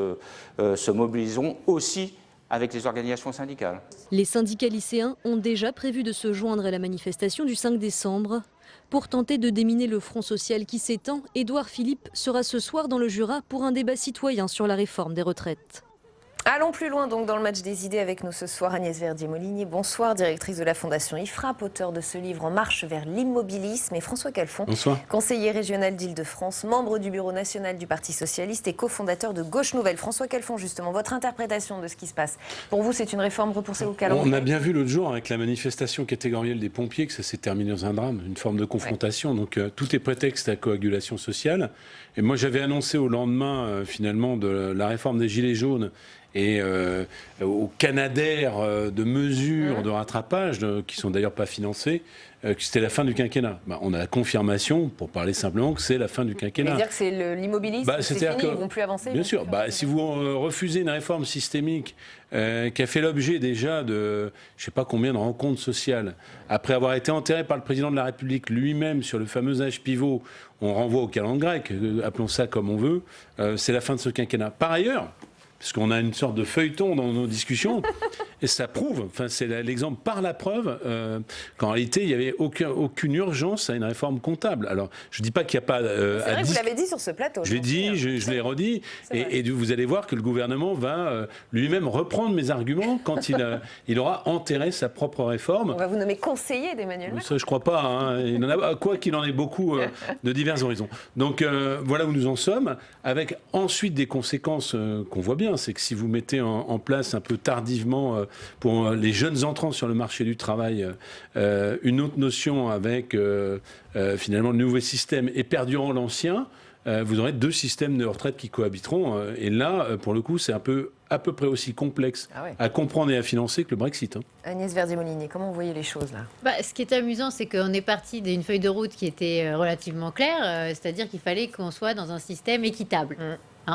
se mobiliseront aussi avec les organisations syndicales. Les syndicats lycéens ont déjà prévu de se joindre à la manifestation du 5 décembre. Pour tenter de déminer le front social qui s'étend, Édouard Philippe sera ce soir dans le Jura pour un débat citoyen sur la réforme des retraites. Allons plus loin donc dans le match des idées avec nous ce soir Agnès Verdier-Molinier. Bonsoir, directrice de la Fondation IFRAP, auteur de ce livre En marche vers l'immobilisme, et François Calfon, conseiller régional d'Île-de-France, membre du bureau national du Parti socialiste et cofondateur de Gauche Nouvelle. François Calfon, justement, votre interprétation de ce qui se passe. Pour vous, c'est une réforme repoussée au calendrier? On a bien vu l'autre jour avec la manifestation catégorielle des pompiers que ça s'est terminé dans un drame, une forme de confrontation. Donc tout est prétexte à coagulation sociale. Et moi, j'avais annoncé au lendemain, finalement, de la réforme des Gilets jaunes et au canadair de mesures de rattrapage, qui sont d'ailleurs pas financées, que c'était la fin du quinquennat. On a la confirmation, pour parler simplement, que c'est la fin du quinquennat. C'est-à-dire que c'est l'immobilisme, c'est fini, ils ne vont plus avancer? Bien sûr, si vous refusez une réforme systémique qui a fait l'objet déjà de je ne sais pas combien de rencontres sociales, après avoir été enterré par le président de la République lui-même sur le fameux âge pivot, on renvoie au calendrier grec, appelons ça comme on veut, c'est la fin de ce quinquennat. Par ailleurs, parce qu'on a une sorte de feuilleton dans nos discussions, et ça prouve, enfin c'est l'exemple par la preuve, qu'en réalité il n'y avait aucune urgence à une réforme comptable. Alors je ne dis pas qu'il n'y a pas... c'est vrai, vous l'avez dit sur ce plateau. Je l'ai dit, je l'ai redit, et vous allez voir que le gouvernement va lui-même reprendre mes arguments quand il aura enterré sa propre réforme. On va vous nommer conseiller d'Emmanuel Macron. Ça je ne crois pas, hein. Il en a, quoi qu'il en ait beaucoup de divers horizons. Donc voilà où nous en sommes, avec ensuite des conséquences qu'on voit bien. C'est que si vous mettez en place un peu tardivement pour les jeunes entrants sur le marché du travail une autre notion avec finalement le nouveau système et perdurant l'ancien, vous aurez deux systèmes de retraite qui cohabiteront. Et là, pour le coup, c'est à peu près aussi complexe à comprendre et à financer que le Brexit. Agnès Verdier-Molinier, comment vous voyez les choses là? Ce qui est amusant, c'est qu'on est parti d'une feuille de route qui était relativement claire, c'est-à-dire qu'il fallait qu'on soit dans un système équitable.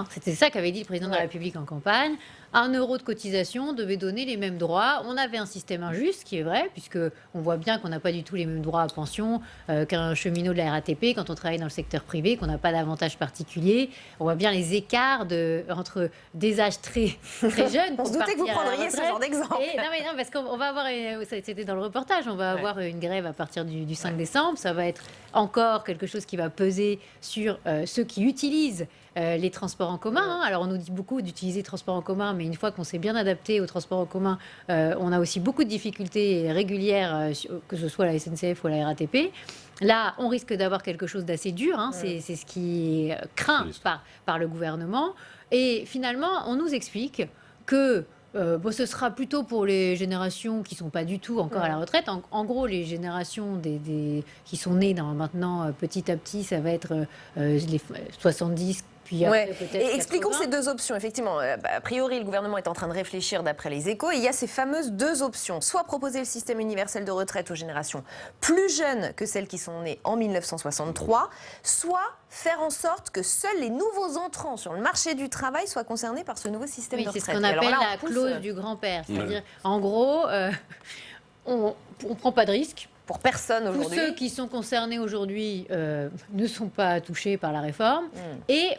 C'était ça qu'avait dit le président de la République en campagne. 1 euro de cotisation devait donner les mêmes droits. On avait un système injuste, ce qui est vrai, puisque on voit bien qu'on n'a pas du tout les mêmes droits à pension qu'un cheminot de la RATP quand on travaille dans le secteur privé, qu'on n'a pas d'avantages particuliers. On voit bien les écarts entre des âges très, très jeunes. On se doutait que vous prendriez ce genre d'exemple. Non, parce qu'on va avoir, c'était dans le reportage, on va avoir une grève à partir du 5 décembre. Ça va être encore quelque chose qui va peser sur ceux qui utilisent les transports en commun. Alors on nous dit beaucoup d'utiliser les transports en commun, mais une fois qu'on s'est bien adapté aux transports en commun, on a aussi beaucoup de difficultés régulières, que ce soit la SNCF ou la RATP. Là, on risque d'avoir quelque chose d'assez dur, c'est ce qui est craint par le gouvernement. Et finalement, on nous explique que ce sera plutôt pour les générations qui ne sont pas du tout encore à la retraite. En gros, les générations qui sont nées maintenant petit à petit, ça va être les 70. Et expliquons ces deux options. Effectivement, a priori, le gouvernement est en train de réfléchir d'après les Échos. Et il y a ces fameuses deux options. Soit proposer le système universel de retraite aux générations plus jeunes que celles qui sont nées en 1963, soit faire en sorte que seuls les nouveaux entrants sur le marché du travail soient concernés par ce nouveau système de retraite. C'est ce qu'on appelle la clause du grand-père. C'est-à-dire, en gros, on ne prend pas de risque. Pour personne aujourd'hui. Tous ceux qui sont concernés aujourd'hui ne sont pas touchés par la réforme et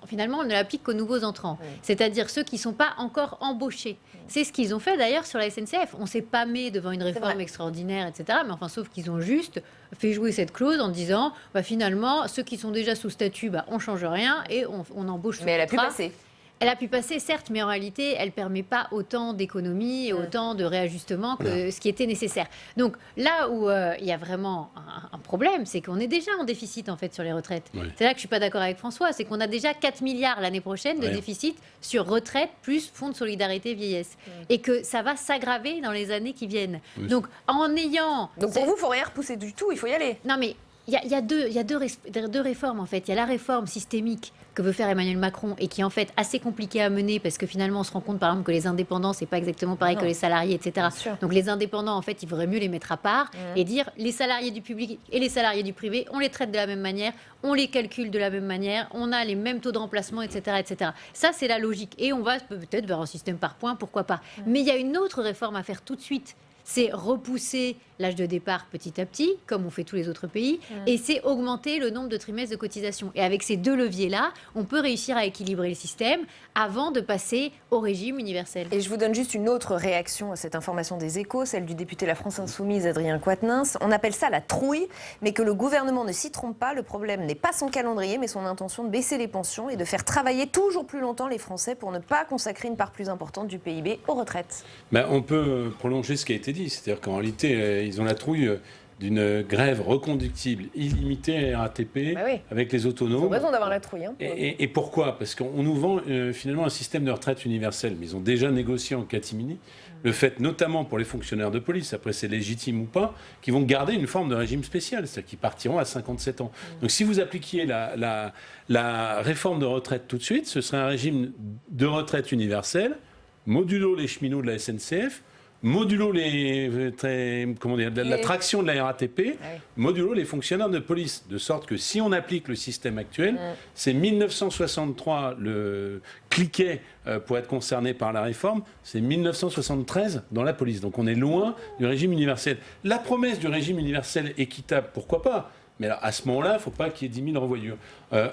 finalement on ne l'applique qu'aux nouveaux entrants, c'est-à-dire ceux qui ne sont pas encore embauchés. C'est ce qu'ils ont fait d'ailleurs sur la SNCF. On s'est pâmé devant une réforme extraordinaire, etc. Mais enfin, sauf qu'ils ont juste fait jouer cette clause en disant finalement ceux qui sont déjà sous statut, on ne change rien et on embauche. Mais elle a pu passer. Elle a pu passer, certes, mais en réalité, elle ne permet pas autant d'économies et autant de réajustements que ce qui était nécessaire. Donc là où il y a vraiment un problème, c'est qu'on est déjà en déficit en fait sur les retraites. C'est là que je ne suis pas d'accord avec François, c'est qu'on a déjà 4 milliards l'année prochaine de déficit sur retraite plus fonds de solidarité vieillesse. Et que ça va s'aggraver dans les années qui viennent. Donc en ayant... Donc pour vous, il ne faut rien repousser du tout, il faut y aller. Non mais... Il y a deux réformes en fait. Il y a la réforme systémique que veut faire Emmanuel Macron et qui est en fait assez compliquée à mener parce que finalement on se rend compte par exemple que les indépendants c'est pas exactement pareil que les salariés, etc. Donc les indépendants en fait il faudrait mieux les mettre à part et dire les salariés du public et les salariés du privé on les traite de la même manière, on les calcule de la même manière, on a les mêmes taux de remplacement, etc. etc. Ça c'est la logique et on va peut-être vers un système par points, pourquoi pas. Mais il y a une autre réforme à faire tout de suite. C'est repousser l'âge de départ petit à petit, comme on fait tous les autres pays, et c'est augmenter le nombre de trimestres de cotisation. Et avec ces deux leviers-là, on peut réussir à équilibrer le système avant de passer au régime universel. Et je vous donne juste une autre réaction à cette information des Échos, celle du député La France Insoumise, Adrien Quatennens. On appelle ça la trouille, mais que le gouvernement ne s'y trompe pas. Le problème n'est pas son calendrier, mais son intention de baisser les pensions et de faire travailler toujours plus longtemps les Français pour ne pas consacrer une part plus importante du PIB aux retraites. On peut prolonger ce qui a été dit, c'est-à-dire qu'en réalité, ils ont la trouille d'une grève reconductible illimitée à RATP avec les autonomes. Ils ont raison d'avoir la trouille. Et pourquoi ? Parce qu'on nous vend finalement un système de retraite universel, mais ils ont déjà négocié en catimini le fait, notamment pour les fonctionnaires de police, après c'est légitime ou pas, qu'ils vont garder une forme de régime spécial, c'est-à-dire qu'ils partiront à 57 ans. Donc si vous appliquiez la réforme de retraite tout de suite, ce serait un régime de retraite universel, modulo les cheminots de la SNCF, modulo la traction de la RATP, modulo les fonctionnaires de police. De sorte que si on applique le système actuel, c'est 1963 le cliquet pour être concerné par la réforme, c'est 1973 dans la police. Donc on est loin du régime universel. La promesse du régime universel équitable, pourquoi pas ? Mais alors, à ce moment-là, il ne faut pas qu'il y ait 10 000 revoyures.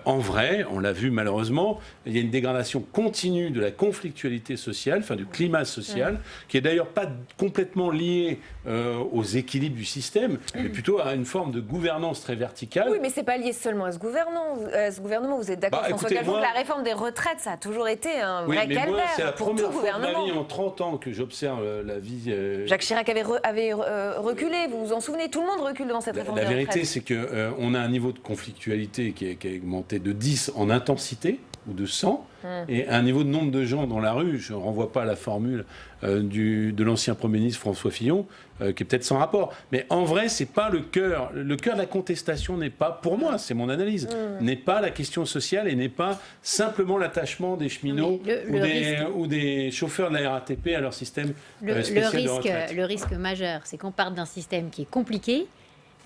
En vrai, on l'a vu malheureusement, il y a une dégradation continue de la conflictualité sociale, enfin du climat social, qui est d'ailleurs pas complètement liée aux équilibres du système, mais plutôt à une forme de gouvernance très verticale. Oui, mais ce n'est pas lié seulement à ce gouvernement. Vous êtes d'accord, François Calfon, que la réforme des retraites, ça a toujours été un vrai calvaire c'est la pour première tout fois gouvernement. de ma vie en 30 ans que j'observe la vie... Jacques Chirac avait reculé, vous vous en souvenez, tout le monde recule devant cette réforme des retraites. La vérité, c'est qu'on a un niveau de conflictualité qui a augmenté de 10 en intensité, ou de 100, et un niveau de nombre de gens dans la rue, je ne renvoie pas à la formule de l'ancien Premier ministre François Fillon, qui est peut-être sans rapport. Mais en vrai, c'est pas le cœur. Le cœur de la contestation n'est pas, pour moi, c'est mon analyse, n'est pas la question sociale et n'est pas simplement l'attachement des cheminots ou des chauffeurs de la RATP à leur système spécial de retraite. Le risque majeur, c'est qu'on parte d'un système qui est compliqué,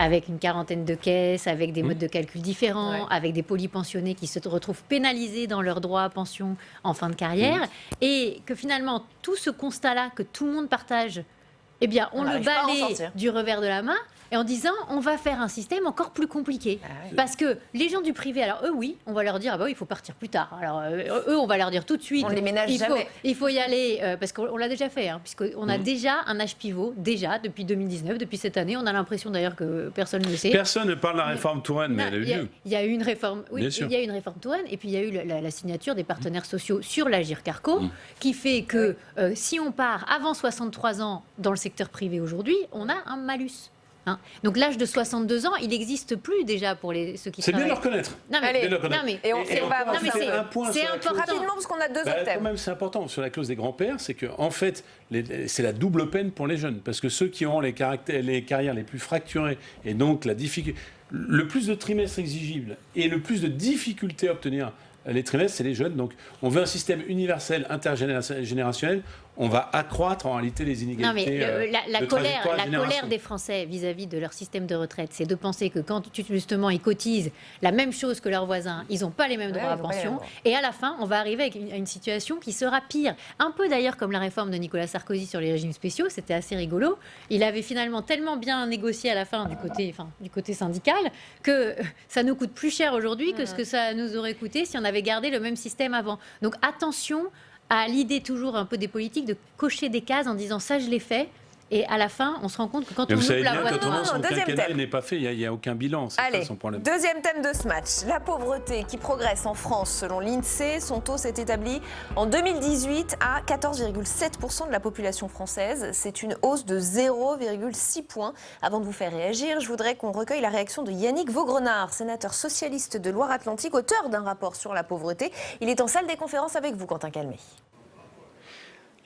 avec une quarantaine de caisses, avec des modes de calcul différents, avec des polypensionnés qui se retrouvent pénalisés dans leurs droits à pension en fin de carrière, et que finalement, tout ce constat-là que tout le monde partage, eh bien, on le balaye du revers de la main, et en disant on va faire un système encore plus compliqué. Parce que les gens du privé, alors eux oui, on va leur dire il faut partir plus tard. Alors eux on va leur dire tout de suite, on les ménage jamais. Il faut y aller, parce qu'on l'a déjà fait, puisqu'on a déjà un âge pivot, depuis 2019, depuis cette année. On a l'impression d'ailleurs que personne ne le sait. Personne ne parle de la réforme Touraine, mais elle a eu lieu. Il y a eu une réforme, il y a eu une réforme Touraine, et puis il y a eu la signature des partenaires sociaux sur l'Agir Carco, qui fait que si on part avant 63 ans dans le secteur privé aujourd'hui, on a un malus. Donc l'âge de 62 ans, il n'existe plus déjà pour ceux qui travaillent. C'est bien de le reconnaître. C'est important rapidement parce qu'on a deux autres thèmes. Quand même, c'est important sur la clause des grands-pères, c'est que en fait, c'est la double peine pour les jeunes, parce que ceux qui auront les carrières les plus fracturées et donc la difficulté, le plus de trimestres exigibles et le plus de difficultés à obtenir les trimestres, c'est les jeunes. Donc, on veut un système universel intergénérationnel. On va accroître en réalité les inégalités. La colère des Français vis-à-vis de leur système de retraite, c'est de penser que quand justement ils cotisent la même chose que leurs voisins, ils n'ont pas les mêmes droits à pension. Et à la fin, on va arriver à une situation qui sera pire. Un peu d'ailleurs comme la réforme de Nicolas Sarkozy sur les régimes spéciaux, c'était assez rigolo. Il avait finalement tellement bien négocié à la fin du côté syndical que ça nous coûte plus cher aujourd'hui que ce que ça nous aurait coûté si on avait gardé le même système avant. Donc attention à l'idée toujours un peu des politiques de cocher des cases en disant ça je l'ai fait Et à la fin, on se rend compte que quand Mais on vous savez ouvre bien la que boîte... son deuxième quinquennat thème. n'est pas fait, il n'y a aucun bilan, c'est Allez, ça son problème. deuxième thème de ce match. La pauvreté qui progresse en France. Selon l'INSEE, son taux s'est établi en 2018 à 14,7% de la population française. C'est une hausse de 0,6 points. Avant de vous faire réagir, je voudrais qu'on recueille la réaction de Yannick Vaugrenard, sénateur socialiste de Loire-Atlantique, auteur d'un rapport sur la pauvreté. Il est en salle des conférences avec vous, Quentin Calmet.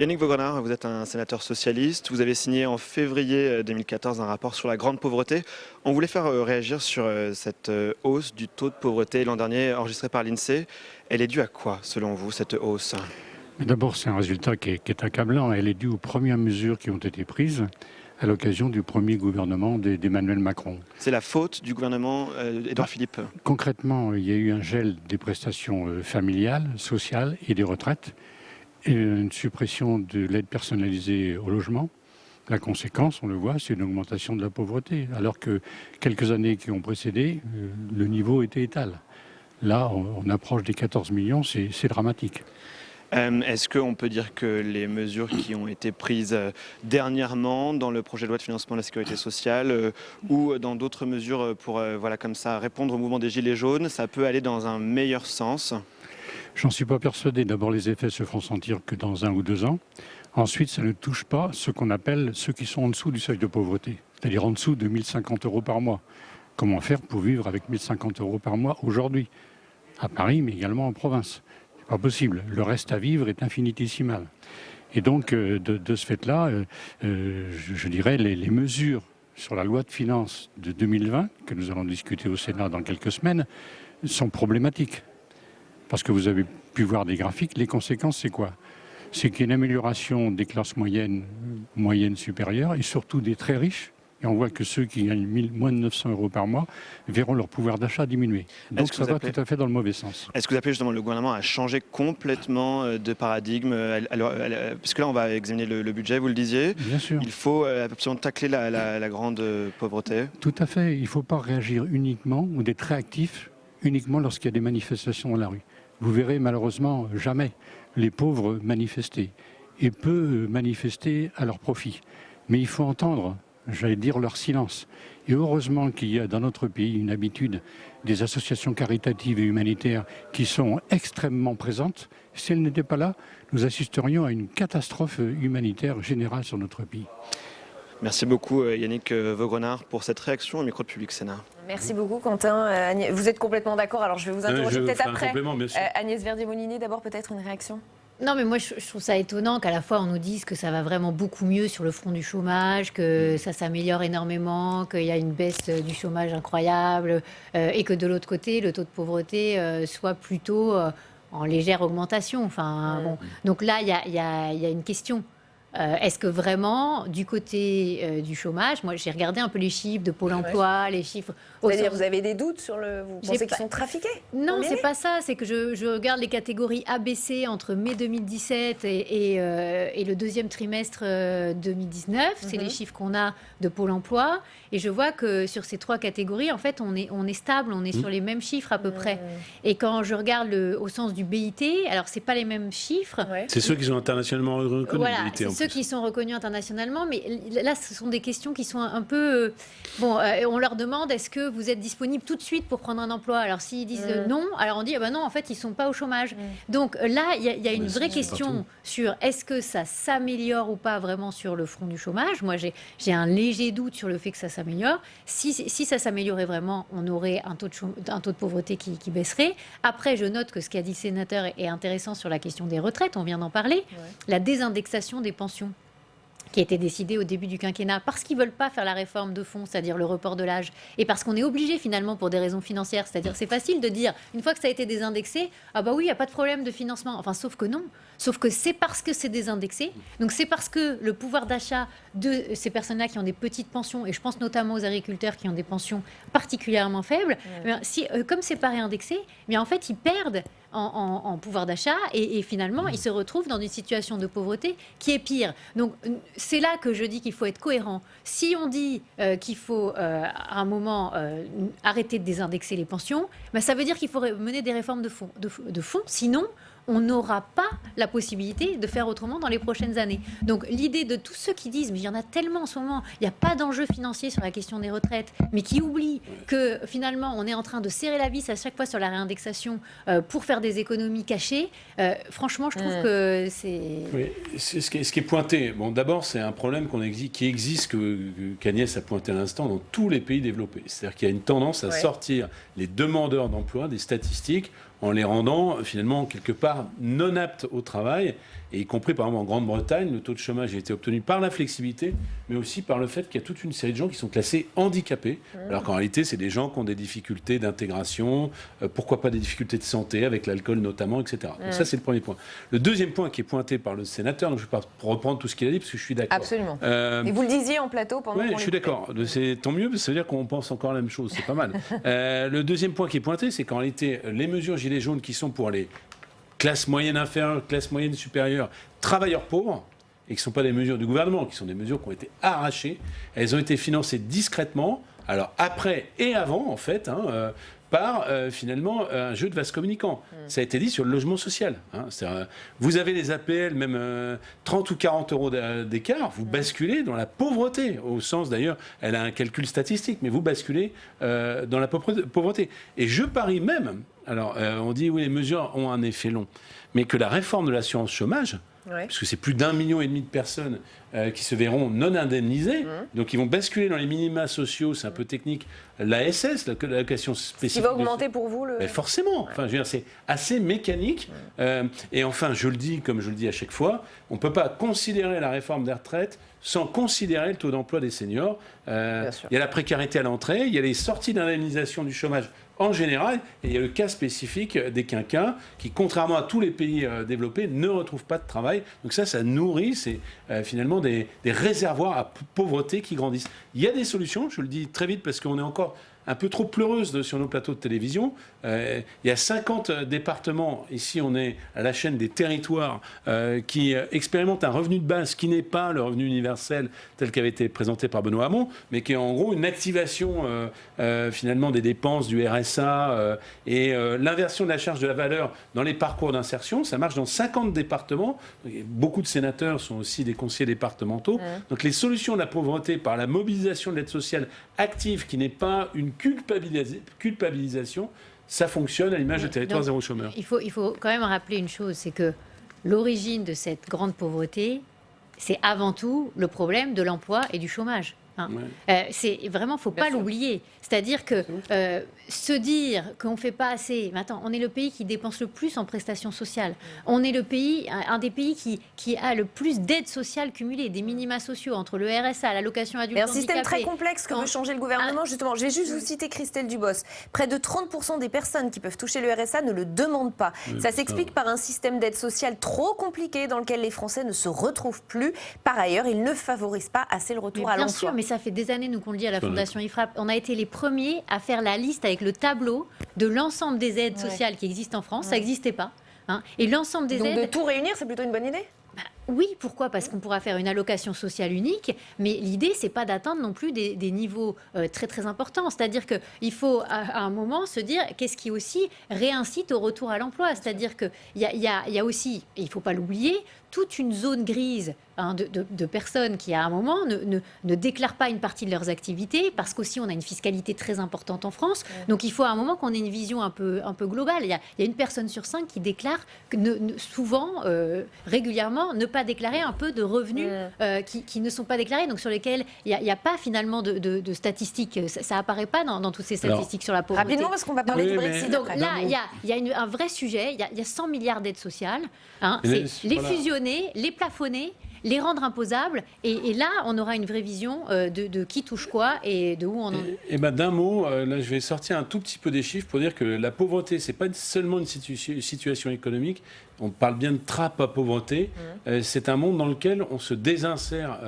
Yannick Vaugrenard, vous êtes un sénateur socialiste. Vous avez signé en février 2014 un rapport sur la grande pauvreté. On voulait faire réagir sur cette hausse du taux de pauvreté l'an dernier enregistrée par l'INSEE. Elle est due à quoi, selon vous, cette hausse ? D'abord, c'est un résultat qui est accablant. Elle est due aux premières mesures qui ont été prises à l'occasion du premier gouvernement d'Emmanuel Macron. C'est la faute du gouvernement Édouard Philippe. Concrètement, il y a eu un gel des prestations familiales, sociales et des retraites, et une suppression de l'aide personnalisée au logement. La conséquence, on le voit, c'est une augmentation de la pauvreté, alors que quelques années qui ont précédé, le niveau était étal. Là, on approche des 14 millions, c'est dramatique. Est-ce qu'on peut dire que les mesures qui ont été prises dernièrement dans le projet de loi de financement de la sécurité sociale ou dans d'autres mesures pour voilà, comme ça, répondre au mouvement des Gilets jaunes, ça peut aller dans un meilleur sens ? J'en suis pas persuadé. D'abord, les effets se feront sentir que dans 1 ou 2 ans. Ensuite, ça ne touche pas ce qu'on appelle ceux qui sont en dessous du seuil de pauvreté, c'est-à-dire en dessous de 1 050 € par mois. Comment faire pour vivre avec 1 050 € par mois aujourd'hui ? À Paris, mais également en province. C'est pas possible. Le reste à vivre est infinitésimal. Et donc, de ce fait-là, je dirais les mesures sur la loi de finances de 2020, que nous allons discuter au Sénat dans quelques semaines, sont problématiques. Parce que vous avez pu voir des graphiques, les conséquences, c'est quoi ? C'est qu'il y a une amélioration des classes moyennes supérieures et surtout des très riches. Et on voit que ceux qui gagnent moins de 900 € par mois verront leur pouvoir d'achat diminuer. Donc ça va tout à fait dans le mauvais sens. Est-ce que vous appelez justement le gouvernement à changer complètement de paradigme puisque là on va examiner le budget, vous le disiez. Bien sûr. Il faut absolument tacler la grande pauvreté. Tout à fait. Il ne faut pas réagir uniquement ou d'être réactif uniquement lorsqu'il y a des manifestations dans la rue. Vous verrez malheureusement jamais les pauvres manifester et peu manifester à leur profit. Mais il faut entendre, j'allais dire, leur silence. Et heureusement qu'il y a dans notre pays une habitude des associations caritatives et humanitaires qui sont extrêmement présentes. Si elles n'étaient pas là, nous assisterions à une catastrophe humanitaire générale sur notre pays. Merci beaucoup Yannick Vaugrenard pour cette réaction au micro de Public Sénat. Merci beaucoup Quentin. Vous êtes complètement d'accord, alors je vais vous interroger peut-être après. Agnès Verdier-Molinier, d'abord peut-être une réaction ? Non, mais moi, je trouve ça étonnant qu'à la fois, on nous dise que ça va vraiment beaucoup mieux sur le front du chômage, que ça s'améliore énormément, qu'il y a une baisse du chômage incroyable, et que de l'autre côté, le taux de pauvreté soit plutôt en légère augmentation. Enfin, bon. Donc là, il y a une question. Est-ce que vraiment, du côté du chômage, moi j'ai regardé un peu les chiffres de Pôle emploi, les chiffres... C'est-à-dire vous avez des doutes sur le... Vous pensez qu'ils sont trafiqués ? Non, c'est pas ça. C'est que je regarde les catégories ABC entre mai 2017 et le deuxième trimestre 2019. C'est les chiffres qu'on a de Pôle emploi. Et je vois que sur ces 3 catégories, en fait, on est stable, on est sur les mêmes chiffres à peu près. Et quand je regarde au sens du BIT, alors c'est pas les mêmes chiffres. C'est ceux qui sont internationalement reconnus. Voilà, BIT, c'est ceux qui sont reconnus internationalement, mais là, ce sont des questions qui sont un peu... on leur demande, est-ce que vous êtes disponible tout de suite pour prendre un emploi ? Alors, s'ils disent non, alors on dit, non, en fait, ils ne sont pas au chômage. Donc là, il y a une vraie question sur est-ce que ça s'améliore ou pas vraiment sur le front du chômage. Moi, j'ai un léger doute sur le fait que ça s'améliore. Si ça s'améliorait vraiment, on aurait un taux de pauvreté qui baisserait. Après, je note que ce qu'a dit le sénateur est intéressant sur la question des retraites, on vient d'en parler. La désindexation des pensions qui a été décidée au début du quinquennat parce qu'ils ne veulent pas faire la réforme de fond, c'est-à-dire le report de l'âge, et parce qu'on est obligé finalement pour des raisons financières, c'est-à-dire c'est facile de dire, une fois que ça a été désindexé, ah bah oui, il n'y a pas de problème de financement, enfin sauf que non, sauf que c'est parce que c'est désindexé, donc c'est parce que le pouvoir d'achat de ces personnes-là qui ont des petites pensions, et je pense notamment aux agriculteurs qui ont des pensions particulièrement faibles, comme c'est pas réindexé, en fait ils perdent en pouvoir d'achat et finalement ils se retrouvent dans une situation de pauvreté qui est pire. Donc c'est là que je dis qu'il faut être cohérent. Si on dit qu'il faut à un moment arrêter de désindexer les pensions, ça veut dire qu'il faut mener des réformes de fond. Sinon, on n'aura pas la possibilité de faire autrement dans les prochaines années. Donc l'idée de tous ceux qui disent, mais il y en a tellement en ce moment, il n'y a pas d'enjeu financier sur la question des retraites, mais qui oublient que finalement on est en train de serrer la vis à chaque fois sur la réindexation pour faire des économies cachées, franchement je trouve que c'est... Oui, ce qui est pointé, bon d'abord c'est un problème qui existe, qu'Agnès a pointé à l'instant, dans tous les pays développés. C'est-à-dire qu'il y a une tendance à sortir les demandeurs d'emploi des statistiques en les rendant finalement quelque part non aptes au travail, et y compris par exemple en Grande-Bretagne, le taux de chômage a été obtenu par la flexibilité, mais aussi par le fait qu'il y a toute une série de gens qui sont classés handicapés, alors qu'en réalité c'est des gens qui ont des difficultés d'intégration, pourquoi pas des difficultés de santé, avec l'alcool notamment, etc. Donc ça c'est le premier point. Le deuxième point qui est pointé par le sénateur, donc je ne vais pas reprendre tout ce qu'il a dit parce que je suis d'accord. Absolument. Et vous le disiez en plateau pendant qu'on je suis d'accord. C'est tant mieux, parce que ça veut dire qu'on pense encore la même chose, c'est pas mal. Le deuxième point qui est pointé, c'est qu'en réalité les mesures gilets jaunes qui sont pour les classes moyennes inférieures, classes moyennes supérieures, travailleurs pauvres, et qui ne sont pas des mesures du gouvernement, qui sont des mesures qui ont été arrachées, elles ont été financées discrètement, alors après et avant en fait, par finalement un jeu de vase communicant. Ça a été dit sur le logement social. Vous avez les APL, même 30 ou 40 euros d'écart, vous basculez dans la pauvreté, au sens d'ailleurs, elle a un calcul statistique, mais vous basculez dans la pauvreté. Et je parie même, alors on dit oui les mesures ont un effet long, mais que la réforme de l'assurance chômage, parce que c'est plus d'1,5 million de personnes qui se verront non indemnisées, donc ils vont basculer dans les minima sociaux, c'est un peu technique, l'ASS, l'allocation spécifique. Qui va augmenter pour vous le... Mais forcément, enfin, je veux dire, c'est assez mécanique. Et enfin, je le dis comme je le dis à chaque fois, on ne peut pas considérer la réforme des retraites sans considérer le taux d'emploi des seniors. Il y a la précarité à l'entrée, il y a les sorties d'indemnisation du chômage en général, et il y a le cas spécifique des quinquas qui, contrairement à tous les pays développés, ne retrouvent pas de travail. Donc ça nourrit finalement des réservoirs à pauvreté qui grandissent. Il y a des solutions, je le dis très vite parce qu'on est encore un peu trop pleureuse sur nos plateaux de télévision. Il y a 50 départements, ici on est à la chaîne des territoires, qui expérimentent un revenu de base qui n'est pas le revenu universel tel qu'avait été présenté par Benoît Hamon, mais qui est en gros une activation finalement des dépenses du RSA et l'inversion de la charge de la valeur dans les parcours d'insertion. Ça marche dans 50 départements. Beaucoup de sénateurs sont aussi des conseillers départementaux. Donc les solutions de la pauvreté par la mobilisation de l'aide sociale active qui n'est pas une culpabilisation, ça fonctionne à l'image de territoire zéro chômeur. Il faut quand même rappeler une chose, c'est que l'origine de cette grande pauvreté, c'est avant tout le problème de l'emploi et du chômage. C'est vraiment, faut pas l'oublier. C'est-à-dire que se dire qu'on fait pas assez. Mais attends, on est le pays qui dépense le plus en prestations sociales. On est le pays, un des pays qui a le plus d'aides sociales cumulées, des minima sociaux entre le RSA, l'allocation adulte handicapé. Un système très complexe que veut changer le gouvernement. Justement, je vais juste vous citer Christelle Dubos. Près de 30% des personnes qui peuvent toucher le RSA ne le demandent pas. Ça s'explique par un système d'aide sociale trop compliqué dans lequel les Français ne se retrouvent plus. Par ailleurs, il ne favorise pas assez le retour à l'emploi. Bien sûr, mais ça fait des années, nous, qu'on le dit à la Fondation IFRAP. On a été les premiers à faire la liste avec le tableau de l'ensemble des aides sociales qui existent en France. Ça n'existait pas. Et l'ensemble des aides... Donc de tout réunir, c'est plutôt une bonne idée ? Oui, pourquoi ? Parce qu'on pourra faire une allocation sociale unique, mais l'idée, c'est pas d'atteindre non plus des niveaux très très importants. C'est-à-dire qu'il faut à un moment se dire qu'est-ce qui aussi réincite au retour à l'emploi. C'est-à-dire qu'il y a aussi, et il ne faut pas l'oublier, toute une zone grise de personnes qui, à un moment, ne déclarent pas une partie de leurs activités, parce qu'aussi, on a une fiscalité très importante en France. Donc, il faut à un moment qu'on ait une vision un peu globale. Il y a une personne sur 5 qui déclare souvent, régulièrement, ne pas déclarer un peu de revenus qui ne sont pas déclarés, donc sur lesquels il n'y a pas finalement de statistiques. Ça apparaît pas dans toutes ces statistiques sur la pauvreté. Rapidement, parce qu'on va parler du Brexit. Donc là, il y a un vrai sujet. Il y a 100 milliards d'aides sociales. C'est les fusionner, les plafonner, les rendre imposables, et là, on aura une vraie vision de qui touche quoi et de où on en est. Et d'un mot, là, je vais sortir un tout petit peu des chiffres pour dire que la pauvreté, c'est pas seulement une situation économique. On parle bien de trappe à pauvreté. C'est un monde dans lequel on se désinsère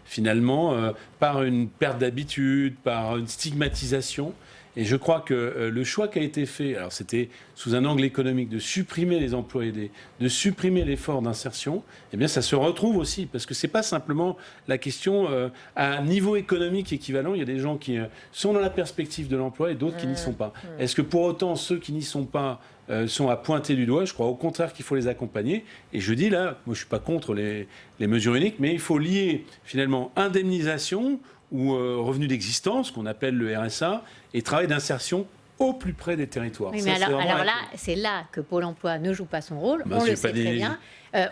finalement par une perte d'habitude, par une stigmatisation. Et je crois que le choix qui a été fait, alors c'était sous un angle économique, de supprimer les emplois aidés, de supprimer l'effort d'insertion, eh bien ça se retrouve aussi, parce que c'est pas simplement la question à un niveau économique équivalent. Il y a des gens qui sont dans la perspective de l'emploi et d'autres qui n'y sont pas. Est-ce que pour autant ceux qui n'y sont pas sont à pointer du doigt? Je crois au contraire qu'il faut les accompagner. Et je dis là, moi je suis pas contre les mesures uniques, mais il faut lier finalement indemnisation ou revenu d'existence, qu'on appelle le RSA, et travail d'insertion au plus près des territoires. Oui, mais alors là, c'est là que Pôle emploi ne joue pas son rôle. On le sait très bien.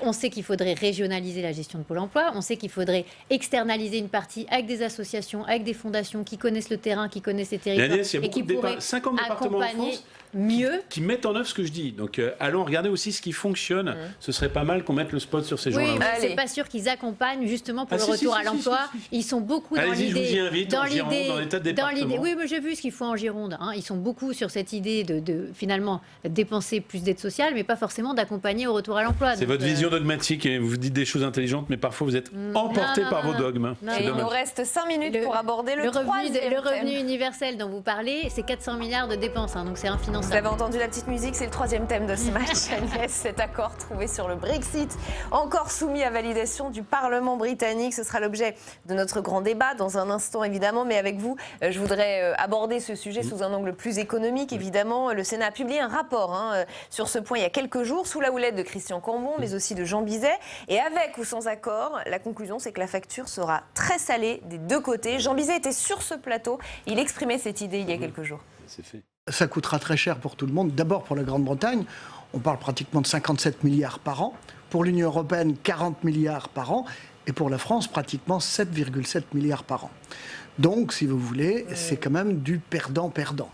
On sait qu'il faudrait régionaliser la gestion de Pôle emploi. On sait qu'il faudrait externaliser une partie avec des associations, avec des fondations qui connaissent le terrain, qui connaissent les territoires et qui pourraient 50 départements en France mieux. Qui mettent en œuvre ce que je dis. Donc allons regarder aussi ce qui fonctionne. Ce serait pas mal qu'on mette le spot sur ces gens-là. Oui, mais c'est pas sûr qu'ils accompagnent justement pour le retour à l'emploi. Ils sont beaucoup dans l'idée. Je vous y invite, dans les tas de départements. Oui, mais j'ai vu ce qu'il faut en Gironde. Ils sont beaucoup sur cette idée de finalement dépenser plus d'aide sociale, mais pas forcément d'accompagner au retour à l'emploi. C'est votre vision dogmatique et vous dites des choses intelligentes, mais parfois vous êtes emporté par vos dogmes. Il nous reste 5 minutes pour aborder le revenu universel dont vous parlez, c'est 400 milliards de dépenses, donc c'est infinançable. Vous avez entendu la petite musique, c'est le 3e thème de ce match. Agnès, cet accord trouvé sur le Brexit, encore soumis à validation du Parlement britannique. Ce sera l'objet de notre grand débat dans un instant, évidemment. Mais avec vous, je voudrais aborder ce sujet sous un angle plus économique, évidemment. Le Sénat a publié un rapport sur ce point il y a quelques jours, sous la houlette de Christian Cambon, mais aussi de Jean Bizet. Et avec ou sans accord, la conclusion, c'est que la facture sera très salée des deux côtés. Jean Bizet était sur ce plateau. Il exprimait cette idée il y a quelques jours. C'est fait. Ça coûtera très cher pour tout le monde. D'abord pour la Grande-Bretagne, on parle pratiquement de 57 milliards par an. Pour l'Union européenne, 40 milliards par an. Et pour la France, pratiquement 7,7 milliards par an. Donc, si vous voulez, c'est quand même du perdant-perdant.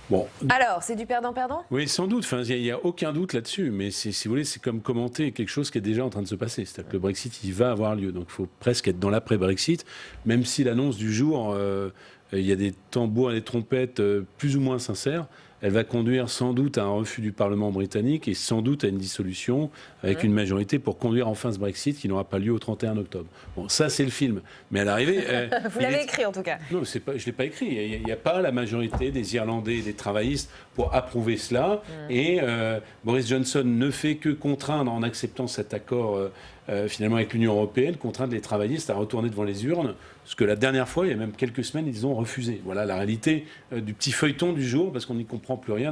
Bon. Alors, c'est du perdant-perdant ? Oui, sans doute. Enfin, il n'y a aucun doute là-dessus. Mais si vous voulez, c'est comme commenter quelque chose qui est déjà en train de se passer. C'est-à-dire que le Brexit, il va avoir lieu. Donc, il faut presque être dans l'après-Brexit, même si l'annonce du jour... il y a des tambours et des trompettes plus ou moins sincères. Elle va conduire sans doute à un refus du Parlement britannique et sans doute à une dissolution avec une majorité pour conduire enfin ce Brexit qui n'aura pas lieu au 31 octobre. Bon, ça, c'est le film. Mais à l'arrivée... Vous l'avez écrit, en tout cas. Non, je ne l'ai pas écrit. Il n'y a pas la majorité des Irlandais et des travaillistes pour approuver cela. Et Boris Johnson ne fait que contraindre, en acceptant cet accord finalement avec l'Union européenne, contraindre les travaillistes à retourner devant les urnes, ce que la dernière fois, il y a même quelques semaines, ils ont refusé. Voilà la réalité du petit feuilleton du jour, parce qu'on n'y comprend plus rien.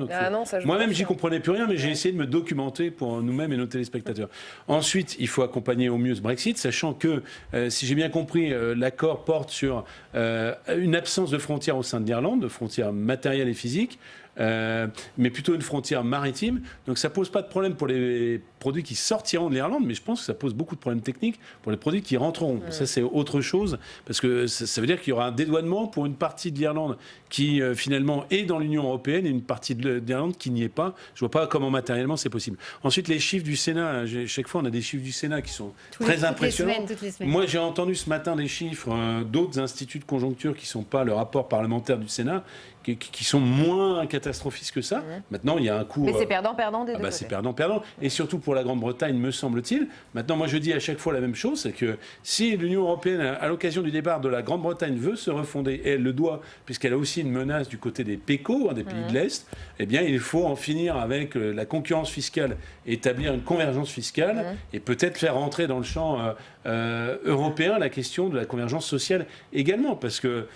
Moi-même, j'y comprenais plus rien, mais j'ai essayé de me documenter pour nous-mêmes et nos téléspectateurs. Ensuite, il faut accompagner au mieux ce Brexit, sachant que, si j'ai bien compris, l'accord porte sur une absence de frontières au sein de l'Irlande, de frontières matérielles et physiques, mais plutôt une frontière maritime. Donc ça pose pas de problème pour les produits qui sortiront de l'Irlande, mais je pense que ça pose beaucoup de problèmes techniques pour les produits qui rentreront. Ça, c'est autre chose, parce que ça veut dire qu'il y aura un dédouanement pour une partie de l'Irlande qui, finalement, est dans l'Union européenne et une partie de l'Irlande qui n'y est pas. Je vois pas comment matériellement c'est possible. Ensuite, les chiffres du Sénat, chaque fois, on a des chiffres du Sénat qui sont très impressionnants. Toutes les semaines. Moi, j'ai entendu ce matin des chiffres d'autres instituts de conjoncture qui ne sont pas le rapport parlementaire du Sénat, qui sont moins catastrophistes que ça. Maintenant, il y a un coût... Mais c'est perdant-perdant des deux côtés. C'est perdant-perdant. Et surtout pour la Grande-Bretagne, me semble-t-il. Maintenant, moi, je dis à chaque fois la même chose, c'est que si l'Union européenne, à l'occasion du départ de la Grande-Bretagne, veut se refonder, et elle le doit, puisqu'elle a aussi une menace du côté des PECO, des pays de l'Est, eh bien, il faut en finir avec la concurrence fiscale, établir une convergence fiscale, et peut-être faire rentrer dans le champ européen la question de la convergence sociale également, parce que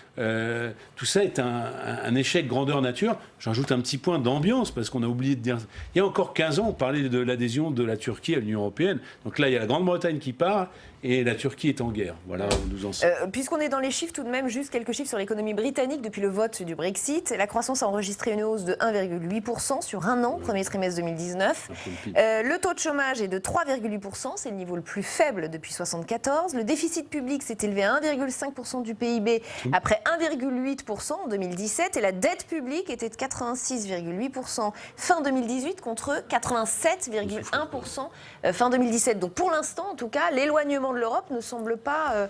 tout ça est un échec grandeur nature. J'ajoute un petit point d'ambiance, parce qu'on a oublié de dire... Il y a encore 15 ans, on parlait de l'adhésion de la Turquie à l'Union européenne. Donc là, il y a la Grande-Bretagne qui part, et la Turquie est en guerre. Voilà où nous en sommes. Puisqu'on est dans les chiffres, tout de même, juste quelques chiffres sur l'économie britannique depuis le vote du Brexit. La croissance a enregistré une hausse de 1,8% sur un an, premier trimestre 2019. Le taux de chômage est de 3,8%, c'est le niveau le plus faible depuis 1974. Le déficit public s'est élevé à 1,5% du PIB après 1,8% en 2017. Et la dette publique était de 86,8% fin 2018 contre 87,1% fin 2017. Donc pour l'instant, en tout cas, l'éloignement de l'Europe ne semble pas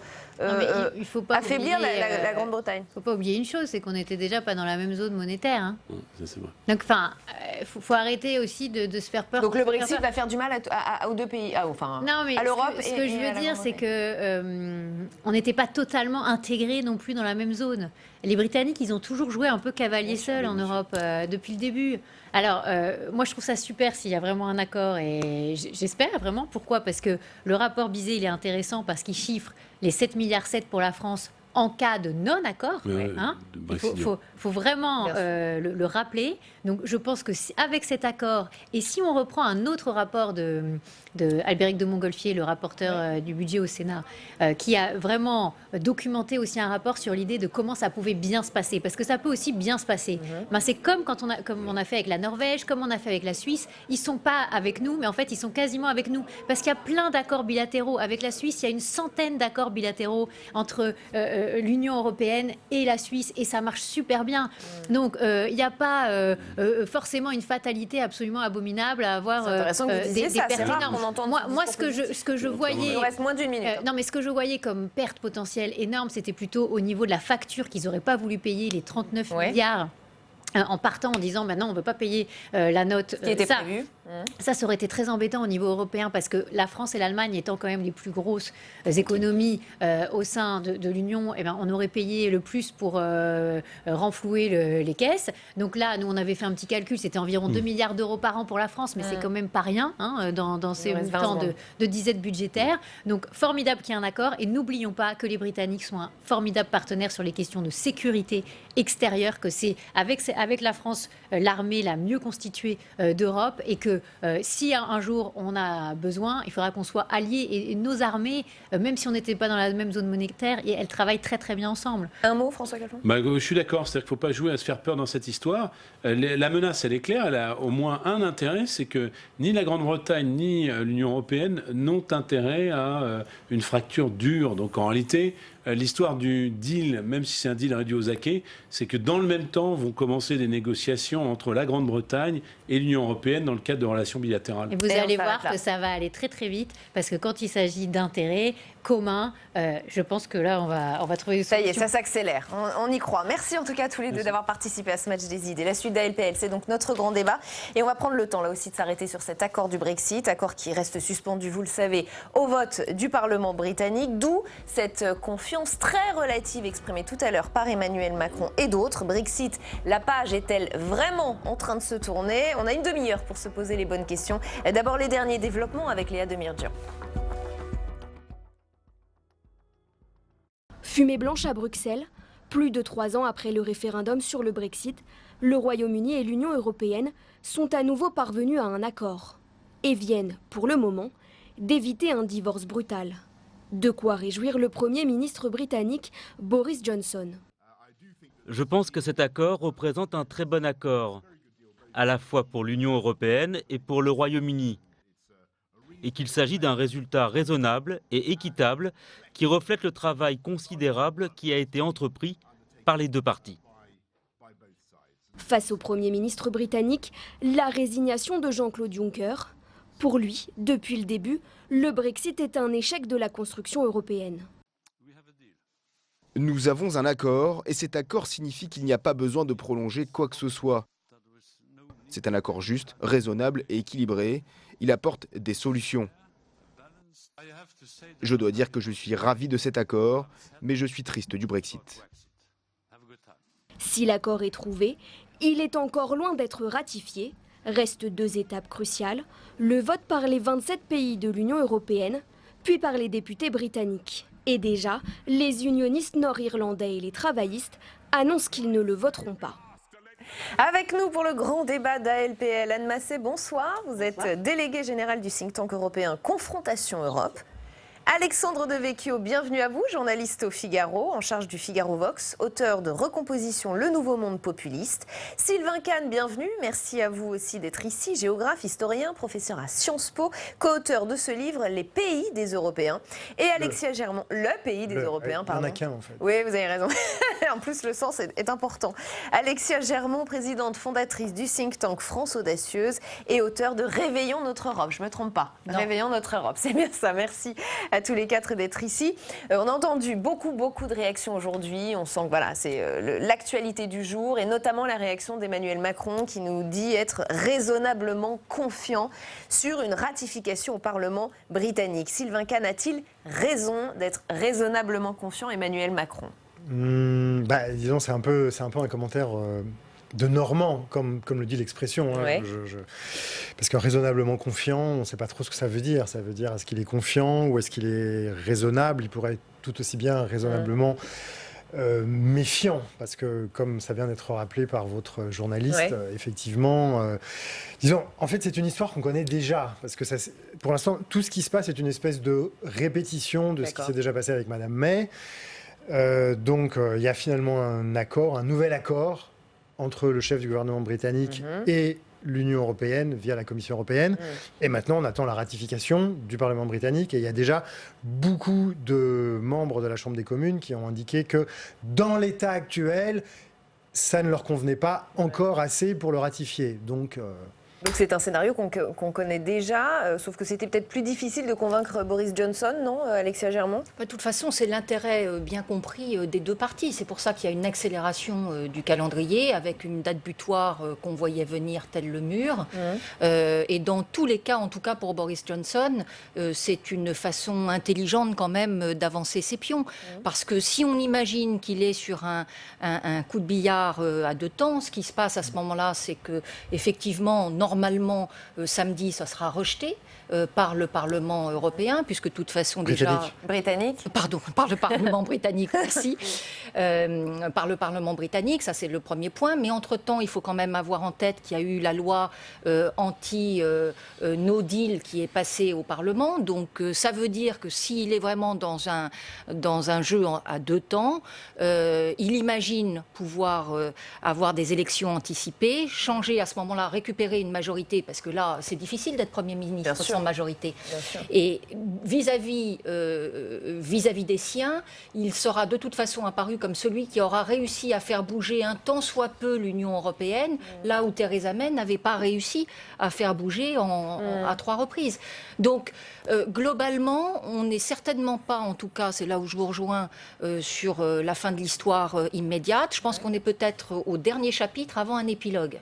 il faut pas affaiblir oublier, la Grande-Bretagne. Il ne faut pas oublier une chose, c'est qu'on n'était déjà pas dans la même zone monétaire. Hein. Ça, c'est vrai. Donc, faut arrêter aussi de se faire peur. Donc le Brexit va faire du mal aux deux pays, à l'Europe. Ce que je veux dire, c'est que on n'était pas totalement intégrés non plus dans la même zone. Les Britanniques, ils ont toujours joué un peu cavalier seul en Europe depuis le début. Alors, moi, je trouve ça super s'il y a vraiment un accord, et j'espère vraiment. Pourquoi ? Parce que le rapport Bizet, il est intéressant parce qu'il chiffre les 7,7 milliards pour la France en cas de non-accord. Il faut vraiment le rappeler. Donc, je pense que avec cet accord, et si on reprend un autre rapport de Albéric de Montgolfier, le rapporteur du budget au Sénat, qui a vraiment documenté aussi un rapport sur l'idée de comment ça pouvait bien se passer, parce que ça peut aussi bien se passer. C'est comme comme on a fait avec la Norvège, comme on a fait avec la Suisse. Ils sont pas avec nous, mais en fait, ils sont quasiment avec nous, parce qu'il y a plein d'accords bilatéraux. Avec la Suisse, il y a une centaine d'accords bilatéraux entre l'Union européenne et la Suisse, et ça marche super bien. Donc, il n'y a pas forcément une fatalité absolument abominable à avoir des pertes énormes. Moi, ce que je voyais, il nous reste moins d'une minute. Non, mais ce que je voyais comme perte potentielle énorme, c'était plutôt au niveau de la facture qu'ils n'auraient pas voulu payer, les 39 milliards. En partant en disant non, on ne veut pas payer la note qui était prévue. Ça aurait été très embêtant au niveau européen, parce que la France et l'Allemagne étant quand même les plus grosses économies au sein de l'Union, on aurait payé le plus pour renflouer les caisses. Donc là, nous, on avait fait un petit calcul, c'était environ 2 milliards d'euros par an pour la France, mais c'est quand même pas rien dans ces montants de disette budgétaire. Donc formidable qu'il y ait un accord, et n'oublions pas que les Britanniques sont un formidable partenaire sur les questions de sécurité extérieure, que c'est avec la France l'armée la mieux constituée d'Europe, et que si un jour on a besoin, il faudra qu'on soit alliés, et nos armées, même si on n'était pas dans la même zone monétaire, elles travaillent très très bien ensemble. Un mot, François Calfon ? Je suis d'accord, c'est-à-dire qu'il ne faut pas jouer à se faire peur dans cette histoire. La menace, elle est claire, elle a au moins un intérêt, c'est que ni la Grande-Bretagne ni l'Union européenne n'ont intérêt à une fracture dure. Donc en réalité, l'histoire du deal, même si c'est un deal réduit aux acquis, c'est que dans le même temps vont commencer des négociations entre la Grande-Bretagne et l'Union européenne dans le cadre de relations bilatérales. Et vous allez voir que ça va aller très très vite, parce que quand il s'agit d'intérêts communs, je pense que là on va trouver des solutions. Ça y est, ça s'accélère, on y croit. Merci en tout cas à tous les deux d'avoir participé à ce match des idées. La suite d'ALPL, c'est donc notre grand débat, et on va prendre le temps là aussi de s'arrêter sur cet accord du Brexit, accord qui reste suspendu, vous le savez, au vote du Parlement britannique, d'où cette confiance très relative exprimée tout à l'heure par Emmanuel Macron et d'autres. Brexit, la page est-elle vraiment en train de se tourner ? On a une demi-heure pour se poser les bonnes questions. D'abord les derniers développements avec Léa Demirjian. Fumée blanche à Bruxelles, plus de 3 ans après le référendum sur le Brexit, le Royaume-Uni et l'Union européenne sont à nouveau parvenus à un accord et viennent, pour le moment, d'éviter un divorce brutal. De quoi réjouir le Premier ministre britannique Boris Johnson. Je pense que cet accord représente un très bon accord, à la fois pour l'Union européenne et pour le Royaume-Uni, et qu'il s'agit d'un résultat raisonnable et équitable qui reflète le travail considérable qui a été entrepris par les deux parties. Face au Premier ministre britannique, la résignation de Jean-Claude Juncker. Pour lui, depuis le début, le Brexit est un échec de la construction européenne. Nous avons un accord, et cet accord signifie qu'il n'y a pas besoin de prolonger quoi que ce soit. C'est un accord juste, raisonnable et équilibré. Il apporte des solutions. Je dois dire que je suis ravi de cet accord, mais je suis triste du Brexit. Si l'accord est trouvé, il est encore loin d'être ratifié. Restent 2 étapes cruciales, le vote par les 27 pays de l'Union européenne, puis par les députés britanniques. Et déjà, les unionistes nord-irlandais et les travaillistes annoncent qu'ils ne le voteront pas. Avec nous pour le grand débat d'ALPL, Anne Massé, bonsoir. Vous êtes déléguée générale du think tank européen Confrontation Europe. Alexandre Devecchio, bienvenue à vous, journaliste au Figaro, en charge du Figaro Vox, auteur de Recomposition, le nouveau monde populiste. Sylvain Kahn, bienvenue, merci à vous aussi d'être ici, géographe, historien, professeur à Sciences Po, co-auteur de ce livre, Les pays des Européens. Et Alexia Germont, le pays des Européens, pardon. Il n'y en a qu'un en fait. Oui, vous avez raison. En plus, le sens est important. Alexia Germont, présidente fondatrice du think tank France Audacieuse et auteur de Réveillons notre Europe. Je ne me trompe pas. Non. Réveillons notre Europe, c'est bien ça, merci. à tous les quatre d'être ici. On a entendu beaucoup de réactions aujourd'hui. On sent que voilà, c'est l'actualité du jour et notamment la réaction d'Emmanuel Macron qui nous dit être raisonnablement confiant sur une ratification au Parlement britannique. Sylvain Kahn a-t-il raison d'être raisonnablement confiant, Emmanuel Macron? Disons, c'est un peu un commentaire de Normand, comme le dit l'expression. Hein. Ouais. Parce que raisonnablement confiant, on ne sait pas trop ce que ça veut dire. Ça veut dire est-ce qu'il est confiant ou est-ce qu'il est raisonnable? Il pourrait être tout aussi bien raisonnablement méfiant, parce que comme ça vient d'être rappelé par votre journaliste, effectivement, disons, en fait c'est une histoire qu'on connaît déjà, parce que pour l'instant tout ce qui se passe est une espèce de répétition de ce qui s'est déjà passé avec Madame May. Donc il y a finalement un nouvel accord entre le chef du gouvernement britannique et l'Union européenne via la Commission européenne. Et maintenant, on attend la ratification du Parlement britannique. Et il y a déjà beaucoup de membres de la Chambre des communes qui ont indiqué que dans l'état actuel, ça ne leur convenait pas encore assez pour le ratifier. Donc c'est un scénario qu'on connaît déjà, sauf que c'était peut-être plus difficile de convaincre Boris Johnson, non, Alexia Germont? De toute façon, c'est l'intérêt bien compris des deux parties. C'est pour ça qu'il y a une accélération du calendrier avec une date butoir qu'on voyait venir tel le mur. Et dans tous les cas, en tout cas pour Boris Johnson, c'est une façon intelligente quand même d'avancer ses pions. Parce que si on imagine qu'il est sur un coup de billard à deux temps, ce qui se passe à ce moment-là, c'est que effectivement, normalement, samedi, ça sera rejeté par le Parlement européen, puisque de toute façon Britannique. Pardon, par le Parlement britannique, merci. Par le Parlement britannique, ça c'est le premier point. Mais entre-temps, il faut quand même avoir en tête qu'il y a eu la loi anti-no deal qui est passée au Parlement. Donc ça veut dire que s'il est vraiment dans un jeu à deux temps, il imagine pouvoir avoir des élections anticipées, changer à ce moment-là, récupérer une majorité, parce que là, c'est difficile d'être Premier ministre sans majorité. Et vis-à-vis des siens, il sera de toute façon apparu comme celui qui aura réussi à faire bouger un tant soit peu l'Union européenne, là où Theresa May n'avait pas réussi à faire bouger à 3 reprises. Donc, globalement, on n'est certainement pas, en tout cas, c'est là où je vous rejoins, sur la fin de l'histoire immédiate. Je pense qu'on est peut-être au dernier chapitre avant un épilogue.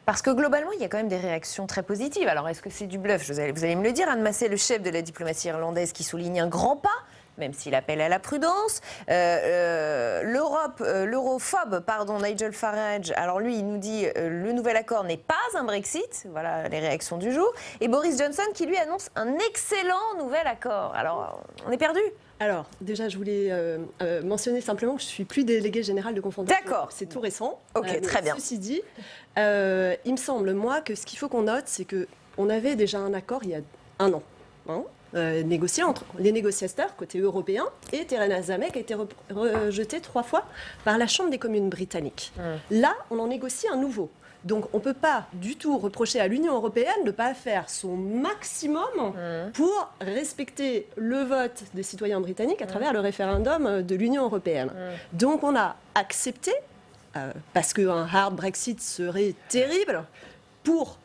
Parce que globalement, il y a quand même des réactions très positives. Alors, est-ce que c'est du bluff? Vous allez me le dire. Anne Massey, le chef de la diplomatie irlandaise, qui souligne un grand pas, même s'il appelle à la prudence. L'europhobe, Nigel Farage, alors lui, il nous dit le nouvel accord n'est pas un Brexit. Voilà les réactions du jour. Et Boris Johnson qui lui annonce un excellent nouvel accord. Alors, on est perdu? Alors, déjà, je voulais mentionner simplement que je ne suis plus déléguée générale de Confondation. D'accord. C'est tout récent. Ok, très bien. Ceci dit, il me semble, moi, que ce qu'il faut qu'on note, c'est qu'on avait déjà un accord il y a 1 an. Négocié entre les négociateurs côté européen et Theresa May qui a été rejeté 3 fois par la Chambre des communes britannique. Là, on en négocie un nouveau. Donc on ne peut pas du tout reprocher à l'Union européenne de ne pas faire son maximum pour respecter le vote des citoyens britanniques à travers le référendum de l'Union européenne. Donc on a accepté, parce qu'un hard Brexit serait terrible pour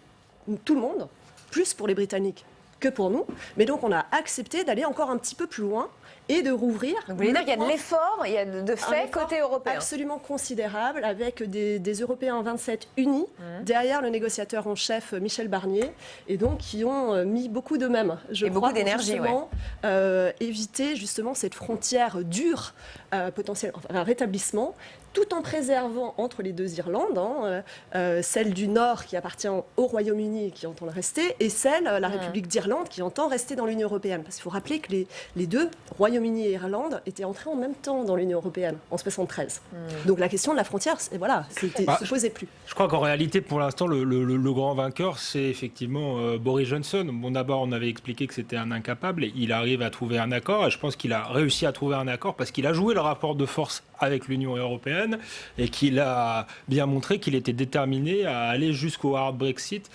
tout le monde, plus pour les Britanniques que pour nous, mais donc on a accepté d'aller encore un petit peu plus loin et de rouvrir. Vous voulez dire qu'il y a de l'effort, il y a de fait côté européen? Absolument considérable, avec des Européens 27 unis derrière le négociateur en chef Michel Barnier, et donc qui ont mis beaucoup d'eux-mêmes. Et beaucoup d'énergie, éviter justement cette frontière dure, potentiellement, un rétablissement, tout en préservant entre les deux Irlandes, celle du Nord qui appartient au Royaume-Uni et qui entend le rester, et celle, la République d'Irlande, qui entend rester dans l'Union européenne. Parce qu'il faut rappeler que les deux, Royaume-Uni et Irlande, étaient entrés en même temps dans l'Union européenne, en 1973. Donc la question de la frontière, se posait plus. Je crois qu'en réalité, pour l'instant, le grand vainqueur, c'est effectivement Boris Johnson. Bon, d'abord, on avait expliqué que c'était un incapable, et il arrive à trouver un accord, et je pense qu'il a réussi à trouver un accord parce qu'il a joué le rapport de force avec l'Union européenne et qu'il a bien montré qu'il était déterminé à aller jusqu'au hard Brexit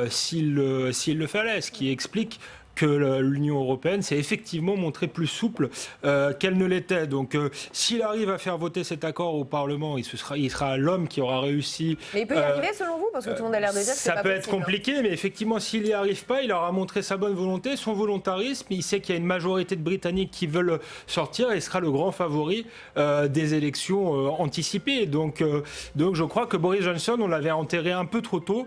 s'il le fallait, ce qui explique que l'Union européenne s'est effectivement montrée plus souple qu'elle ne l'était. Donc s'il arrive à faire voter cet accord au Parlement, il sera l'homme qui aura réussi. Mais il peut y arriver selon vous? Parce que tout le monde a l'air de dire que c'est pas ça peut possible, être compliqué, mais effectivement, s'il n'y arrive pas, il aura montré sa bonne volonté, son volontarisme. Il sait qu'il y a une majorité de Britanniques qui veulent sortir et sera le grand favori des élections anticipées. Donc je crois que Boris Johnson, on l'avait enterré un peu trop tôt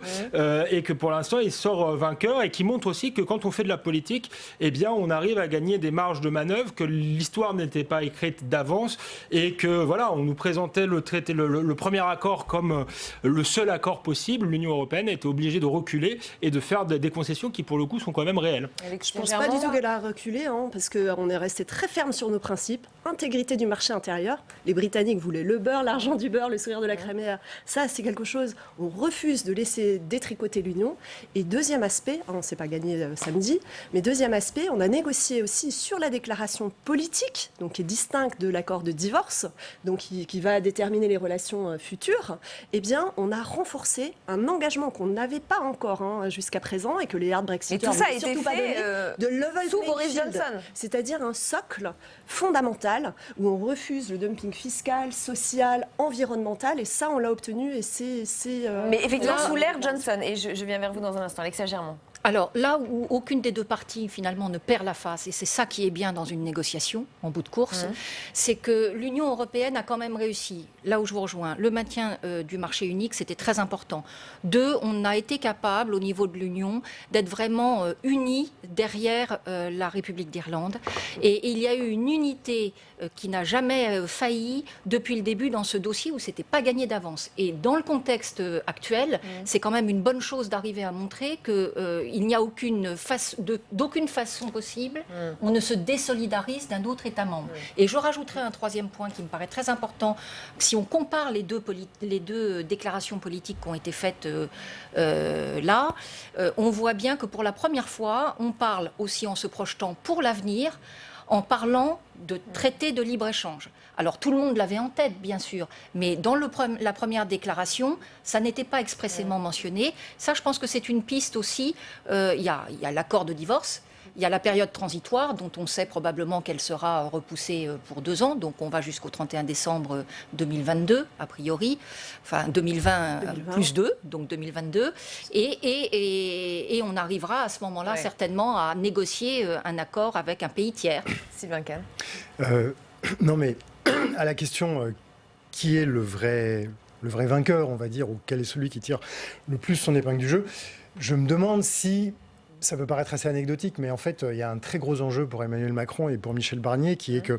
et que pour l'instant, il sort vainqueur et qui montre aussi que quand on fait de la politique, eh bien, on arrive à gagner des marges de manœuvre, que l'histoire n'était pas écrite d'avance et que voilà, on nous présentait le traité, le premier accord comme le seul accord possible. L'Union européenne a été obligée de reculer et de faire des concessions qui, pour le coup, sont quand même réelles. Je ne pense pas du tout qu'elle a reculé, parce qu'on est resté très ferme sur nos principes. Intégrité du marché intérieur. Les Britanniques voulaient le beurre, l'argent du beurre, le sourire de la crémaillère. Ça, c'est quelque chose, on refuse de laisser détricoter l'Union. Et deuxième aspect, on ne s'est pas gagné samedi, mais deuxième aspect, on a négocié aussi sur la déclaration politique, donc qui est distincte de l'accord de divorce, donc qui va déterminer les relations futures. Eh bien, on a renforcé un engagement qu'on n'avait pas encore jusqu'à présent et que les hard Brexiters tout ça a été fait de level sous playing Boris field, Johnson. c'est-à-dire un socle fondamental où on refuse le dumping fiscal, social, environnemental, et ça, on l'a obtenu et c'est. Mais effectivement, sous l'ère Johnson, et je viens vers vous dans un instant, Alexia Germont. Alors là où aucune des deux parties finalement ne perd la face, et c'est ça qui est bien dans une négociation en bout de course, c'est que l'Union européenne a quand même réussi, là où je vous rejoins, le maintien du marché unique, c'était très important. 2, on a été capable au niveau de l'Union d'être vraiment unis derrière la République d'Irlande, et il y a eu une unité qui n'a jamais failli depuis le début dans ce dossier où c'était pas gagné d'avance. Et dans le contexte actuel, c'est quand même une bonne chose d'arriver à montrer que il n'y a d'aucune façon possible, on ne se désolidarise d'un autre État membre. Et je rajouterai un troisième point qui me paraît très important. Si on compare les deux déclarations politiques qui ont été faites là, on voit bien que pour la première fois, on parle aussi en se projetant pour l'avenir, en parlant de traité de libre-échange. Alors tout le monde l'avait en tête, bien sûr, mais dans la première déclaration, ça n'était pas expressément mentionné. Ça, je pense que c'est une piste aussi. Il y a l'accord de divorce, il y a la période transitoire, dont on sait probablement qu'elle sera repoussée pour 2 ans, donc on va jusqu'au 31 décembre 2022, a priori, enfin 2020 plus 2, donc 2022, et on arrivera à ce moment-là certainement à négocier un accord avec un pays tiers. Sylvain Kahn. Non mais, à la question qui est le vrai vainqueur, on va dire, ou quel est celui qui tire le plus son épingle du jeu, je me demande si, ça peut paraître assez anecdotique, mais en fait, il y a un très gros enjeu pour Emmanuel Macron et pour Michel Barnier, qui est qu'il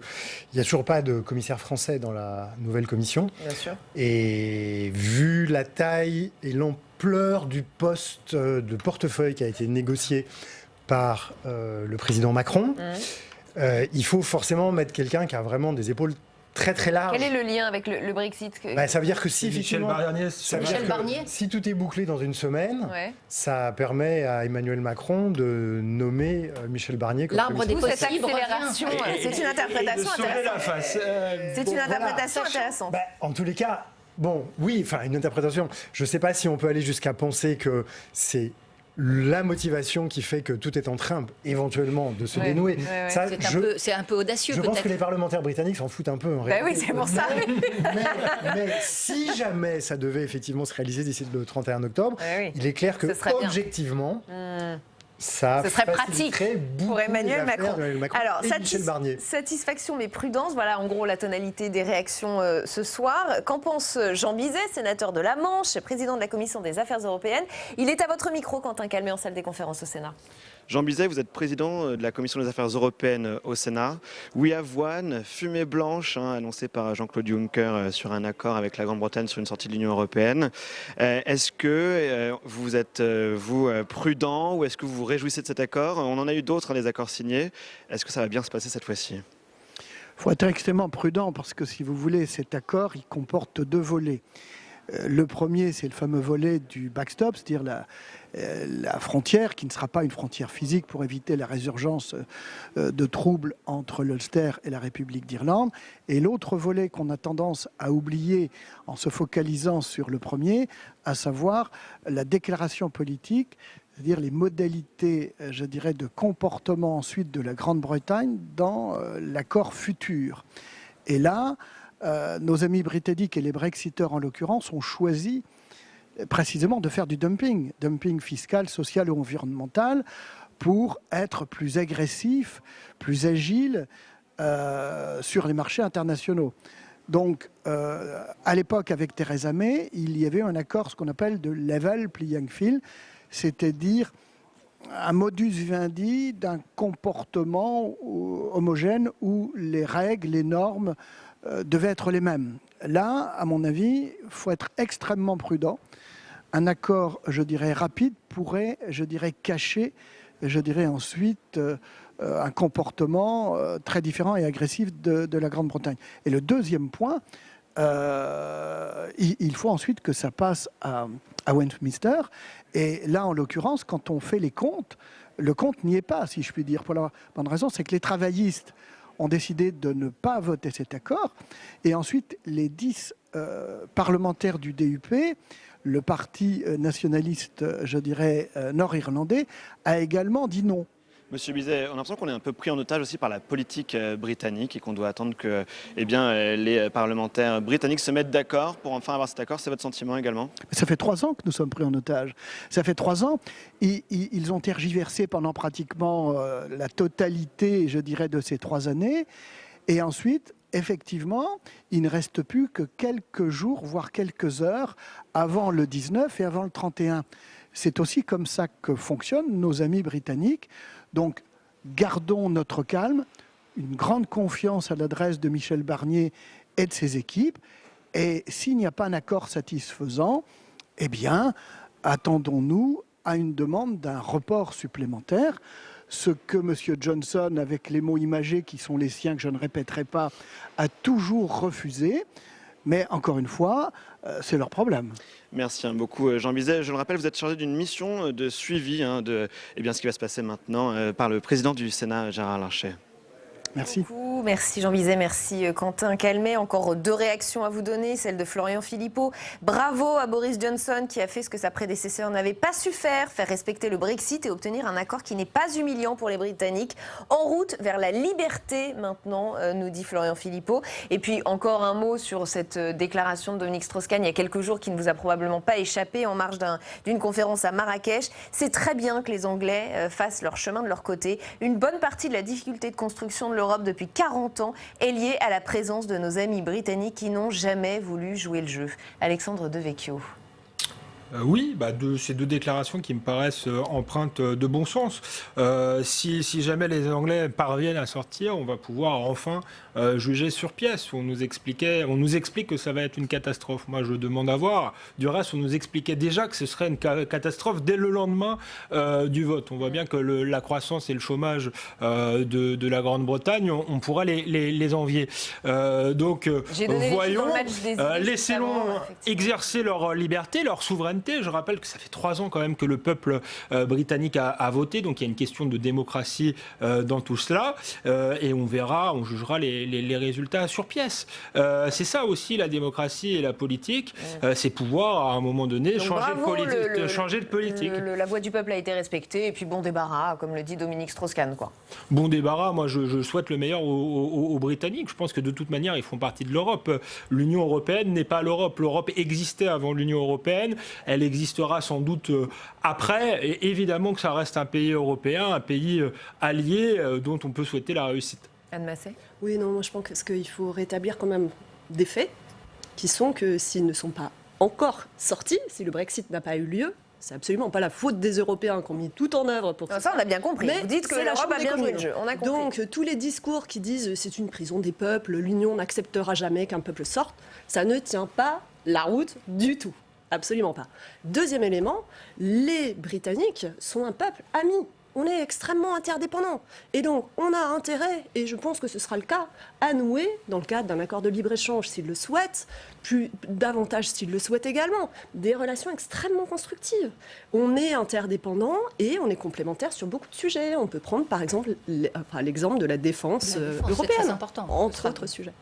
n'y a toujours pas de commissaire français dans la nouvelle commission. Bien sûr. Et vu la taille et l'ampleur du poste de portefeuille qui a été négocié par le président Macron, il faut forcément mettre quelqu'un qui a vraiment des épaules très très larges. Quel est le lien avec le Brexit? Ça veut dire que si effectivement, Barnier. Si tout est bouclé dans une semaine, ça permet à Emmanuel Macron de nommer Michel Barnier comme l'arbre des possibles. Cette accélération, c'est une interprétation intéressante. C'est une interprétation intéressante. En tous les cas, bon, oui, enfin une interprétation. Je ne sais pas si on peut aller jusqu'à penser que c'est la motivation qui fait que tout est en train éventuellement de se dénouer. Ça, c'est un peu audacieux peut-être. Je pense que les parlementaires britanniques s'en foutent un peu en réalité. Oui, c'est pour ça. Mais si jamais ça devait effectivement se réaliser d'ici le 31 octobre, il est clair que objectivement, ça serait pratique pour Emmanuel Macron. Alors, Michel Barnier. Satisfaction mais prudence, voilà en gros la tonalité des réactions ce soir. Qu'en pense Jean Bizet, sénateur de la Manche, président de la Commission des Affaires européennes? Il est à votre micro, Quentin Calmet, en salle des conférences au Sénat. Jean Bizet, vous êtes président de la Commission des Affaires européennes au Sénat. We have one, fumée blanche, annoncée par Jean-Claude Juncker sur un accord avec la Grande-Bretagne sur une sortie de l'Union européenne. Est-ce que vous êtes, prudent ou est-ce que vous vous réjouissez de cet accord? On en a eu d'autres, des accords signés. Est-ce que ça va bien se passer cette fois-ci? Il faut être extrêmement prudent parce que, si vous voulez, cet accord, il comporte 2 volets. Le premier, c'est le fameux volet du backstop, c'est-à-dire la frontière, qui ne sera pas une frontière physique pour éviter la résurgence de troubles entre l'Ulster et la République d'Irlande. Et l'autre volet qu'on a tendance à oublier en se focalisant sur le premier, à savoir la déclaration politique c'est-à-dire les modalités, je dirais, de comportement ensuite de la Grande-Bretagne dans l'accord futur. Et là, nos amis britanniques et les Brexiteurs en l'occurrence ont choisi précisément de faire du dumping fiscal, social ou environnemental, pour être plus agressifs, plus agiles sur les marchés internationaux. Donc, à l'époque, avec Theresa May, il y avait un accord, ce qu'on appelle de level playing field, c'est-à-dire un modus vivendi d'un comportement homogène où les règles, les normes devaient être les mêmes. Là, à mon avis, il faut être extrêmement prudent. Un accord, je dirais, rapide pourrait, je dirais, cacher, je dirais ensuite, un comportement très différent et agressif de la Grande-Bretagne. Et le deuxième point, il faut ensuite que ça passe à Westminster. Et là, en l'occurrence, quand on fait les comptes, le compte n'y est pas, si je puis dire. Pour la bonne raison, c'est que les travaillistes ont décidé de ne pas voter cet accord. Et ensuite, les 10 parlementaires du DUP, le parti nationaliste, je dirais, nord-irlandais, a également dit non. Monsieur Bizet, on a l'impression qu'on est un peu pris en otage aussi par la politique britannique et qu'on doit attendre que les parlementaires britanniques se mettent d'accord pour enfin avoir cet accord. C'est votre sentiment également? Ça fait 3 ans que nous sommes pris en otage. Ça fait 3 ans. Ils ont tergiversé pendant pratiquement la totalité, je dirais, de ces 3 années. Et ensuite, effectivement, il ne reste plus que quelques jours, voire quelques heures avant le 19 et avant le 31. C'est aussi comme ça que fonctionnent nos amis britanniques. Donc, gardons notre calme, une grande confiance à l'adresse de Michel Barnier et de ses équipes. Et s'il n'y a pas un accord satisfaisant, eh bien, attendons-nous à une demande d'un report supplémentaire. Ce que M. Johnson, avec les mots imagés qui sont les siens, que je ne répéterai pas, a toujours refusé. Mais encore une fois, c'est leur problème. Merci beaucoup Jean Bizet. Je le rappelle, vous êtes chargé d'une mission de suivi de ce qui va se passer maintenant par le président du Sénat, Gérard Larcher. Merci. Merci Jean Bizet, merci Quentin Calmet. Encore 2 réactions à vous donner, celle de Florian Philippot. Bravo à Boris Johnson qui a fait ce que sa prédécesseur n'avait pas su faire respecter le Brexit et obtenir un accord qui n'est pas humiliant pour les Britanniques. En route vers la liberté maintenant, nous dit Florian Philippot. Et puis encore un mot sur cette déclaration de Dominique Strauss-Kahn il y a quelques jours qui ne vous a probablement pas échappé en marge d'une conférence à Marrakech. C'est très bien que les Anglais fassent leur chemin de leur côté. Une bonne partie de la difficulté de construction de l'Europe depuis 40 ans est liée à la présence de nos amis britanniques qui n'ont jamais voulu jouer le jeu. Alexandre Devecchio. Oui, ces 2 déclarations qui me paraissent empreintes de bon sens. Si jamais les Anglais parviennent à sortir, on va pouvoir enfin juger sur pièce. On nous explique que ça va être une catastrophe. Moi, je demande à voir. Du reste, on nous expliquait déjà que ce serait une catastrophe dès le lendemain du vote. On voit bien que la croissance et le chômage de la Grande-Bretagne, on pourra les envier. Donc, voyons, laissez-les exercer leur liberté, leur souveraineté. Je rappelle que ça fait 3 ans quand même que le peuple britannique a voté, donc il y a une question de démocratie dans tout cela, et on verra, on jugera les résultats sur pièce. C'est ça aussi la démocratie et la politique, c'est pouvoir à un moment donné changer de politique. La voix du peuple a été respectée, et puis bon débarras, comme le dit Dominique Strauss-Kahn, quoi. Bon débarras, moi je souhaite le meilleur aux Britanniques. Je pense que de toute manière ils font partie de l'Europe. L'Union européenne n'est pas l'Europe. L'Europe existait avant l'Union européenne. Elle existera sans doute après, et évidemment que ça reste un pays européen, un pays allié dont on peut souhaiter la réussite. Anne Massé ? Oui, non, moi je pense qu'il faut rétablir quand même des faits qui sont que s'ils ne sont pas encore sortis, si le Brexit n'a pas eu lieu, c'est absolument pas la faute des Européens qui ont mis tout en œuvre pour ça. On a bien compris. Mais vous dites que l'Europe a bien joué le jeu. On a compris. Donc tous les discours qui disent c'est une prison des peuples, l'Union n'acceptera jamais qu'un peuple sorte, ça ne tient pas la route du tout. Absolument pas. Deuxième élément, les Britanniques sont un peuple ami. On est extrêmement interdépendants. Et donc, on a intérêt, et je pense que ce sera le cas, à nouer, dans le cadre d'un accord de libre-échange s'ils le souhaitent, plus davantage s'ils le souhaitent également, des relations extrêmement constructives. On est interdépendants et on est complémentaires sur beaucoup de sujets. On peut prendre, par exemple, l'exemple de la défense européenne, c'est très important, entre autres sujets.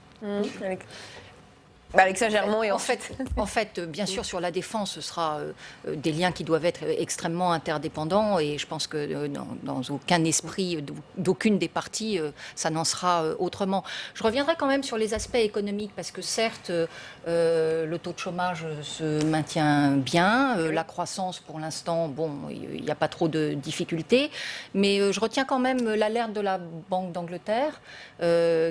Alexia Germont et en fait, bien sûr, sur la défense, ce sera des liens qui doivent être extrêmement interdépendants et je pense que dans aucun esprit d'aucune des parties, ça n'en sera autrement. Je reviendrai quand même sur les aspects économiques parce que certes, le taux de chômage se maintient bien, la croissance pour l'instant, bon, il n'y a pas trop de difficultés, mais je retiens quand même l'alerte de la Banque d'Angleterre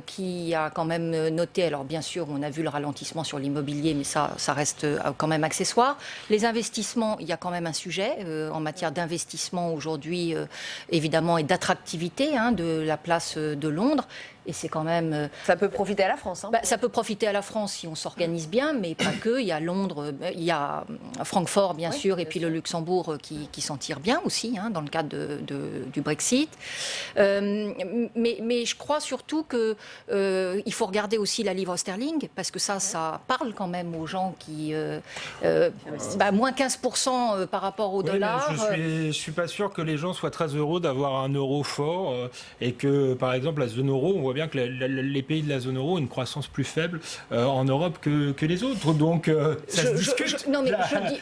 qui a quand même noté, alors bien sûr, on a vu le ralentissement sur l'immobilier, mais ça reste quand même accessoire. Les investissements, il y a quand même un sujet en matière d'investissement aujourd'hui, évidemment, et d'attractivité de la place de Londres. Et c'est quand même... Ça peut profiter à la France. Ça peut profiter à la France si on s'organise bien, mais pas que. Il y a Londres, il y a Francfort, bien sûr, et puis le Luxembourg qui s'en tire bien aussi, dans le cadre du Brexit. Mais je crois surtout qu'il faut regarder aussi la livre sterling, parce que ça parle quand même aux gens qui... moins 15% par rapport au dollar. Je suis pas sûr que les gens soient très heureux d'avoir un euro fort et que, par exemple, la zone euro, on voit bien que les pays de la zone euro ont une croissance plus faible en Europe que les autres. Donc, ça se discute. Non, mais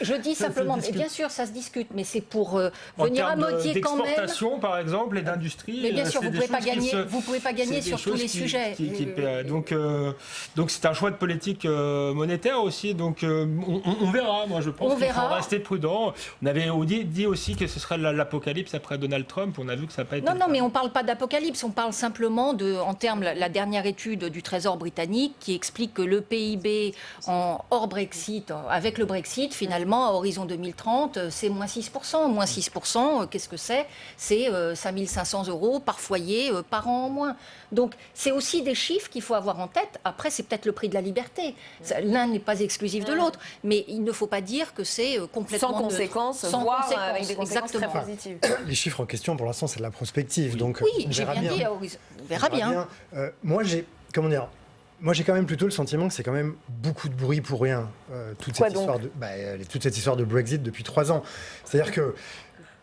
je dis simplement, mais bien sûr, ça se discute, mais c'est pour venir amodier quand même. D'exportation, par exemple, et d'industrie. Mais bien sûr, vous ne pouvez pas gagner sur tous les sujets. Donc, c'est un choix de politique monétaire aussi. Donc, on verra. Moi, je pense qu'il faut rester prudent. On avait dit aussi que ce serait l'apocalypse après Donald Trump. On a vu que ça n'a pas été. Non, mais on ne parle pas d'apocalypse. On parle simplement en termes, la dernière étude du Trésor britannique qui explique que le PIB hors Brexit, avec le Brexit, finalement, à horizon 2030, c'est moins 6%. Moins 6%, qu'est-ce que c'est ? C'est 5 500 € par foyer, par an en moins. Donc, c'est aussi des chiffres qu'il faut avoir en tête. Après, c'est peut-être le prix de la liberté. L'un n'est pas exclusif de l'autre. Mais il ne faut pas dire que c'est complètement... Sans conséquences, voire avec des conséquences très positives. Les chiffres en question, pour l'instant, c'est de la prospective. Donc, oui, j'ai bien dit, on verra bien. Moi, j'ai quand même plutôt le sentiment que c'est quand même beaucoup de bruit pour rien. Toute cette histoire de Brexit depuis 3 ans. C'est-à-dire que...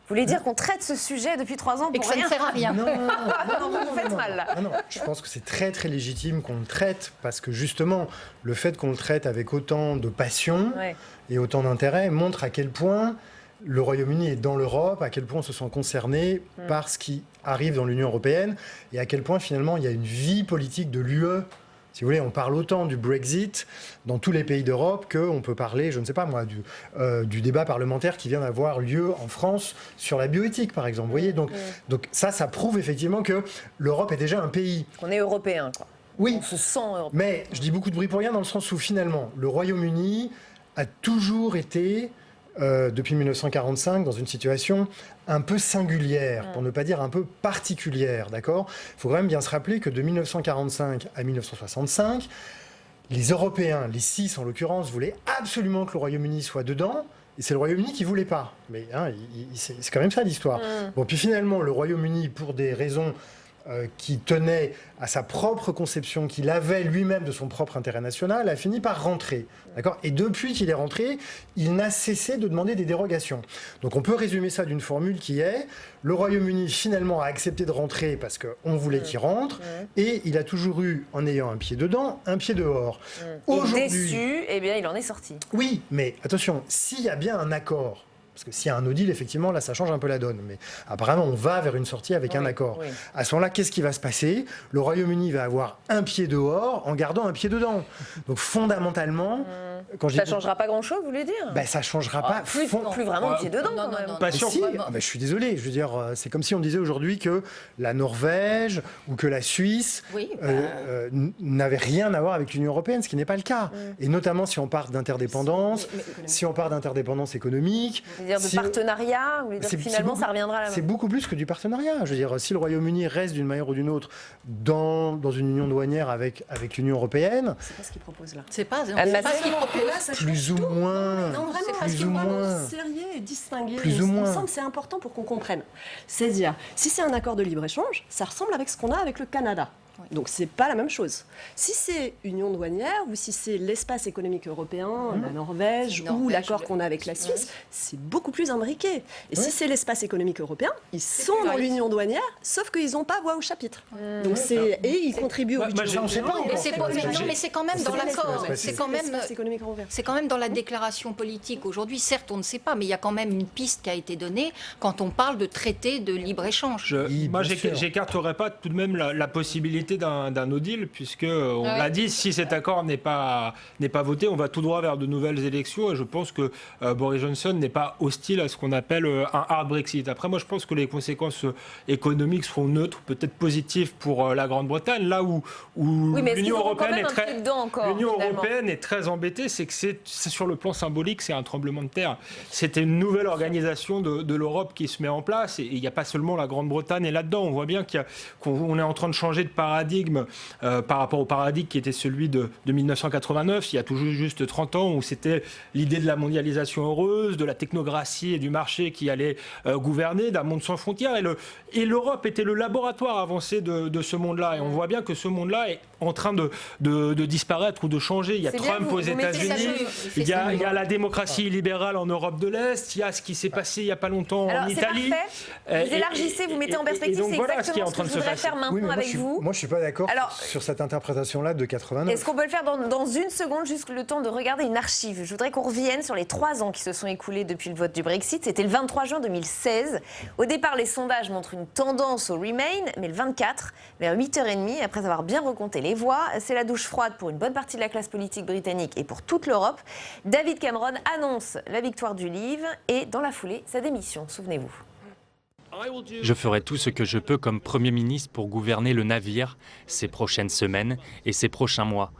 Vous voulez dire qu'on traite ce sujet depuis 3 ans et que ça ne sert à rien. Non, vous faites mal là. Non, je pense que c'est très très légitime qu'on le traite parce que justement, le fait qu'on le traite avec autant de passion et autant d'intérêt montre à quel point le Royaume-Uni est dans l'Europe, à quel point on se sent concerné par ce qui arrive dans l'Union européenne et à quel point finalement il y a une vie politique de l'UE. Si vous voulez, on parle autant du Brexit dans tous les pays d'Europe qu'on peut parler, je ne sais pas moi, du débat parlementaire qui vient d'avoir lieu en France sur la bioéthique, par exemple. Vous voyez, donc ça prouve effectivement que l'Europe est déjà un pays. Qu'on est européen, quoi. Oui, on se sent européen. Mais je dis beaucoup de bruit pour rien dans le sens où finalement, le Royaume-Uni a toujours été... depuis 1945, dans une situation un peu singulière, pour ne pas dire un peu particulière, d'accord ? Il faut quand même bien se rappeler que de 1945 à 1965, les Européens, les 6 en l'occurrence, voulaient absolument que le Royaume-Uni soit dedans, et c'est le Royaume-Uni qui ne voulait pas. Mais c'est quand même ça l'histoire. Bon, puis finalement, le Royaume-Uni, pour des raisons... qui tenait à sa propre conception, qu'il avait lui-même de son propre intérêt national, a fini par rentrer. D'accord ? Et depuis qu'il est rentré, il n'a cessé de demander des dérogations. Donc on peut résumer ça d'une formule qui est le Royaume-Uni finalement a accepté de rentrer parce qu'on voulait qu'il rentre, et il a toujours eu, en ayant un pied dedans, un pied dehors. Aujourd'hui, déçu, eh bien il en est sorti. Oui, mais attention, s'il y a bien un accord, parce que s'il y a un no deal, effectivement, là, ça change un peu la donne. Mais apparemment, on va vers une sortie avec un accord. Oui. À ce moment-là, qu'est-ce qui va se passer ? Le Royaume-Uni va avoir un pied dehors en gardant un pied dedans. Donc, fondamentalement... Ça ne changera pas grand-chose, vous voulez dire ? Ça ne changera pas... Plus vraiment un pied dedans, quand même. Pas sûr. Si, je suis désolé. Je veux dire, c'est comme si on disait aujourd'hui que la Norvège ou que la Suisse n'avaient rien à voir avec l'Union européenne, ce qui n'est pas le cas. Et notamment si on parle d'interdépendance, si on parle d'interdépendance économique... de partenariat, ou finalement ça reviendra à la main. C'est beaucoup plus que du partenariat. Je veux dire, si le Royaume-Uni reste d'une manière ou d'une autre dans une union douanière avec l'Union européenne... C'est pas ce qu'il propose là. C'est pas ce qu'il propose. Plus ou moins. Non, vraiment, parce qu'il faut vraiment sérieux et distinguer. Plus ou moins. Il me semble que c'est important pour qu'on comprenne. C'est-à-dire, si c'est un accord de libre-échange, ça ressemble avec ce qu'on a avec le Canada. Donc c'est pas la même chose. Si c'est union douanière ou si c'est l'espace économique européen, la Norvège ou l'accord qu'on a avec la Suisse, c'est beaucoup plus imbriqué. Et si c'est l'espace économique européen, ils sont dans l'union douanière, sauf qu'ils n'ont pas voix au chapitre. Donc et ils contribuent au budget européen. Mais c'est quand même dans l'accord. C'est quand même dans la déclaration politique. Aujourd'hui, certes, on ne sait pas, mais il y a quand même une piste qui a été donnée quand on parle de traité de libre-échange. Moi, j'écarterais pas tout de même la possibilité d'un no deal, puisque on l'a dit, si cet accord n'est pas voté, on va tout droit vers de nouvelles élections. Et je pense que Boris Johnson n'est pas hostile à ce qu'on appelle un hard Brexit. Après, moi, je pense que les conséquences économiques seront neutres, peut-être positives pour la Grande-Bretagne, là où l'Union européenne est très embêtée, c'est que c'est sur le plan symbolique, c'est un tremblement de terre. C'était une nouvelle organisation de l'Europe qui se met en place, et il n'y a pas seulement la Grande-Bretagne est là-dedans. On voit bien qu'on est en train de changer de paradigme par rapport au paradigme qui était celui de 1989, il y a tout juste 30 ans, où c'était l'idée de la mondialisation heureuse, de la technocratie et du marché qui allait gouverner, d'un monde sans frontières. Et l'Europe était le laboratoire avancé de ce monde-là. Et on voit bien que ce monde-là est en train de disparaître ou de changer. Il y a Trump aux États-Unis, il y a la démocratie libérale en Europe de l'Est, il y a ce qui s'est passé il n'y a pas longtemps en Italie. Vous élargissez, vous mettez en perspective, c'est exactement ce que je voudrais faire maintenant avec vous. Moi, je ne suis pas d'accord sur cette interprétation-là de 89. Est-ce qu'on peut le faire dans une seconde, juste le temps de regarder une archive? Je voudrais qu'on revienne sur les 3 ans qui se sont écoulés depuis le vote du Brexit. C'était le 23 juin 2016. Au départ, les sondages montrent une tendance au Remain, mais le 24, vers 8h30, après avoir bien recompté les voix, c'est la douche froide pour une bonne partie de la classe politique britannique et pour toute l'Europe. David Cameron annonce la victoire du Leave et, dans la foulée, sa démission. Souvenez-vous. Je ferai tout ce que je peux comme Premier ministre pour gouverner le navire ces prochaines semaines et ces prochains mois.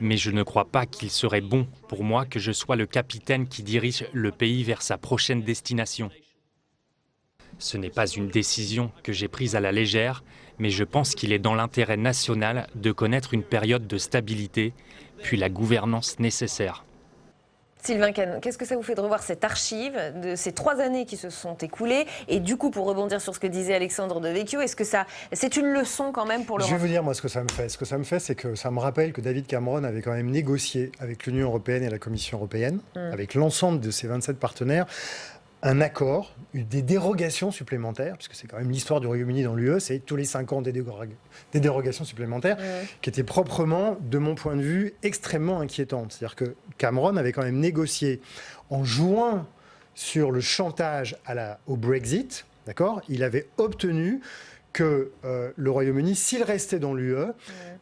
Mais je ne crois pas qu'il serait bon pour moi que je sois le capitaine qui dirige le pays vers sa prochaine destination. Ce n'est pas une décision que j'ai prise à la légère, mais je pense qu'il est dans l'intérêt national de connaître une période de stabilité, puis la gouvernance nécessaire. Sylvain Canon, qu'est-ce que ça vous fait de revoir cette archive de ces 3 années qui se sont écoulées? Et du coup, pour rebondir sur ce que disait Alexandre Devecchio, est-ce que c'est une leçon quand même pour l'Europe? Je vais vous dire, moi, ce que ça me fait. Ce que ça me fait, c'est que ça me rappelle que David Cameron avait quand même négocié avec l'Union européenne et la Commission européenne, avec l'ensemble de ses 27 partenaires, un accord, des dérogations supplémentaires, puisque c'est quand même l'histoire du Royaume-Uni dans l'UE, c'est tous les 5 ans des dérogations supplémentaires, qui étaient proprement, de mon point de vue, extrêmement inquiétantes. C'est-à-dire que Cameron avait quand même négocié en jouant sur le chantage au Brexit, d'accord ? Il avait obtenu que le Royaume-Uni, s'il restait dans l'UE,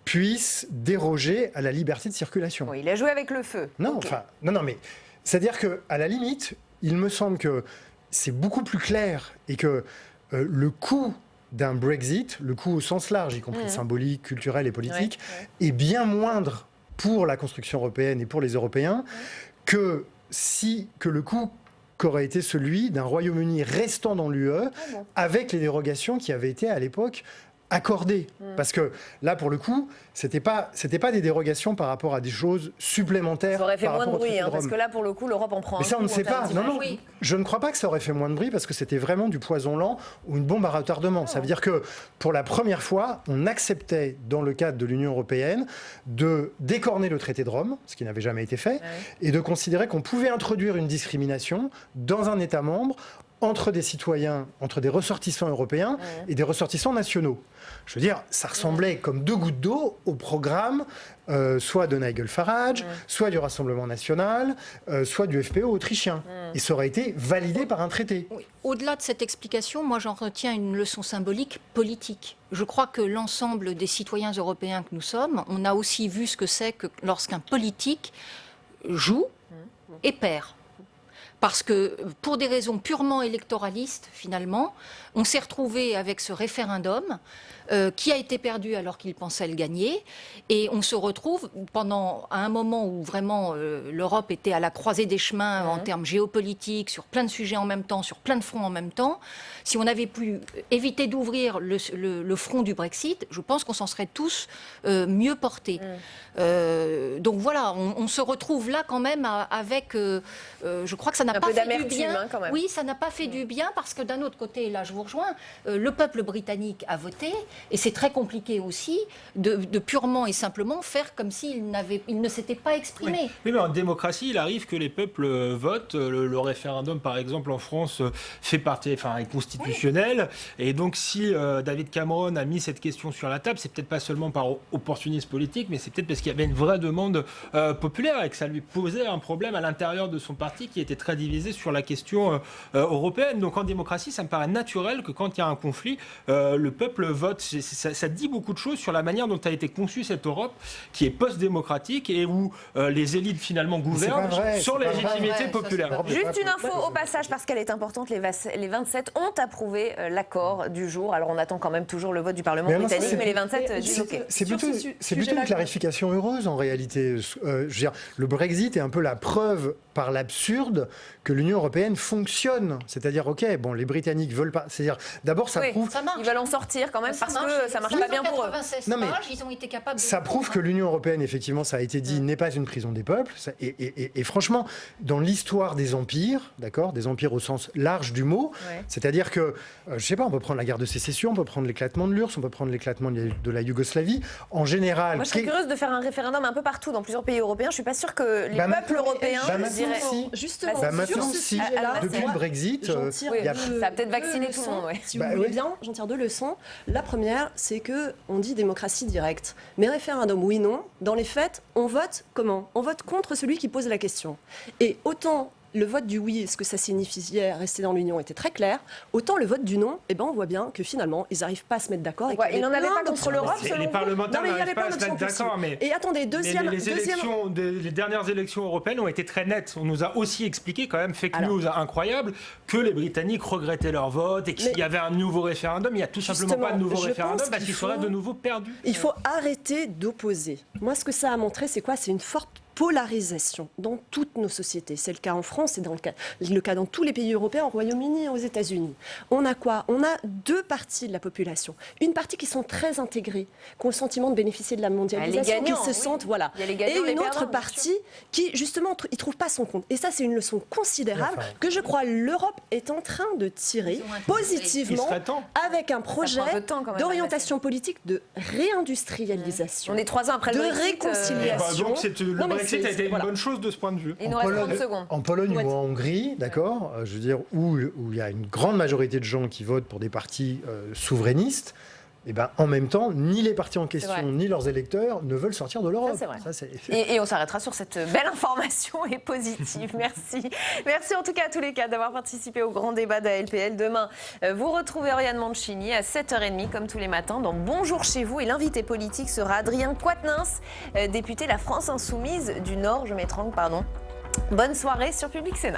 puisse déroger à la liberté de circulation. Oui, il a joué avec le feu. Non, non, mais c'est-à-dire qu'à la limite, il me semble que c'est beaucoup plus clair et que le coût d'un Brexit, le coût au sens large, y compris symbolique, culturel et politique, est bien moindre pour la construction européenne et pour les Européens que le coût qu'aurait été celui d'un Royaume-Uni restant dans l'UE avec les dérogations qui avaient été à l'époque accordées. Parce que là, pour le coup, c'était pas des dérogations par rapport à des choses supplémentaires. Ça aurait fait moins de bruit, parce que là, pour le coup, l'Europe en prend un. Mais ça, on ne sait pas. Non, je ne crois pas que ça aurait fait moins de bruit, parce que c'était vraiment du poison lent ou une bombe à retardement. Ça veut dire que, pour la première fois, on acceptait, dans le cadre de l'Union européenne, de décorner le traité de Rome, ce qui n'avait jamais été fait, et de considérer qu'on pouvait introduire une discrimination dans un État membre entre des citoyens, entre des ressortissants européens et des ressortissants nationaux. Je veux dire, ça ressemblait comme 2 gouttes d'eau au programme soit de Nigel Farage, soit du Rassemblement national, soit du FPÖ autrichien. Et ça aurait été validé par un traité. Oui. Au-delà de cette explication, moi j'en retiens une leçon symbolique politique. Je crois que l'ensemble des citoyens européens que nous sommes, on a aussi vu ce que c'est que lorsqu'un politique joue et perd. Parce que, pour des raisons purement électoralistes, finalement, on s'est retrouvé avec ce référendum qui a été perdu alors qu'il pensait le gagner. Et on se retrouve à un moment où vraiment l'Europe était à la croisée des chemins en termes géopolitiques, sur plein de sujets en même temps, sur plein de fronts en même temps. Si on avait pu éviter d'ouvrir le front du Brexit, je pense qu'on s'en serait tous mieux portés. Donc voilà, on se retrouve là quand même avec... je crois que ça ça n'a pas fait du bien. Quand même. Oui, ça n'a pas fait du bien parce que d'un autre côté, là je vous rejoins, le peuple britannique a voté et c'est très compliqué aussi de purement et simplement faire comme s'il ne s'était pas exprimé. Oui, mais en démocratie, il arrive que les peuples votent. Le référendum, par exemple, en France, est constitutionnel. Et donc, si David Cameron a mis cette question sur la table, c'est peut-être pas seulement par opportunisme politique, mais c'est peut-être parce qu'il y avait une vraie demande populaire et que ça lui posait un problème à l'intérieur de son parti qui était très divisé sur la question européenne. Donc, en démocratie, ça me paraît naturel que quand il y a un conflit, le peuple vote. Ça dit beaucoup de choses sur la manière dont a été conçue cette Europe qui est post-démocratique et où les élites finalement gouvernent sur la légitimité populaire. Juste une info au passage parce qu'elle est importante, les 27 ont approuvé l'accord du jour. Alors on attend quand même toujours le vote du Parlement britannique, mais les 27 disent OK. C'est plutôt une clarification heureuse en réalité. Je veux dire, le Brexit est un peu la preuve par l'absurde que l'Union européenne fonctionne. C'est-à-dire, OK, bon, les Britanniques veulent pas... C'est-à-dire, d'abord, ça prouve... Ils veulent en sortir quand même parce que ça marche pas bien pour eux. Non, mais ils ont été capables ça prouve que l'Union européenne, effectivement, ça a été dit, n'est pas une prison des peuples. Et franchement, dans l'histoire des empires, d'accord, des empires au sens large du mot, c'est-à-dire que, je sais pas, on peut prendre la guerre de sécession, on peut prendre l'éclatement de l'URSS, on peut prendre l'éclatement de la Yougoslavie. En général... Moi, je serais curieuse de faire un référendum un peu partout dans plusieurs pays européens. Je suis pas sûre que les peuples européens diraient... Justement, maintenant, si, depuis le Brexit, ça a peut-être vacciné tout le monde. Si vous voulez bien, j'en tire deux leçons. La première, c'est que on dit démocratie directe. Mais référendum, oui, non. Dans les faits, on vote comment ? On vote contre celui qui pose la question. Et autant le vote du oui, ce que ça signifiait rester dans l'Union était très clair, autant le vote du non, on voit bien que finalement, ils n'arrivent pas à se mettre d'accord. Ils n'en avaient pas contre l'Europe, les parlementaires n'arrivent pas à se mettre d'accord. Et attendez, les dernières élections européennes ont été très nettes. On nous a aussi expliqué, quand même, fake news incroyable, que les Britanniques regrettaient leur vote et qu'il y avait un nouveau référendum. Il n'y a tout simplement pas de nouveau référendum parce qu'il serait de nouveau perdu. Il faut arrêter d'opposer. Moi, ce que ça a montré, c'est quoi ? C'est une forte polarisation dans toutes nos sociétés. C'est le cas en France, c'est le cas dans tous les pays européens, au Royaume-Uni et aux États-Unis. On a quoi ? On a deux parties de la population. Une partie qui sont très intégrées, qui ont le sentiment de bénéficier de la mondialisation, qui se sentent, voilà. Et une autre partie qui, justement, ne trouve pas son compte. Et ça, c'est une leçon considérable que je crois l'Europe est en train de tirer positivement avec un projet d'orientation politique de réindustrialisation. On est 3 ans après le Brexit. De réconciliation. Le Brexit a été une bonne chose de ce point de vue. Il nous reste 30 secondes. En Pologne ou en Hongrie, d'accord, je veux dire, où il y a une grande majorité de gens qui votent pour des partis souverainistes, et en même temps, ni les partis en question, ni leurs électeurs ne veulent sortir de l'Europe. Et on s'arrêtera sur cette belle information et positive. Merci. Merci en tout cas à tous les quatre d'avoir participé au grand débat de la LPL. Demain, vous retrouvez Oriane Mancini à 7h30 comme tous les matins dans Bonjour chez vous. Et l'invité politique sera Adrien Quatennens, député La France Insoumise du Nord. Je m'étrangle, pardon. Bonne soirée sur Public Sénat.